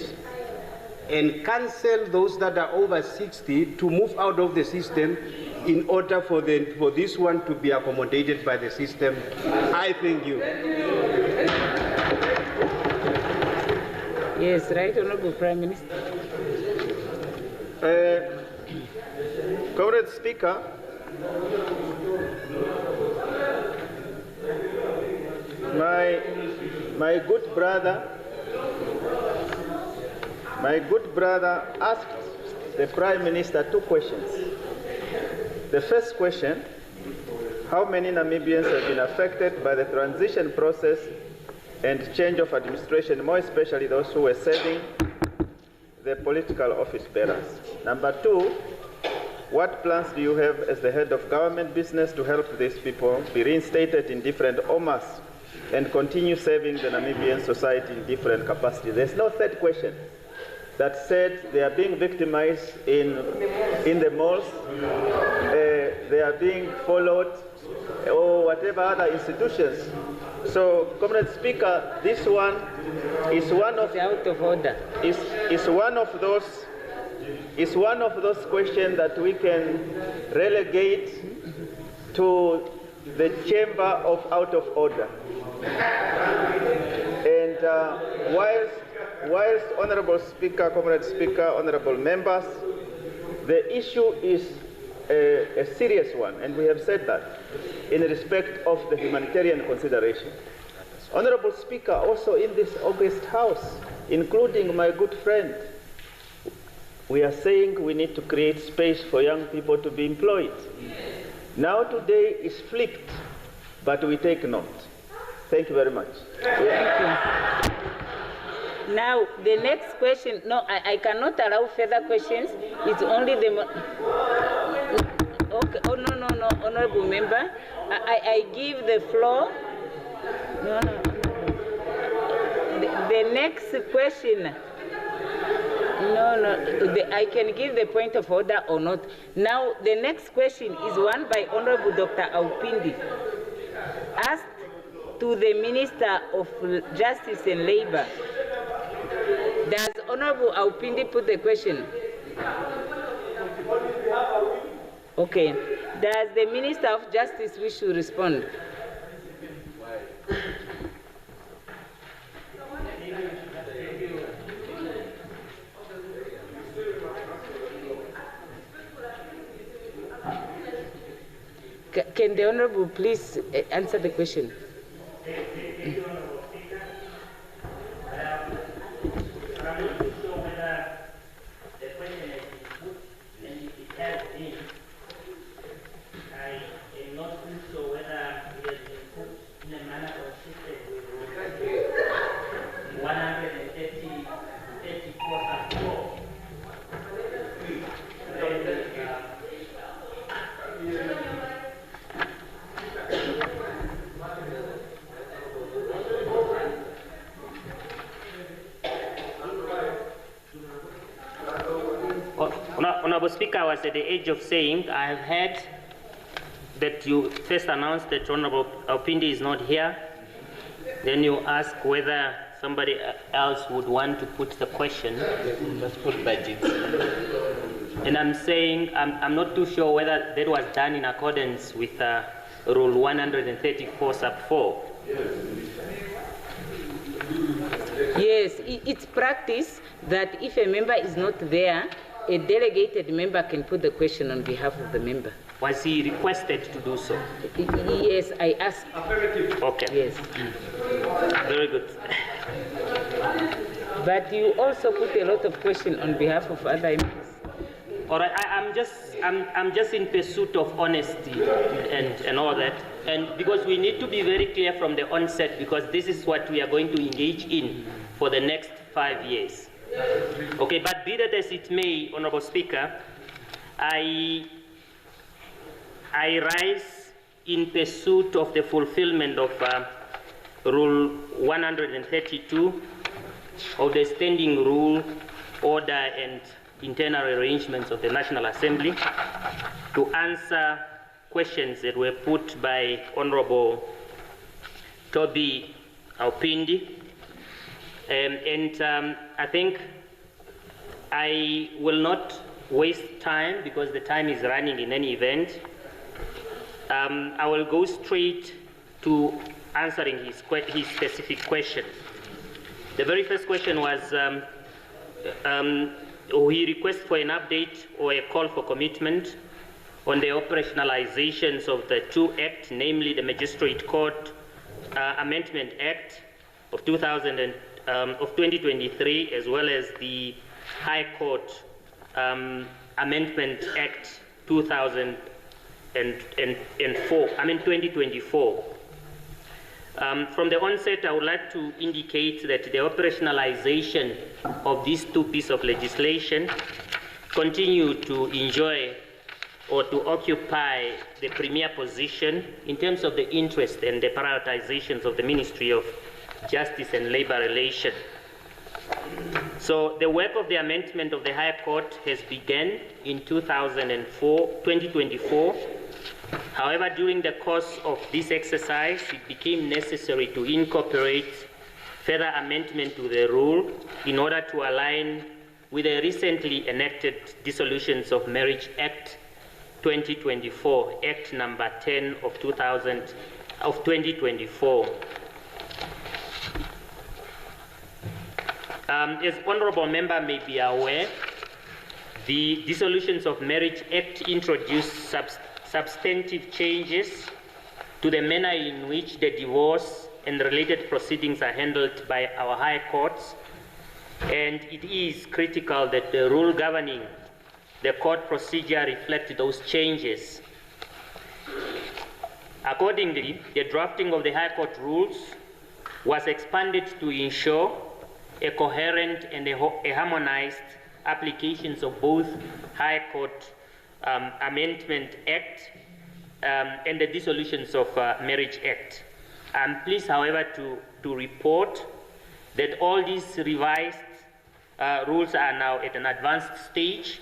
and cancel those that are over 60 to move out of the system in order for this one to be accommodated by the system? I thank you. Yes, right, Honorable Prime Minister. Comrade Speaker, my good brother asked the Prime Minister two questions. The first question, how many Namibians have been affected by the transition process and change of administration, more especially those who were serving the political office bearers? Number two, what plans do you have as the head of government business to help these people be reinstated in different OMAs and continue serving the Namibian society in different capacities? There's no third question that said they are being victimized in the malls, they are being followed, or whatever other institutions. So, Comrade Speaker, this one is one of out of order. Is one of those questions that we can relegate to the chamber of out of order. And whilst Honorable Speaker, Comrade Speaker, Honorable Members, the issue is a serious one, and we have said that in respect of the humanitarian consideration. Honorable Speaker, also in this August House, including my good friend, we are saying we need to create space for young people to be employed. Now today is flipped, but we take note. Thank you very much. Thank you. Now, the next question, no, I cannot allow further questions. It's only the... Okay. Oh, no, honorable member. I give the floor. No. The next question. No. I can give the point of order or not. Now, the next question is one by Honorable Dr. Aupindi. Asked to the Minister of Justice and Labor. Does Honorable Aupindi put the question? Okay. Does the Minister of Justice wish to respond? Can the Honorable please answer the question? Honorable Speaker, I was at the edge of saying I have heard that you first announced that Honorable Aupindi is not here. Then you ask whether somebody else would want to put the question. Let's put budget. And I'm saying I'm not too sure whether that was done in accordance with Rule 134 sub 4. Yes, it's practice that if a member is not there, a delegated member can put the question on behalf of the member. Was he requested to do so? Yes, I asked. Affirmative. Okay. Yes. Very good. But you also put a lot of questions on behalf of other MPs. All right, I'm just in pursuit of honesty and all that, and because we need to be very clear from the onset, because this is what we are going to engage in for the next 5 years. Okay, but be that as it may, Honorable Speaker, I rise in pursuit of the fulfillment of Rule 132 of the Standing Rule, Order and Internal Arrangements of the National Assembly to answer questions that were put by Honorable Toby Aupindi. I think I will not waste time because the time is running in any event. I will go straight to answering his specific question. The very first question was he requests for an update or a call for commitment on the operationalizations of the two acts, namely the Magistrate Court Amendment Act of 2023, as well as the High Court Amendment Act 2024. From the onset, I would like to indicate that the operationalization of these two pieces of legislation continue to enjoy or to occupy the premier position in terms of the interest and the prioritizations of the Ministry of Justice and Labor Relations. So the work of the amendment of the High Court has begun in 2024. However, during the course of this exercise, it became necessary to incorporate further amendment to the rule in order to align with the recently enacted Dissolutions of Marriage Act 2024, Act number 10 of 2024. As honorable member may be aware, the Dissolutions of Marriage Act introduced substantive changes to the manner in which the divorce and related proceedings are handled by our high courts, and it is critical that the rule governing the court procedure reflect those changes. Accordingly, the drafting of the High Court rules was expanded to ensure a coherent and a harmonized applications of both High Court Amendment Act and the Dissolutions of Marriage Act. I'm pleased, however, to report that all these revised rules are now at an advanced stage,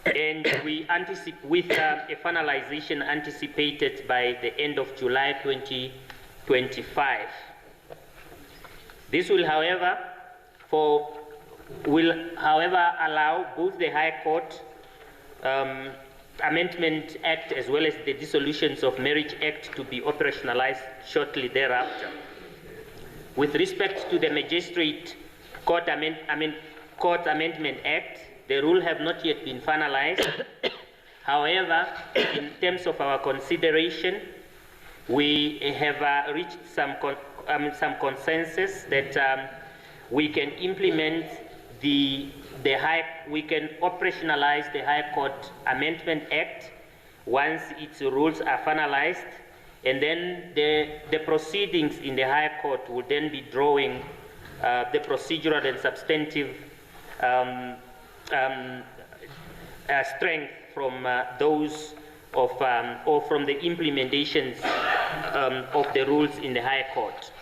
and we anticipate with a finalization anticipated by the end of July 2025. This will, however, allow both the High Court Amendment Act as well as the Dissolutions of Marriage Act to be operationalized shortly thereafter. With respect to the Magistrate Court Amendment Act, the rules have not yet been finalized. However, in terms of our consideration, we have reached some consensus that we can implement we can operationalize the High Court Amendment Act once its rules are finalized, and then the proceedings in the High Court will then be drawing the procedural and substantive strength from those of or from the implementations of the rules in the High Court.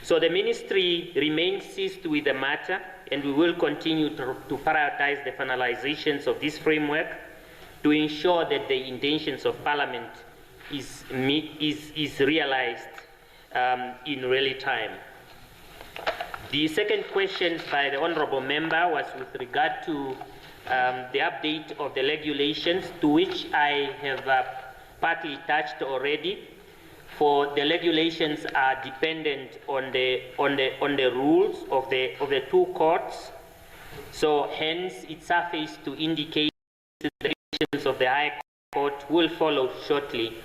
So the Ministry remains seized with the matter, and we will continue to prioritize the finalizations of this framework to ensure that the intentions of Parliament is realized in real time. The second question by the Honourable Member was with regard to the update of the regulations, to which I have partly touched already. For the regulations are dependent on the rules of the two courts, so hence it suffices to indicate that the regulations of the High Court will follow shortly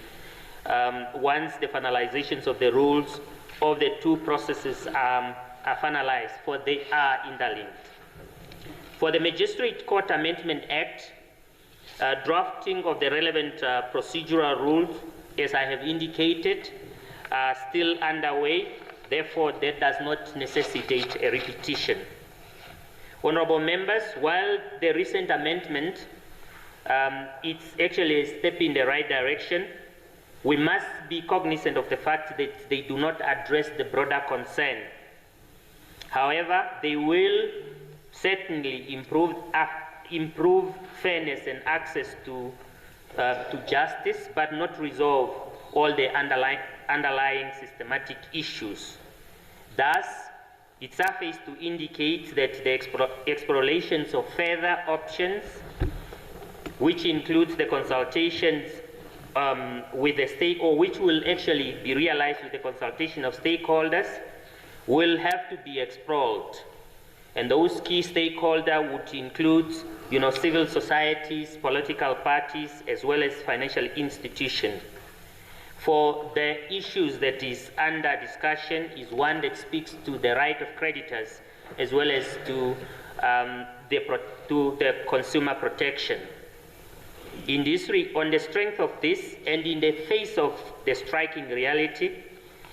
once the finalizations of the rules of the two processes are finalized, for they are interlinked. For the Magistrate Court Amendment Act, drafting of the relevant procedural rules, as I have indicated, are still underway. Therefore, that does not necessitate a repetition. Honourable members, while the recent amendment it's actually a step in the right direction, we must be cognizant of the fact that they do not address the broader concern. However, they will certainly improve fairness and access to justice, but not resolve all the underlying systematic issues. Thus, it suffices to indicate that the explorations of further options, which includes the consultations with the state, or which will actually be realized with the consultation of stakeholders, will have to be explored. And those key stakeholders would include, civil societies, political parties, as well as financial institutions. For the issues that is under discussion is one that speaks to the right of creditors, as well as to the consumer protection. On the strength of this, and in the face of the striking reality,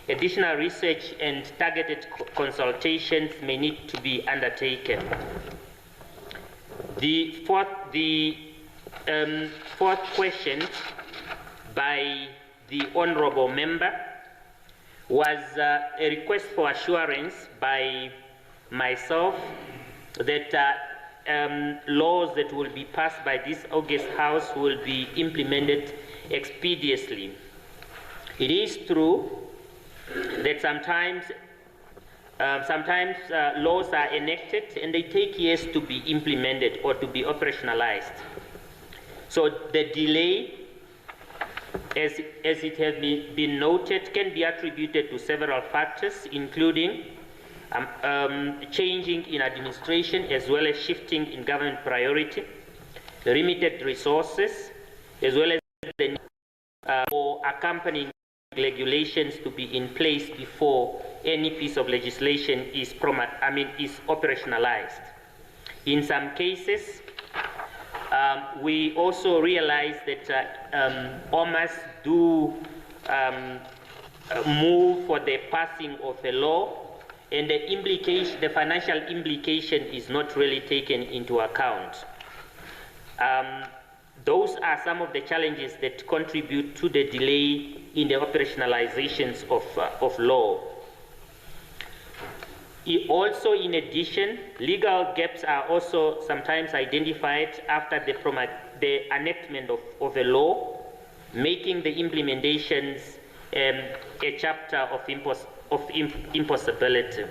additional research and targeted consultations may need to be undertaken. The fourth question by the Honourable Member was a request for assurance by myself that laws that will be passed by this August House will be implemented expeditiously. It is true that sometimes laws are enacted and they take years to be implemented or to be operationalized. So the delay, as it has been noted, can be attributed to several factors, including changing in administration as well as shifting in government priority, limited resources, as well as the need for accompanying regulations to be in place before any piece of legislation is operationalized. In some cases, We also realize that OMAs do move for the passing of a law, and the financial implication is not really taken into account. Those are some of the challenges that contribute to the delay in the operationalizations of law. Also, in addition, legal gaps are also sometimes identified after the enactment of a law, making the implementations a chapter of impossibility.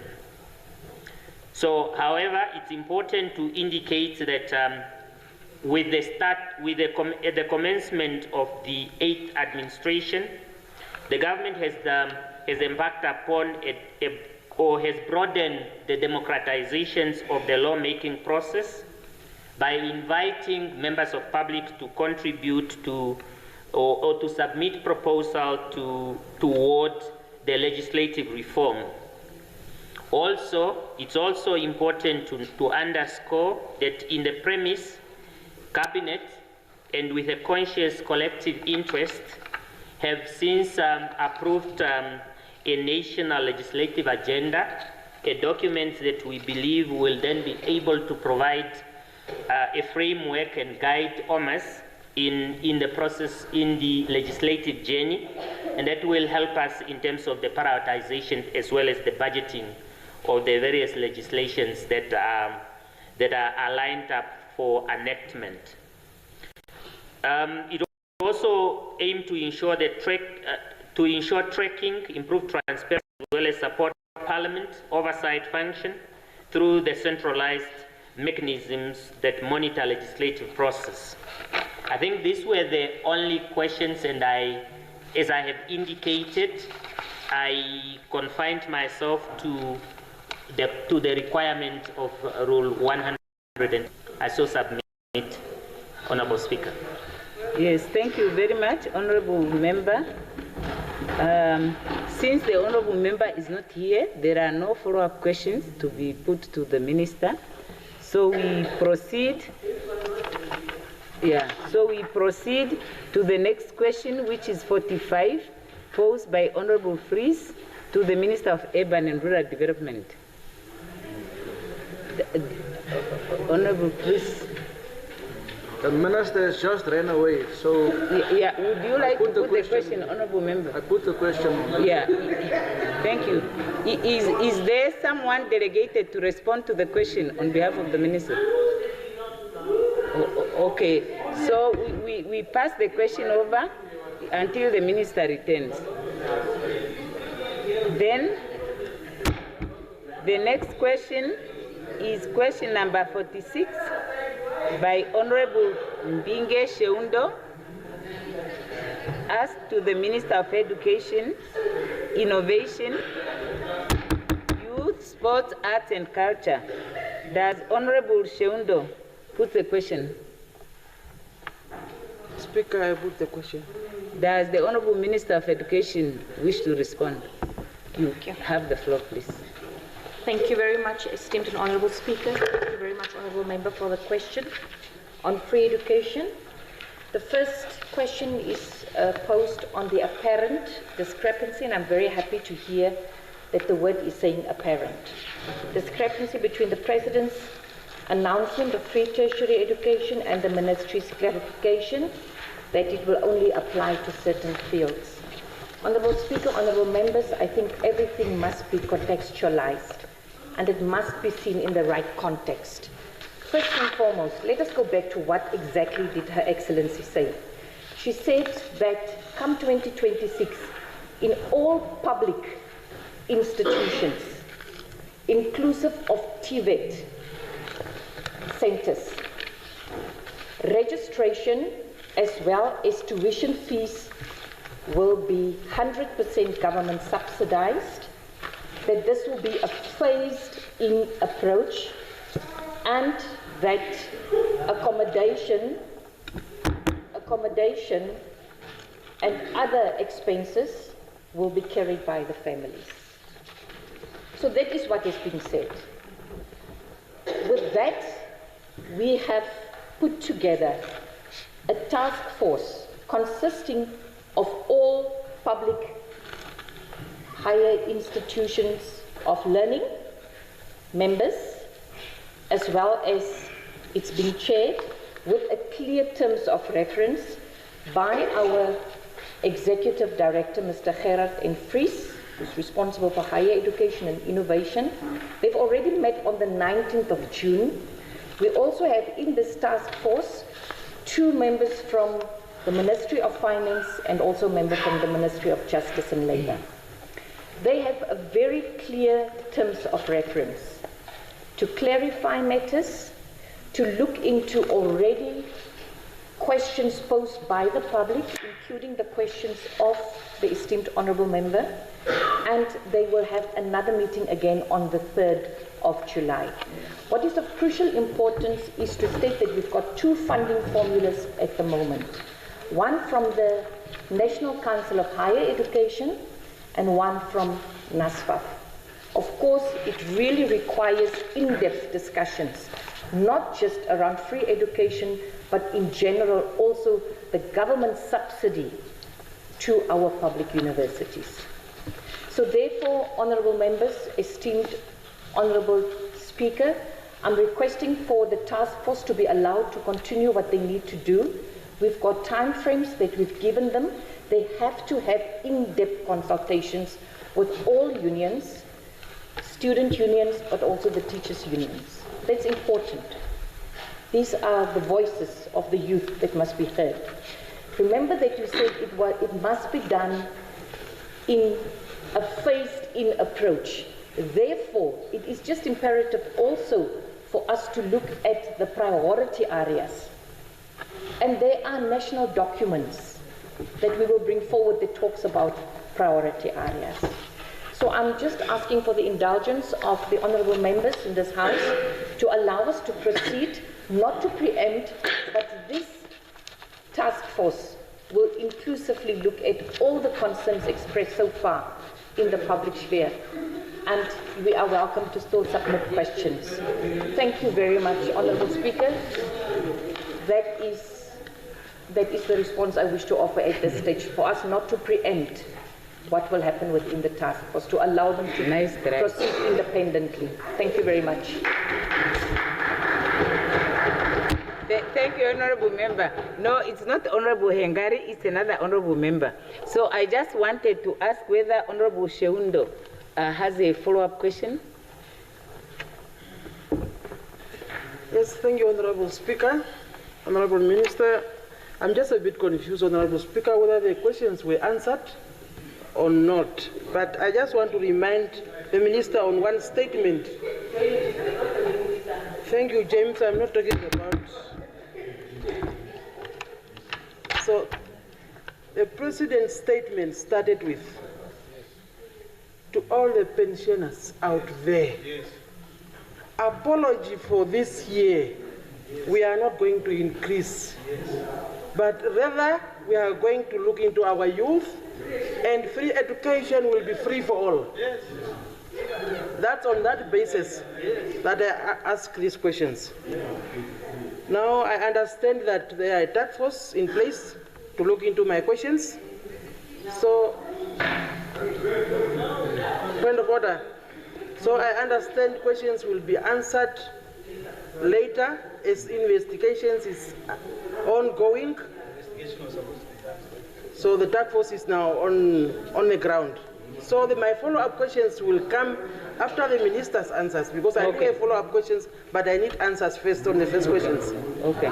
So, however, it's important to indicate that with the commencement of the 8th administration, the government has embarked upon or has broadened the democratizations of the lawmaking process by inviting members of public to contribute to or to submit proposal toward the legislative reform. Also, it's also important to underscore that in the premise, Cabinet, and with a conscious collective interest, have since approved a national legislative agenda, a document that we believe will then be able to provide a framework and guide OMAS in the process, in the legislative journey, and that will help us in terms of the prioritization as well as the budgeting of the various legislations that are lined up for enactment. It also aims to ensure that tracking, improve transparency, as well as support Parliament oversight function through the centralized mechanisms that monitor legislative process. I think these were the only questions, and as I have indicated, I confined myself to the requirement of Rule 100, and I so submit, Honourable Speaker. Yes, thank you very much, Honourable Member. Since the Honourable Member is not here, there are no follow-up questions to be put to the Minister. So we proceed. So we proceed to the next question, which is 45, posed by Honourable Fries to the Minister of Urban and Rural Development. Honourable Fries. The Minister has just ran away, so... Yeah, would you like to put the question, Honourable Member? I put the question. Yeah, thank you. Is there someone delegated to respond to the question on behalf of the Minister? Okay, so we pass the question over until the Minister returns. Then, the next question is question number 46 by Honorable Mbinge Sheundo, asked to the Minister of Education, Innovation, Youth, Sports, Arts and Culture. Does Honorable Sheundo put the question? Speaker, I put the question. Does the Honorable Minister of Education wish to respond? You have the floor, please. Thank you very much, esteemed and honourable Speaker. Thank you very much, honourable member, for the question on free education. The first question is posed on the apparent discrepancy, and I'm very happy to hear that the word is saying apparent. Discrepancy between the President's announcement of free tertiary education and the Ministry's clarification that it will only apply to certain fields. Honourable Speaker, honourable members, I think everything must be contextualized, and it must be seen in the right context. First and foremost, let us go back to what exactly did Her Excellency say. She said that come 2026, in all public institutions, inclusive of TVET centers, registration as well as tuition fees will be 100% government subsidized, that this will be a phased-in approach, and that accommodation and other expenses will be carried by the families. So that is what is being said. With that, we have put together a task force consisting of all public higher institutions of learning members, as well as it's been chaired with a clear terms of reference by our Executive Director, Mr. Gerard N. Vries, who's responsible for higher education and innovation. They've already met on the 19th of June. We also have in this task force 2 members from the Ministry of Finance and also a member from the Ministry of Justice and Labour. They have a very clear terms of reference to clarify matters, to look into already questions posed by the public, including the questions of the esteemed honourable member, and they will have another meeting again on the 3rd of July. What is of crucial importance is to state that we've got 2 funding formulas at the moment. One from the National Council of Higher Education and one from NASFAF. Of course, it really requires in-depth discussions, not just around free education, but in general also the government subsidy to our public universities. So therefore, honourable members, esteemed honourable Speaker, I'm requesting for the task force to be allowed to continue what they need to do. We've got time frames that we've given them. They have to have in-depth consultations with all unions, student unions, but also the teachers' unions. That's important. These are the voices of the youth that must be heard. Remember that you said it must be done in a phased-in approach. Therefore, it is just imperative also for us to look at the priority areas. And there are national documents that we will bring forward that talks about priority areas. So I'm just asking for the indulgence of the honourable members in this House to allow us to proceed, not to preempt, but this task force will inclusively look at all the concerns expressed so far in the public sphere. And we are welcome to still submit questions. Thank you very much, Honourable Speaker. That is the response I wish to offer at this stage, for us not to preempt what will happen within the task force, to allow them to proceed independently. Thank you very much. Thank you, Honourable Member. No, it's not Honourable Hengari, it's another Honourable Member. So I just wanted to ask whether Honourable Sheundo has a follow-up question. Yes, thank you, Honourable Speaker. Honourable Minister, I'm just a bit confused, Honourable Speaker, whether the questions were answered or not. But I just want to remind the Minister on one statement. Thank you, James. I'm not talking about. So, the President's statement started with, to all the pensioners out there, apology for this year. We are not going to increase, but rather we are going to look into our youth, and free education will be free for all. That's on that basis that I ask these questions. Now I understand that there are a task force in place to look into my questions. So, point of order. So I understand questions will be answered later as investigations is ongoing. So the task force is now on the ground. So my follow-up questions will come after the Minister's answers, because I do have follow-up questions, but I need answers first on the first questions. Okay.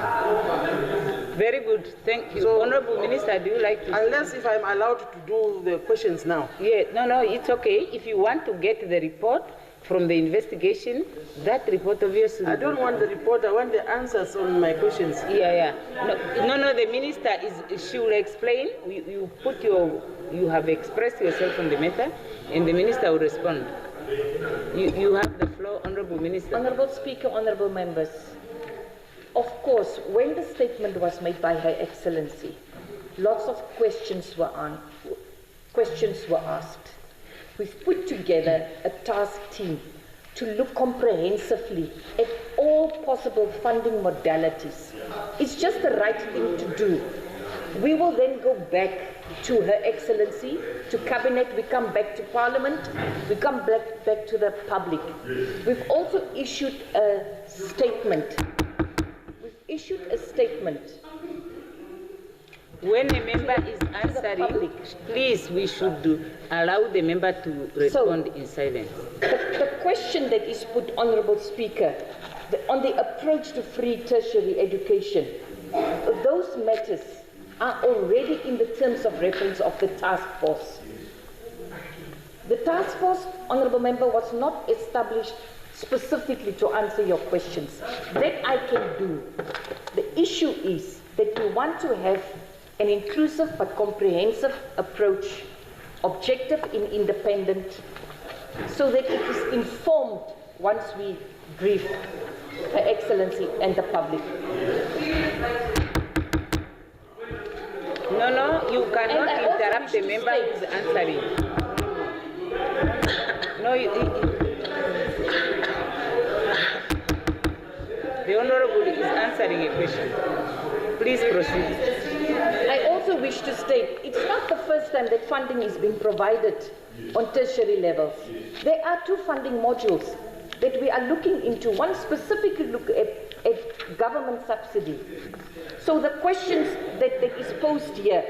Very good. Thank you. So, Honourable Minister, do you like to... Unless if I'm allowed to do the questions now. Yeah, no, it's okay. If you want to get the report from the investigation, that report obviously... I don't want the report, I want the answers on my questions. Yeah. No, the Minister, she will explain. You have expressed yourself on the matter, and the Minister will respond. You have the floor, Honourable Minister. Honourable Speaker, honourable members, of course, when the statement was made by Her Excellency, lots of questions were asked. We've put together a task team to look comprehensively at all all possible funding modalities. It's just the right thing to do. We will then go back to Her Excellency, to Cabinet, we come back to Parliament, we come back to the public. We've also issued a statement. When a member is answering, please, we should allow the member to respond in silence. The question that is put, Honourable Speaker, on the approach to free tertiary education, those matters are already in the terms of reference of the task force. The task force, Honourable Member, was not established specifically to answer your questions. That I can do. The issue is that we want to have an inclusive but comprehensive approach, objective and independent, so that it is informed once we brief Her Excellency and the public. No, you cannot interrupt the member who is answering. No, the Honourable is answering a question. Please proceed. I also wish to state, it's not the first time that funding is being provided on tertiary levels. There are two funding modules that we are looking into. One specifically look at government subsidy. So the questions that is posed here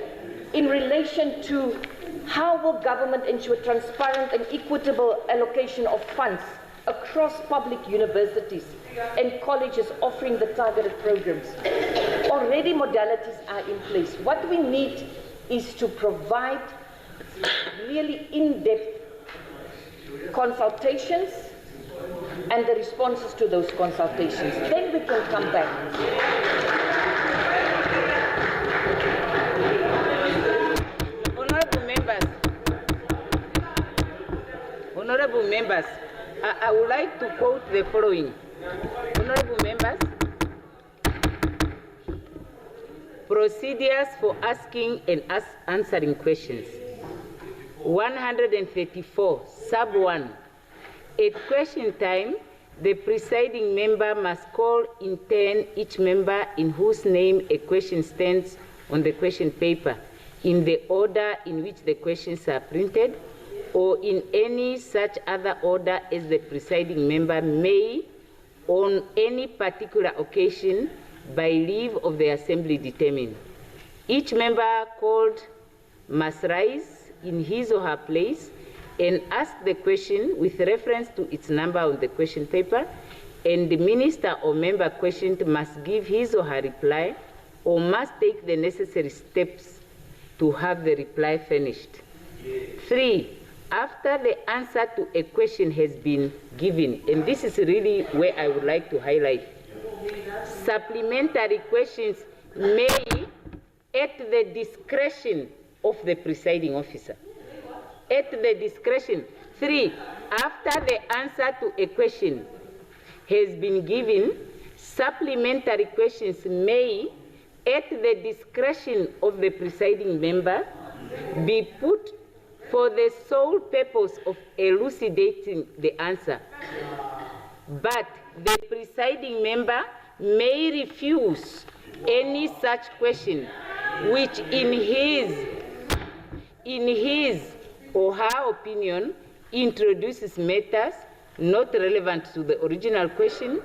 in relation to how will government ensure transparent and equitable allocation of funds across public universities and colleges offering the targeted programs. Already modalities are in place. What we need is to provide really in-depth consultations and the responses to those consultations. Then we can come back. Honourable members, I would like to quote the following. Honourable members, procedures for asking and answering questions. 134, sub 1. At question time, the presiding member must call in turn each member in whose name a question stands on the question paper, in the order in which the questions are printed, or in any such other order as the presiding member may, on any particular occasion, by leave of the Assembly determine. Each member called must rise in his or her place and ask the question with reference to its number on the question paper, and the minister or member questioned must give his or her reply or must take the necessary steps to have the reply furnished. 3, after the answer to a question has been given, and this is really where I would like to highlight, supplementary questions may, at the discretion of the presiding officer. At the discretion. 3, after the answer to a question has been given, supplementary questions may, at the discretion of the presiding member, be put for the sole purpose of elucidating the answer. But the presiding member may refuse any such question which in his or her opinion introduces matters not relevant to the original question,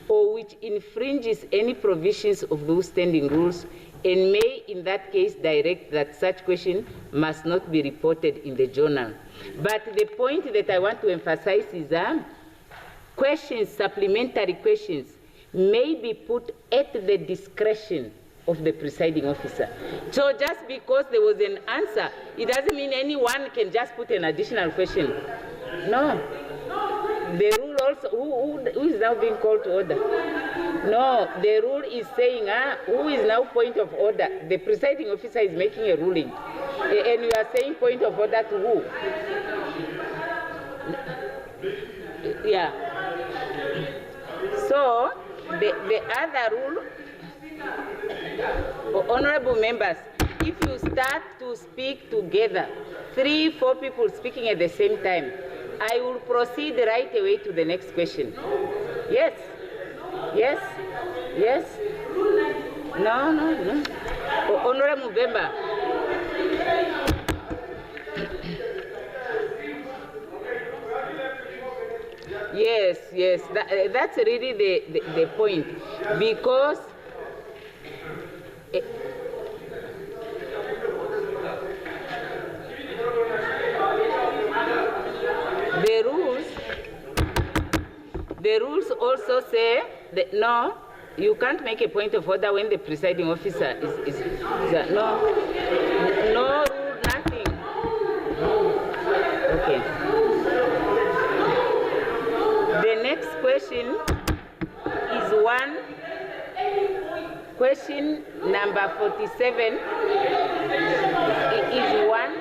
or which infringes any provisions of those standing rules, and may in that case direct that such question must not be reported in the journal. But the point that I want to emphasize is questions, supplementary questions, may be put at the discretion of the presiding officer. So just because there was an answer, it doesn't mean anyone can just put an additional question. No. The rule also, who is now being called to order? No, the rule is saying, who is now point of order? The presiding officer is making a ruling. And you are saying point of order to who? Yeah. So, the other rule, honorable members, if you start to speak together, 3, 4 people speaking at the same time, I will proceed right away to the next question. Yes. Yes? Yes? No, no, no. Honorable Mubemba. Yes, yes, that's really the point, because the rules also say that no, you can't make a point of order when the presiding officer is no rule, nothing. Okay. The next question is question number 47. It is one.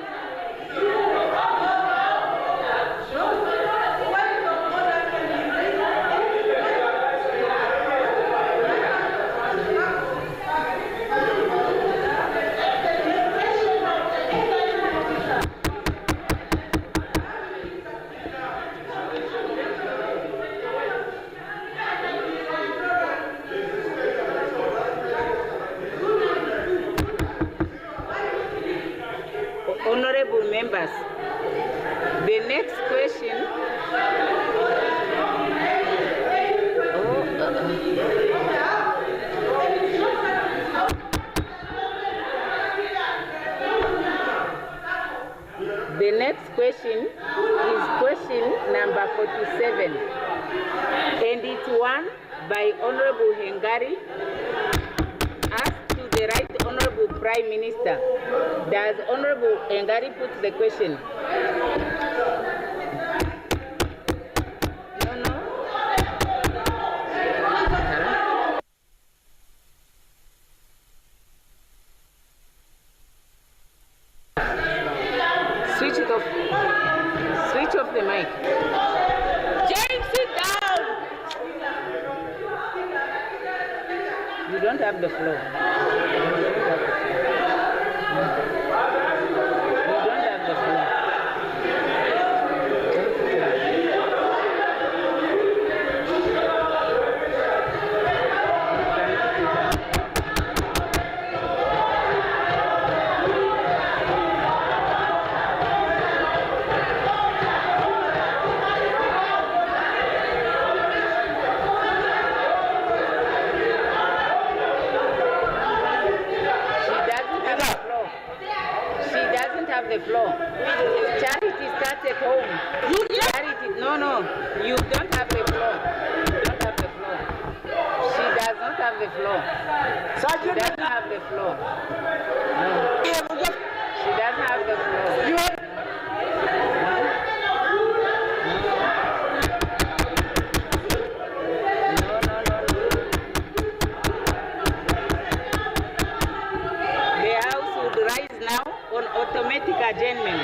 Honorable members, the next question is question number 47, and it's one by Honorable Hengari, asked to the Right Honorable Prime Minister. Does Honorable Hengari put the question? Switch it off. Switch off the mic. James, sit down. You don't have the floor. The floor. Charity starts at home. Charity, no, you don't have the floor. You don't have the floor. She does not have the floor. She doesn't have the floor. No. She doesn't have the floor. The House would rise now on automatic adjournment.